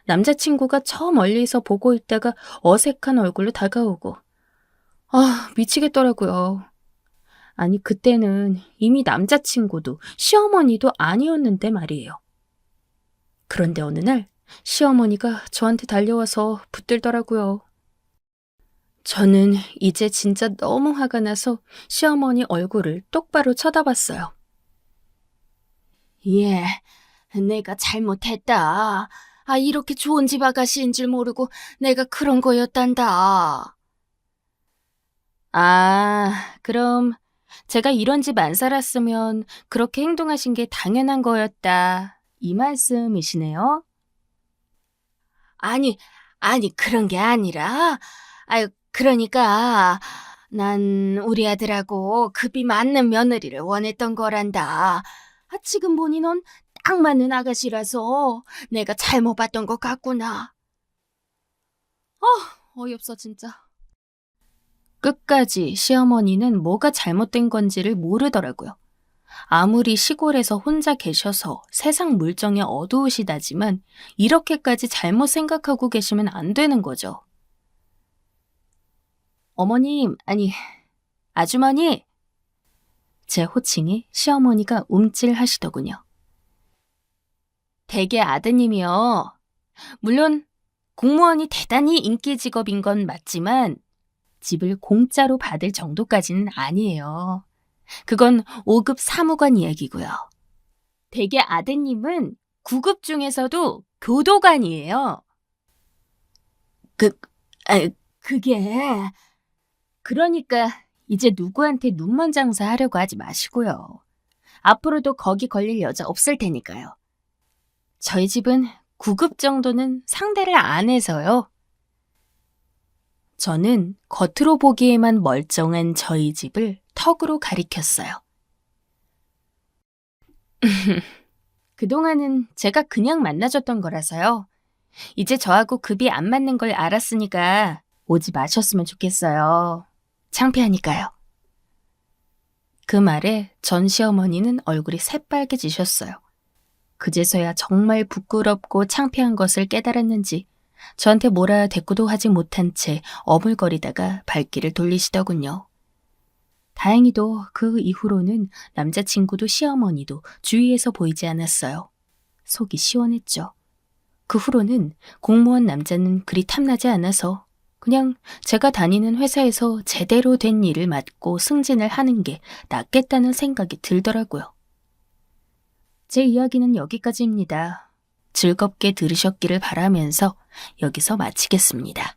남자친구가 저 멀리서 보고 있다가 어색한 얼굴로 다가오고 미치겠더라고요. 아니 그때는 이미 남자친구도 시어머니도 아니었는데 말이에요. 그런데 어느 날 시어머니가 저한테 달려와서 붙들더라고요. 저는 이제 진짜 너무 화가 나서 시어머니 얼굴을 똑바로 쳐다봤어요. 예, 내가 잘못했다. 이렇게 좋은 집 아가씨인 줄 모르고 내가 그런 거였단다. 그럼 제가 이런 집 안 살았으면 그렇게 행동하신 게 당연한 거였다. 이 말씀이시네요? 아니, 그런 게 아니라, 그러니까, 난 우리 아들하고 급이 맞는 며느리를 원했던 거란다. 지금 보니 넌 딱 맞는 아가씨라서 내가 잘못 봤던 것 같구나. 어이없어, 진짜. 끝까지 시어머니는 뭐가 잘못된 건지를 모르더라고요. 아무리 시골에서 혼자 계셔서 세상 물정에 어두우시다지만 이렇게까지 잘못 생각하고 계시면 안 되는 거죠. 어머님, 아주머니. 제 호칭에 시어머니가 움찔하시더군요. 댁의 아드님이요. 물론 공무원이 대단히 인기 직업인 건 맞지만 집을 공짜로 받을 정도까지는 아니에요. 그건 5급 사무관 이야기고요. 댁의 아드님은 9급 중에서도 교도관이에요. 그게... 그러니까 이제 누구한테 눈먼 장사 하려고 하지 마시고요. 앞으로도 거기 걸릴 여자 없을 테니까요. 저희 집은 9급 정도는 상대를 안 해서요. 저는 겉으로 보기에만 멀쩡한 저희 집을 턱으로 가리켰어요. 그동안은 제가 그냥 만나줬던 거라서요. 이제 저하고 급이 안 맞는 걸 알았으니까 오지 마셨으면 좋겠어요. 창피하니까요. 그 말에 전 시어머니는 얼굴이 새빨개지셨어요. 그제서야 정말 부끄럽고 창피한 것을 깨달았는지 저한테 뭐라 대꾸도 하지 못한 채 어물거리다가 발길을 돌리시더군요. 다행히도 그 이후로는 남자친구도 시어머니도 주위에서 보이지 않았어요. 속이 시원했죠. 그 후로는 공무원 남자는 그리 탐나지 않아서 그냥 제가 다니는 회사에서 제대로 된 일을 맡고 승진을 하는 게 낫겠다는 생각이 들더라고요. 제 이야기는 여기까지입니다. 즐겁게 들으셨기를 바라면서 여기서 마치겠습니다.